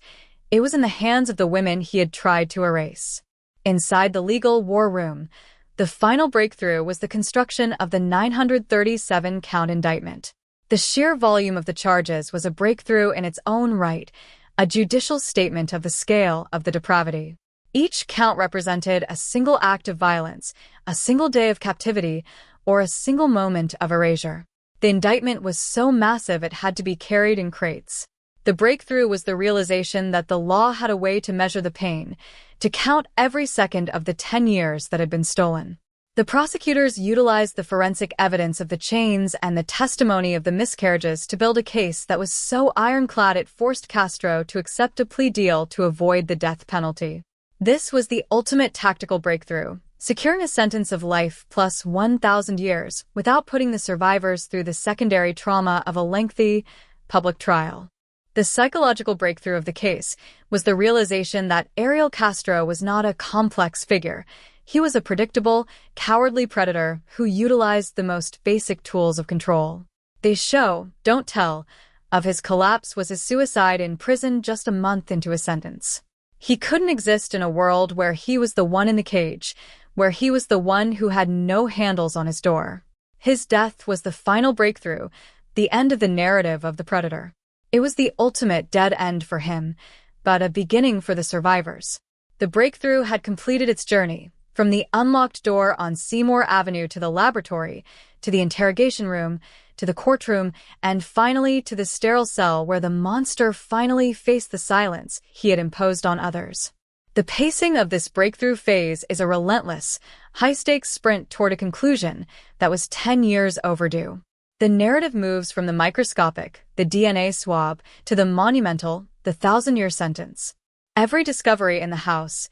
It was in the hands of the women he had tried to erase. Inside the legal war room, the final breakthrough was the construction of the 937-count indictment. The sheer volume of the charges was a breakthrough in its own right, a judicial statement of the scale of the depravity. Each count represented a single act of violence, a single day of captivity, or a single moment of erasure. The indictment was so massive it had to be carried in crates. The breakthrough was the realization that the law had a way to measure the pain, to count every second of the 10 years that had been stolen. The prosecutors utilized the forensic evidence of the chains and the testimony of the miscarriages to build a case that was so ironclad it forced Castro to accept a plea deal to avoid the death penalty. This was the ultimate tactical breakthrough, securing a sentence of life plus 1,000 years without putting the survivors through the secondary trauma of a lengthy public trial. The psychological breakthrough of the case was the realization that Ariel Castro was not a complex figure. He was a predictable, cowardly predator who utilized the most basic tools of control. The show, Don't Tell, of his collapse was his suicide in prison just a month into his sentence. He couldn't exist in a world where he was the one in the cage, where he was the one who had no handles on his door. His death was the final breakthrough, the end of the narrative of the predator. It was the ultimate dead end for him, but a beginning for the survivors. The breakthrough had completed its journey, from the unlocked door on Seymour Avenue to the laboratory, to the interrogation room, to the courtroom, and finally to the sterile cell where the monster finally faced the silence he had imposed on others. The pacing of this breakthrough phase is a relentless, high-stakes sprint toward a conclusion that was 10 years overdue. The narrative moves from the microscopic, the DNA swab, to the monumental, the 1,000-year sentence. Every discovery in the house,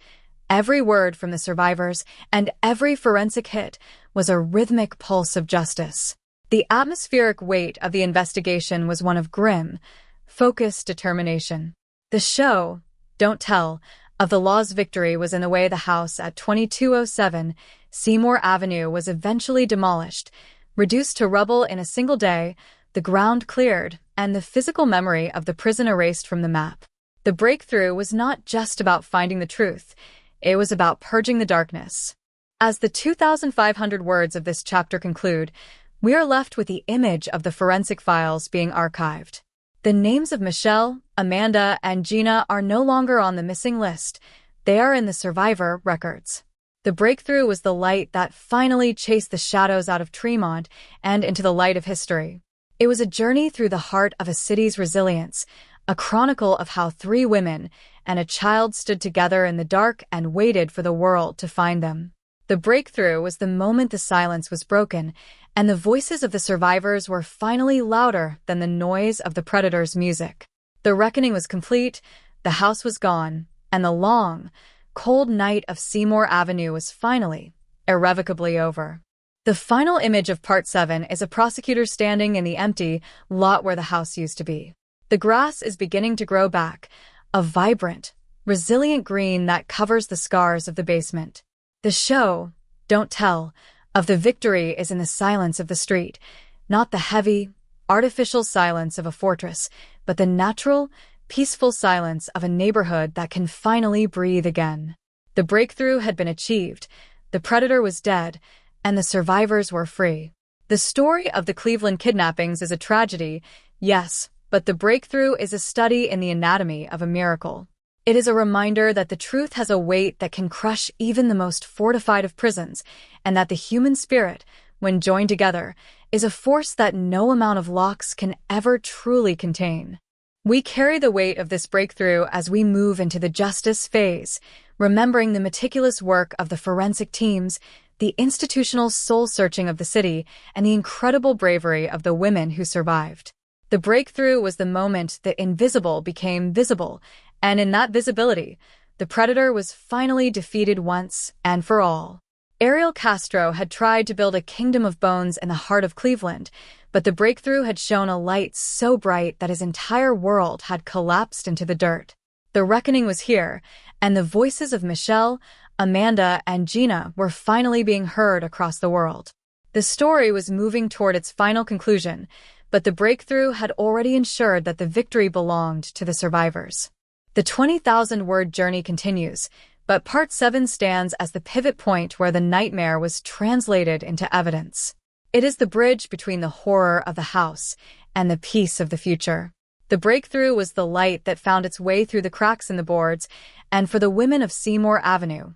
every word from the survivors, and every forensic hit was a rhythmic pulse of justice. The atmospheric weight of the investigation was one of grim, focused determination. The show, Don't Tell, of the law's victory was in the way the house at 2207 Seymour Avenue was eventually demolished, reduced to rubble in a single day, the ground cleared, and the physical memory of the prison erased from the map. The breakthrough was not just about finding the truth, it was about purging the darkness. As the 2,500 words of this chapter conclude, we are left with the image of the forensic files being archived. The names of Michelle, Amanda, and Gina are no longer on the missing list. They are in the survivor records. The breakthrough was the light that finally chased the shadows out of Tremont and into the light of history. It was a journey through the heart of a city's resilience, a chronicle of how 3 women and a child stood together in the dark and waited for the world to find them. The breakthrough was the moment the silence was broken, and the voices of the survivors were finally louder than the noise of the predator's music. The reckoning was complete, the house was gone, and the long, cold night of Seymour Avenue was finally, irrevocably over. The final image of Part 7 is a prosecutor standing in the empty lot where the house used to be. The grass is beginning to grow back, a vibrant, resilient green that covers the scars of the basement. The show, Don't Tell, of the victory is in the silence of the street, not the heavy, artificial silence of a fortress, but the natural, peaceful silence of a neighborhood that can finally breathe again. The breakthrough had been achieved, the predator was dead, and the survivors were free. The story of the Cleveland kidnappings is a tragedy, yes, but the breakthrough is a study in the anatomy of a miracle. It is a reminder that the truth has a weight that can crush even the most fortified of prisons, and that the human spirit, when joined together, is a force that no amount of locks can ever truly contain. We carry the weight of this breakthrough as we move into the justice phase, remembering the meticulous work of the forensic teams, the institutional soul-searching of the city, and the incredible bravery of the women who survived. The breakthrough was the moment the invisible became visible, and in that visibility, the predator was finally defeated once and for all. Ariel Castro had tried to build a kingdom of bones in the heart of Cleveland, but the breakthrough had shone a light so bright that his entire world had collapsed into the dirt. The reckoning was here, and the voices of Michelle, Amanda and Gina were finally being heard across the world. The story was moving toward its final conclusion, but the breakthrough had already ensured that the victory belonged to the survivors. The 20,000-word journey continues, but Part 7 stands as the pivot point where the nightmare was translated into evidence. It is the bridge between the horror of the house and the peace of the future. The breakthrough was the light that found its way through the cracks in the boards, and for the women of Seymour Avenue,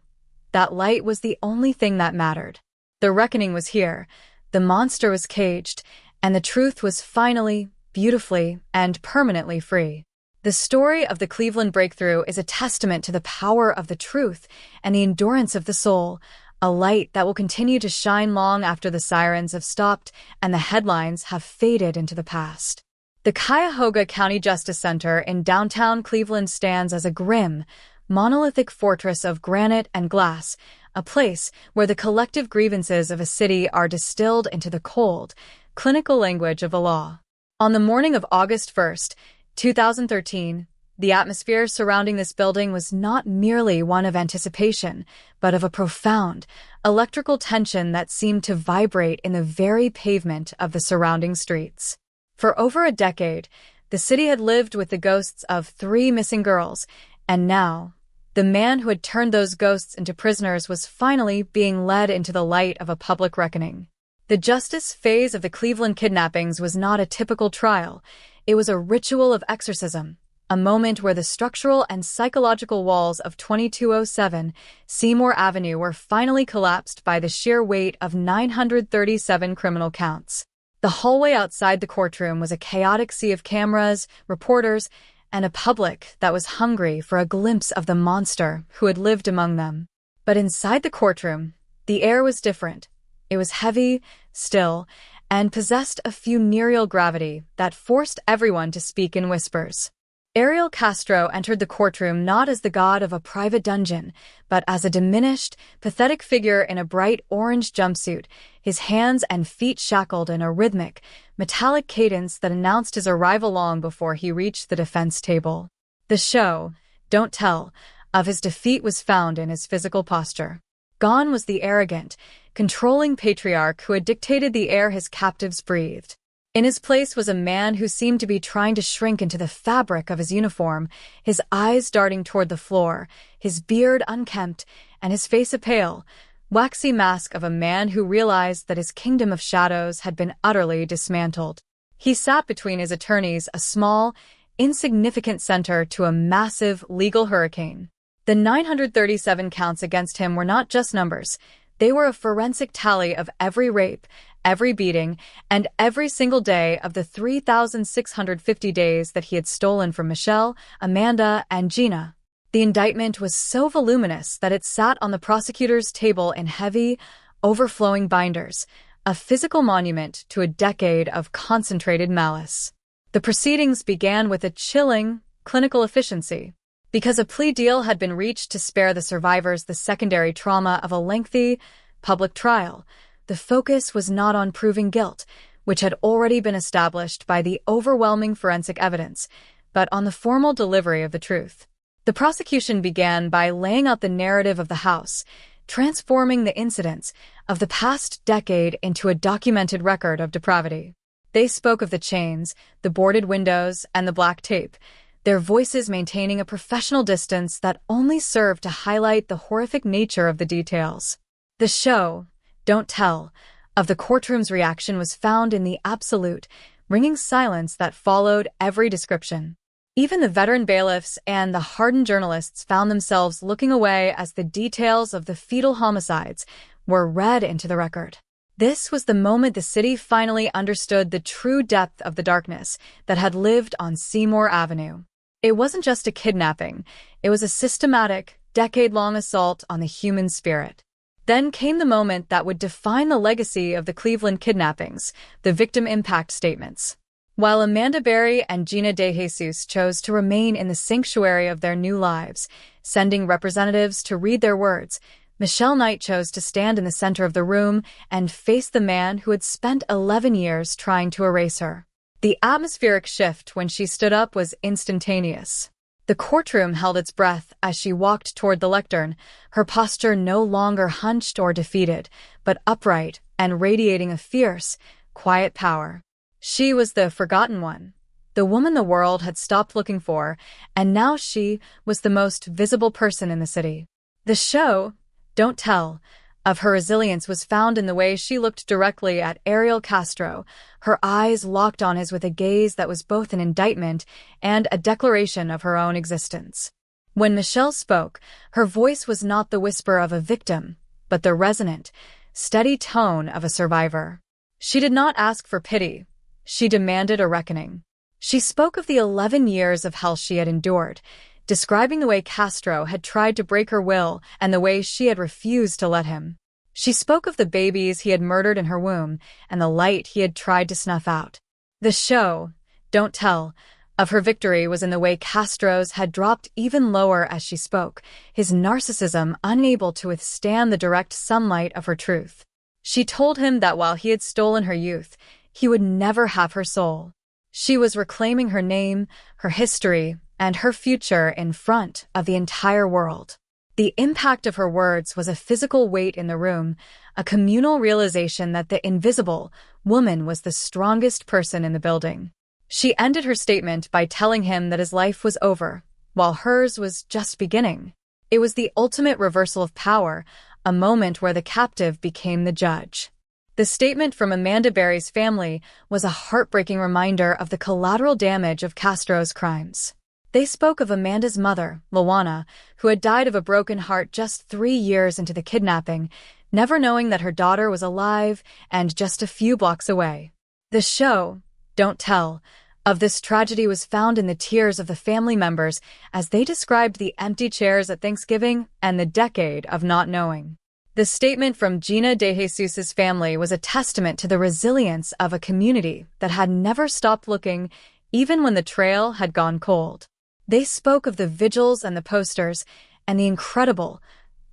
that light was the only thing that mattered. The reckoning was here, the monster was caged, and the truth was finally, beautifully, and permanently free. The story of the Cleveland breakthrough is a testament to the power of the truth and the endurance of the soul, a light that will continue to shine long after the sirens have stopped and the headlines have faded into the past. The Cuyahoga County Justice Center in downtown Cleveland stands as a grim, monolithic fortress of granite and glass, a place where the collective grievances of a city are distilled into the cold, clinical language of the law. On the morning of August 1st, 2013, the atmosphere surrounding this building was not merely one of anticipation, but of a profound, electrical tension that seemed to vibrate in the very pavement of the surrounding streets. For over a decade, the city had lived with the ghosts of 3 missing girls, and now, the man who had turned those ghosts into prisoners was finally being led into the light of a public reckoning. The justice phase of the Cleveland kidnappings was not a typical trial. It was a ritual of exorcism, a moment where the structural and psychological walls of 2207 Seymour Avenue were finally collapsed by the sheer weight of 937 criminal counts. The hallway outside the courtroom was a chaotic sea of cameras, reporters, and a public that was hungry for a glimpse of the monster who had lived among them. But inside the courtroom, the air was different. It was heavy, still, and possessed a funereal gravity that forced everyone to speak in whispers. Ariel Castro entered the courtroom not as the god of a private dungeon, but as a diminished, pathetic figure in a bright orange jumpsuit, his hands and feet shackled in a rhythmic, metallic cadence that announced his arrival long before he reached the defense table. The show, don't tell, of his defeat was found in his physical posture. Gone was the arrogant, controlling patriarch who had dictated the air his captives breathed. In his place was a man who seemed to be trying to shrink into the fabric of his uniform, his eyes darting toward the floor, his beard unkempt, and his face a pale, waxy mask of a man who realized that his kingdom of shadows had been utterly dismantled. He sat between his attorneys, a small, insignificant center to a massive legal hurricane. The 937 counts against him were not just numbers. They were a forensic tally of every rape, every beating, and every single day of the 3,650 days that he had stolen from Michelle, Amanda, and Gina. The indictment was so voluminous that it sat on the prosecutor's table in heavy, overflowing binders, a physical monument to a decade of concentrated malice. The proceedings began with a chilling, clinical efficiency. Because a plea deal had been reached to spare the survivors the secondary trauma of a lengthy, public trial, the focus was not on proving guilt, which had already been established by the overwhelming forensic evidence, but on the formal delivery of the truth. The prosecution began by laying out the narrative of the house, transforming the incidents of the past decade into a documented record of depravity. They spoke of the chains, the boarded windows, and the black tape, their voices maintaining a professional distance that only served to highlight the horrific nature of the details. The show, don't tell, of the courtroom's reaction was found in the absolute, ringing silence that followed every description. Even the veteran bailiffs and the hardened journalists found themselves looking away as the details of the fetal homicides were read into the record. This was the moment the city finally understood the true depth of the darkness that had lived on Seymour Avenue. It wasn't just a kidnapping, it was a systematic, decade-long assault on the human spirit. Then came the moment that would define the legacy of the Cleveland kidnappings, the victim impact statements. While Amanda Berry and Gina DeJesus chose to remain in the sanctuary of their new lives, sending representatives to read their words, Michelle Knight chose to stand in the center of the room and face the man who had spent 11 years trying to erase her. The atmospheric shift when she stood up was instantaneous. The The courtroom held its breath as she walked toward the lectern, her posture no longer hunched or defeated, but upright and radiating a fierce, quiet power. She was the forgotten one, the woman the world had stopped looking for, and now she was the most visible person in the city. The show, Don't Tell, of her resilience was found in the way she looked directly at Ariel Castro, her eyes locked on his with a gaze that was both an indictment and a declaration of her own existence. When Michelle spoke, her voice was not the whisper of a victim, but the resonant, steady tone of a survivor. She did not ask for pity. She demanded a reckoning. She spoke of the 11 years of hell she had endured, describing the way Castro had tried to break her will and the way she had refused to let him. She spoke of the babies he had murdered in her womb and the light he had tried to snuff out. The show, Don't Tell, of her victory was in the way Castro's had dropped even lower as she spoke, his narcissism unable to withstand the direct sunlight of her truth. She told him that while he had stolen her youth, he would never have her soul. She was reclaiming her name, her history, and her future in front of the entire world. The impact of her words was a physical weight in the room, a communal realization that the invisible woman was the strongest person in the building. She ended her statement by telling him that his life was over, while hers was just beginning. It was the ultimate reversal of power, a moment where the captive became the judge. The statement from Amanda Berry's family was a heartbreaking reminder of the collateral damage of Castro's crimes. They spoke of Amanda's mother, Lawana, who had died of a broken heart just 3 years into the kidnapping, never knowing that her daughter was alive and just a few blocks away. The show, Don't Tell, of this tragedy was found in the tears of the family members as they described the empty chairs at Thanksgiving and the decade of not knowing. The statement from Gina De Jesus's family was a testament to the resilience of a community that had never stopped looking, even when the trail had gone cold. They spoke of the vigils and the posters, and the incredible,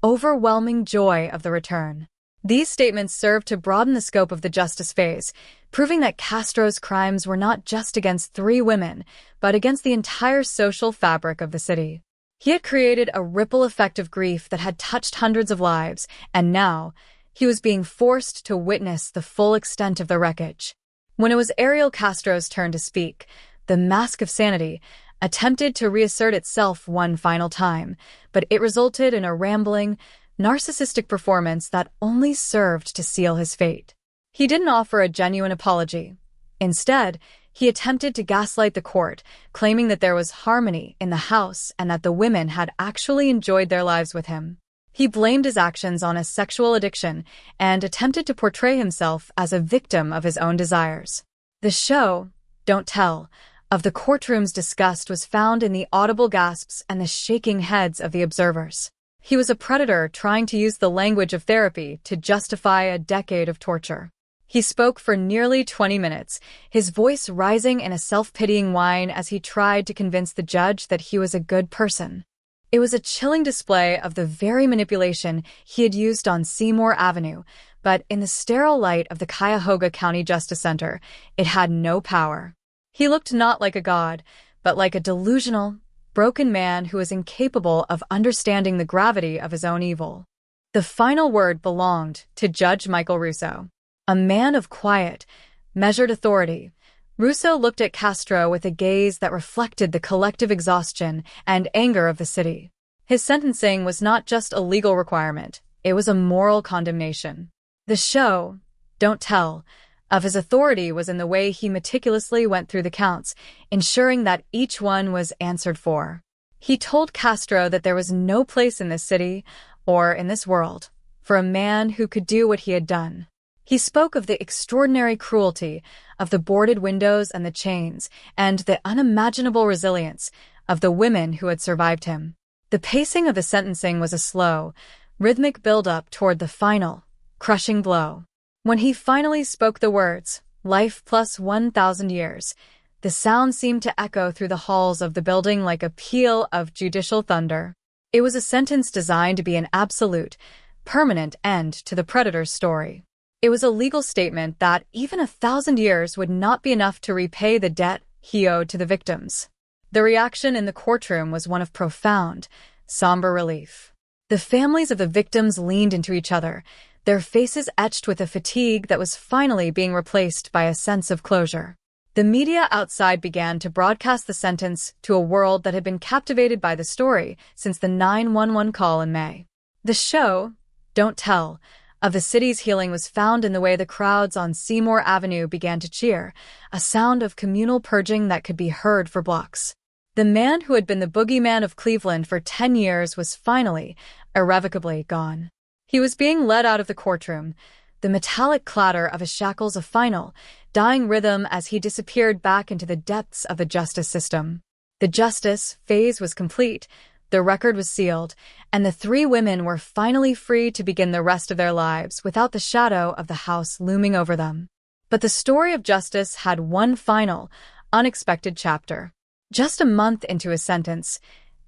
overwhelming joy of the return. These statements served to broaden the scope of the justice phase, proving that Castro's crimes were not just against 3 women, but against the entire social fabric of the city. He had created a ripple effect of grief that had touched hundreds of lives, and now he was being forced to witness the full extent of the wreckage. When it was Ariel Castro's turn to speak, the mask of sanity attempted to reassert itself one final time, but it resulted in a rambling, narcissistic performance that only served to seal his fate. He didn't offer a genuine apology. Instead, he attempted to gaslight the court, claiming that there was harmony in the house and that the women had actually enjoyed their lives with him. He blamed his actions on a sexual addiction and attempted to portray himself as a victim of his own desires. The show, Don't Tell, of the courtroom's disgust was found in the audible gasps and the shaking heads of the observers. He was a predator trying to use the language of therapy to justify a decade of torture. He spoke for nearly 20 minutes, his voice rising in a self-pitying whine as he tried to convince the judge that he was a good person. It was a chilling display of the very manipulation he had used on Seymour Avenue, but in the sterile light of the Cuyahoga County Justice Center, it had no power. He looked not like a god, but like a delusional, broken man who was incapable of understanding the gravity of his own evil. The final word belonged to Judge Michael Russo. A man of quiet, measured authority, Russo looked at Castro with a gaze that reflected the collective exhaustion and anger of the city. His sentencing was not just a legal requirement, it was a moral condemnation. The show, Don't Tell, of his authority was in the way he meticulously went through the counts, ensuring that each one was answered for. He told Castro that there was no place in this city, or in this world, for a man who could do what he had done. He spoke of the extraordinary cruelty of the boarded windows and the chains, and the unimaginable resilience of the women who had survived him. The pacing of the sentencing was a slow, rhythmic build-up toward the final, crushing blow. When he finally spoke the words, "Life plus 1,000 years," the sound seemed to echo through the halls of the building like a peal of judicial thunder. It was a sentence designed to be an absolute, permanent end to the predator's story. It was a legal statement that even 1,000 years would not be enough to repay the debt he owed to the victims. The reaction in the courtroom was one of profound, somber relief. The families of the victims leaned into each other, their faces etched with a fatigue that was finally being replaced by a sense of closure. The media outside began to broadcast the sentence to a world that had been captivated by the story since the 911 call in May. The show, Don't Tell, of the city's healing was found in the way the crowds on Seymour Avenue began to cheer, a sound of communal purging that could be heard for blocks. The man who had been the boogeyman of Cleveland for 10 years was finally, irrevocably gone. He was being led out of the courtroom, the metallic clatter of his shackles a final, dying rhythm as he disappeared back into the depths of the justice system. The justice phase was complete, the record was sealed, and the three women were finally free to begin the rest of their lives without the shadow of the house looming over them. But the story of justice had one final, unexpected chapter. Just a month into his sentence,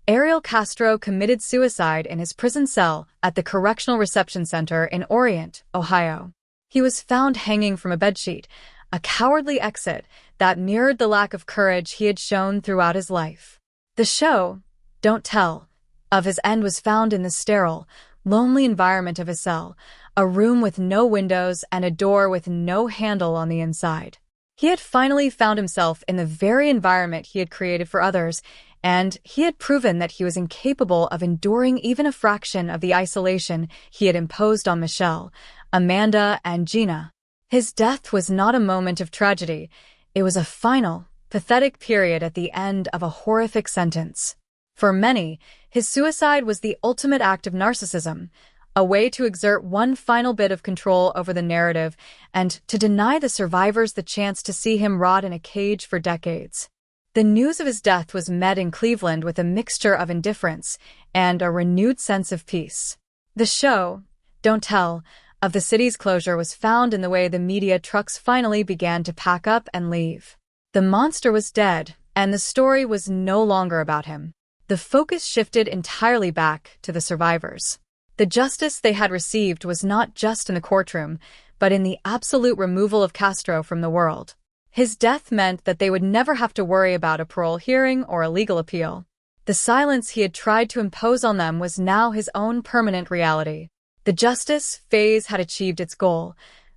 Ariel Castro committed suicide in his prison cell at the Correctional Reception Center in Orient, Ohio. He was found hanging from a bedsheet, a cowardly exit that mirrored the lack of courage he had shown throughout his life. The show, Don't Tell, of his end was found in the sterile, lonely environment of his cell, a room with no windows and a door with no handle on the inside. He had finally found himself in the very environment he had created for others, and he had proven that he was incapable of enduring even a fraction of the isolation he had imposed on Michelle, Amanda, and Gina. His death was not a moment of tragedy. It was a final, pathetic period at the end of a horrific sentence. For many, his suicide was the ultimate act of narcissism, a way to exert one final bit of control over the narrative and to deny the survivors the chance to see him rot in a cage for decades. The news of his death was met in Cleveland with a mixture of indifference and a renewed sense of peace. The show, Don't Tell, of the city's closure was found in the way the media trucks finally began to pack up and leave. The monster was dead, and the story was no longer about him. The focus shifted entirely back to the survivors. The justice they had received was not just in the courtroom, but in the absolute removal of Castro from the world. His death meant that they would never have to worry about a parole hearing or a legal appeal. The silence he had tried to impose on them was now his own permanent reality. The justice phase had achieved its goal.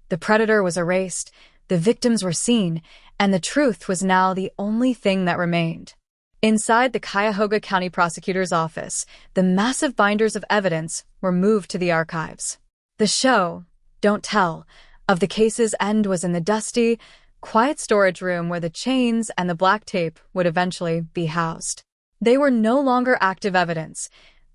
The predator was erased, the victims were seen, and the truth was now the only thing that remained. Inside the Cuyahoga County Prosecutor's office, the massive binders of evidence were moved to the archives. The show, Don't Tell, of the case's end was in the dusty, quiet storage room where the chains and the black tape would eventually be housed. They were no longer active evidence.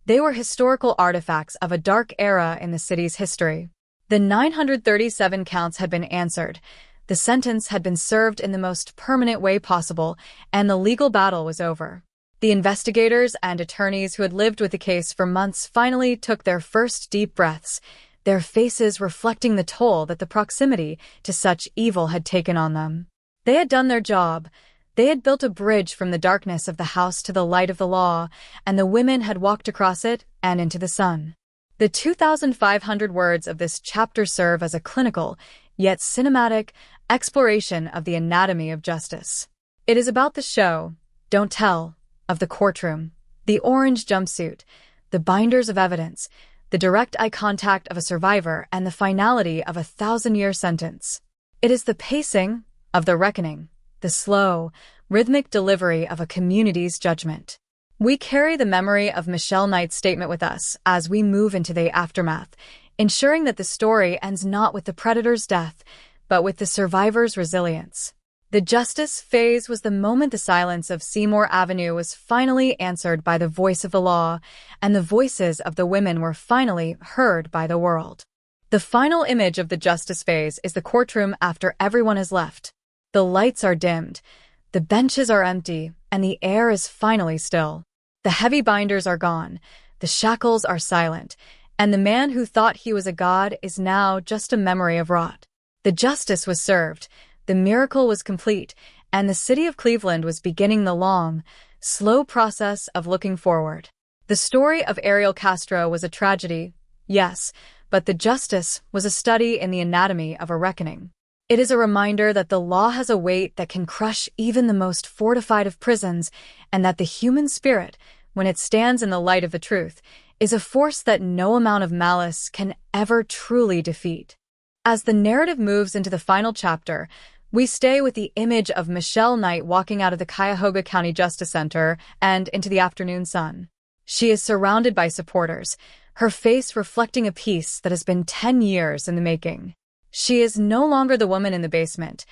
They were historical artifacts of a dark era in the city's history. The 937 counts had been answered. The sentence had been served in the most permanent way possible, and the legal battle was over. The investigators and attorneys who had lived with the case for months finally took their first deep breaths, their faces reflecting the toll that the proximity to such evil had taken on them. They had done their job. They had built a bridge from the darkness of the house to the light of the law, and the women had walked across it and into the sun. The 2,500 words of this chapter serve as a clinical, yet cinematic, exploration of the anatomy of justice. It is about the show, Don't Tell, of the courtroom, the orange jumpsuit, the binders of evidence, the direct eye contact of a survivor, and the finality of a 1,000-year sentence. It is the pacing of the reckoning, the slow, rhythmic delivery of a community's judgment. We carry the memory of Michelle Knight's statement with us as we move into the aftermath, ensuring that the story ends not with the predator's death, but with the survivor's resilience. The justice phase was the moment the silence of Seymour Avenue was finally answered by the voice of the law, and the voices of the women were finally heard by the world. The final image of the justice phase is the courtroom after everyone has left. The lights are dimmed, the benches are empty, and the air is finally still. The heavy binders are gone, the shackles are silent, and the man who thought he was a god is now just a memory of rot. The justice was served, the miracle was complete, and the city of Cleveland was beginning the long, slow process of looking forward. The story of Ariel Castro was a tragedy, yes, but the justice was a study in the anatomy of a reckoning. It is a reminder that the law has a weight that can crush even the most fortified of prisons, and that the human spirit, when it stands in the light of the truth, is a force that no amount of malice can ever truly defeat. As the narrative moves into the final chapter, we stay with the image of Michelle Knight walking out of the Cuyahoga County Justice Center and into the afternoon sun. She is surrounded by supporters, her face reflecting a peace that has been 10 years in the making. She is no longer the woman in the basement.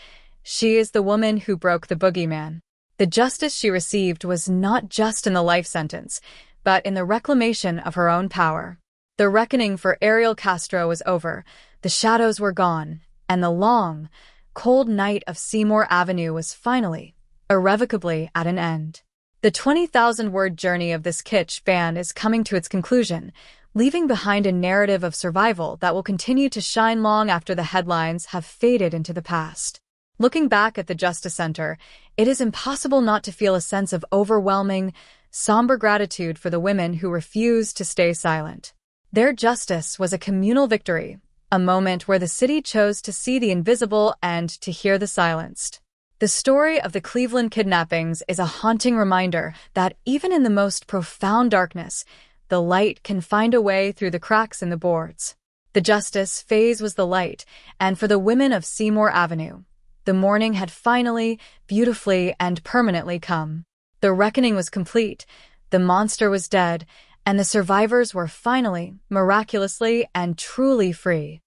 She is the woman who broke the boogeyman. The justice she received was not just in the life sentence, but in the reclamation of her own power. The reckoning for Ariel Castro was over, the shadows were gone, and the long, cold night of Seymour Avenue was finally, irrevocably at an end. The 20,000-word journey of this kitsch band is coming to its conclusion, leaving behind a narrative of survival that will continue to shine long after the headlines have faded into the past. Looking back at the Justice Center, it is impossible not to feel a sense of overwhelming, somber gratitude for the women who refused to stay silent. Their justice was a communal victory, a moment where the city chose to see the invisible and to hear the silenced. The story of the Cleveland kidnappings is a haunting reminder that even in the most profound darkness, the light can find a way through the cracks in the boards. The justice phase was the light, and for the women of Seymour Avenue, the morning had finally, beautifully, and permanently come. The reckoning was complete, the monster was dead, and the survivors were finally, miraculously, and truly free.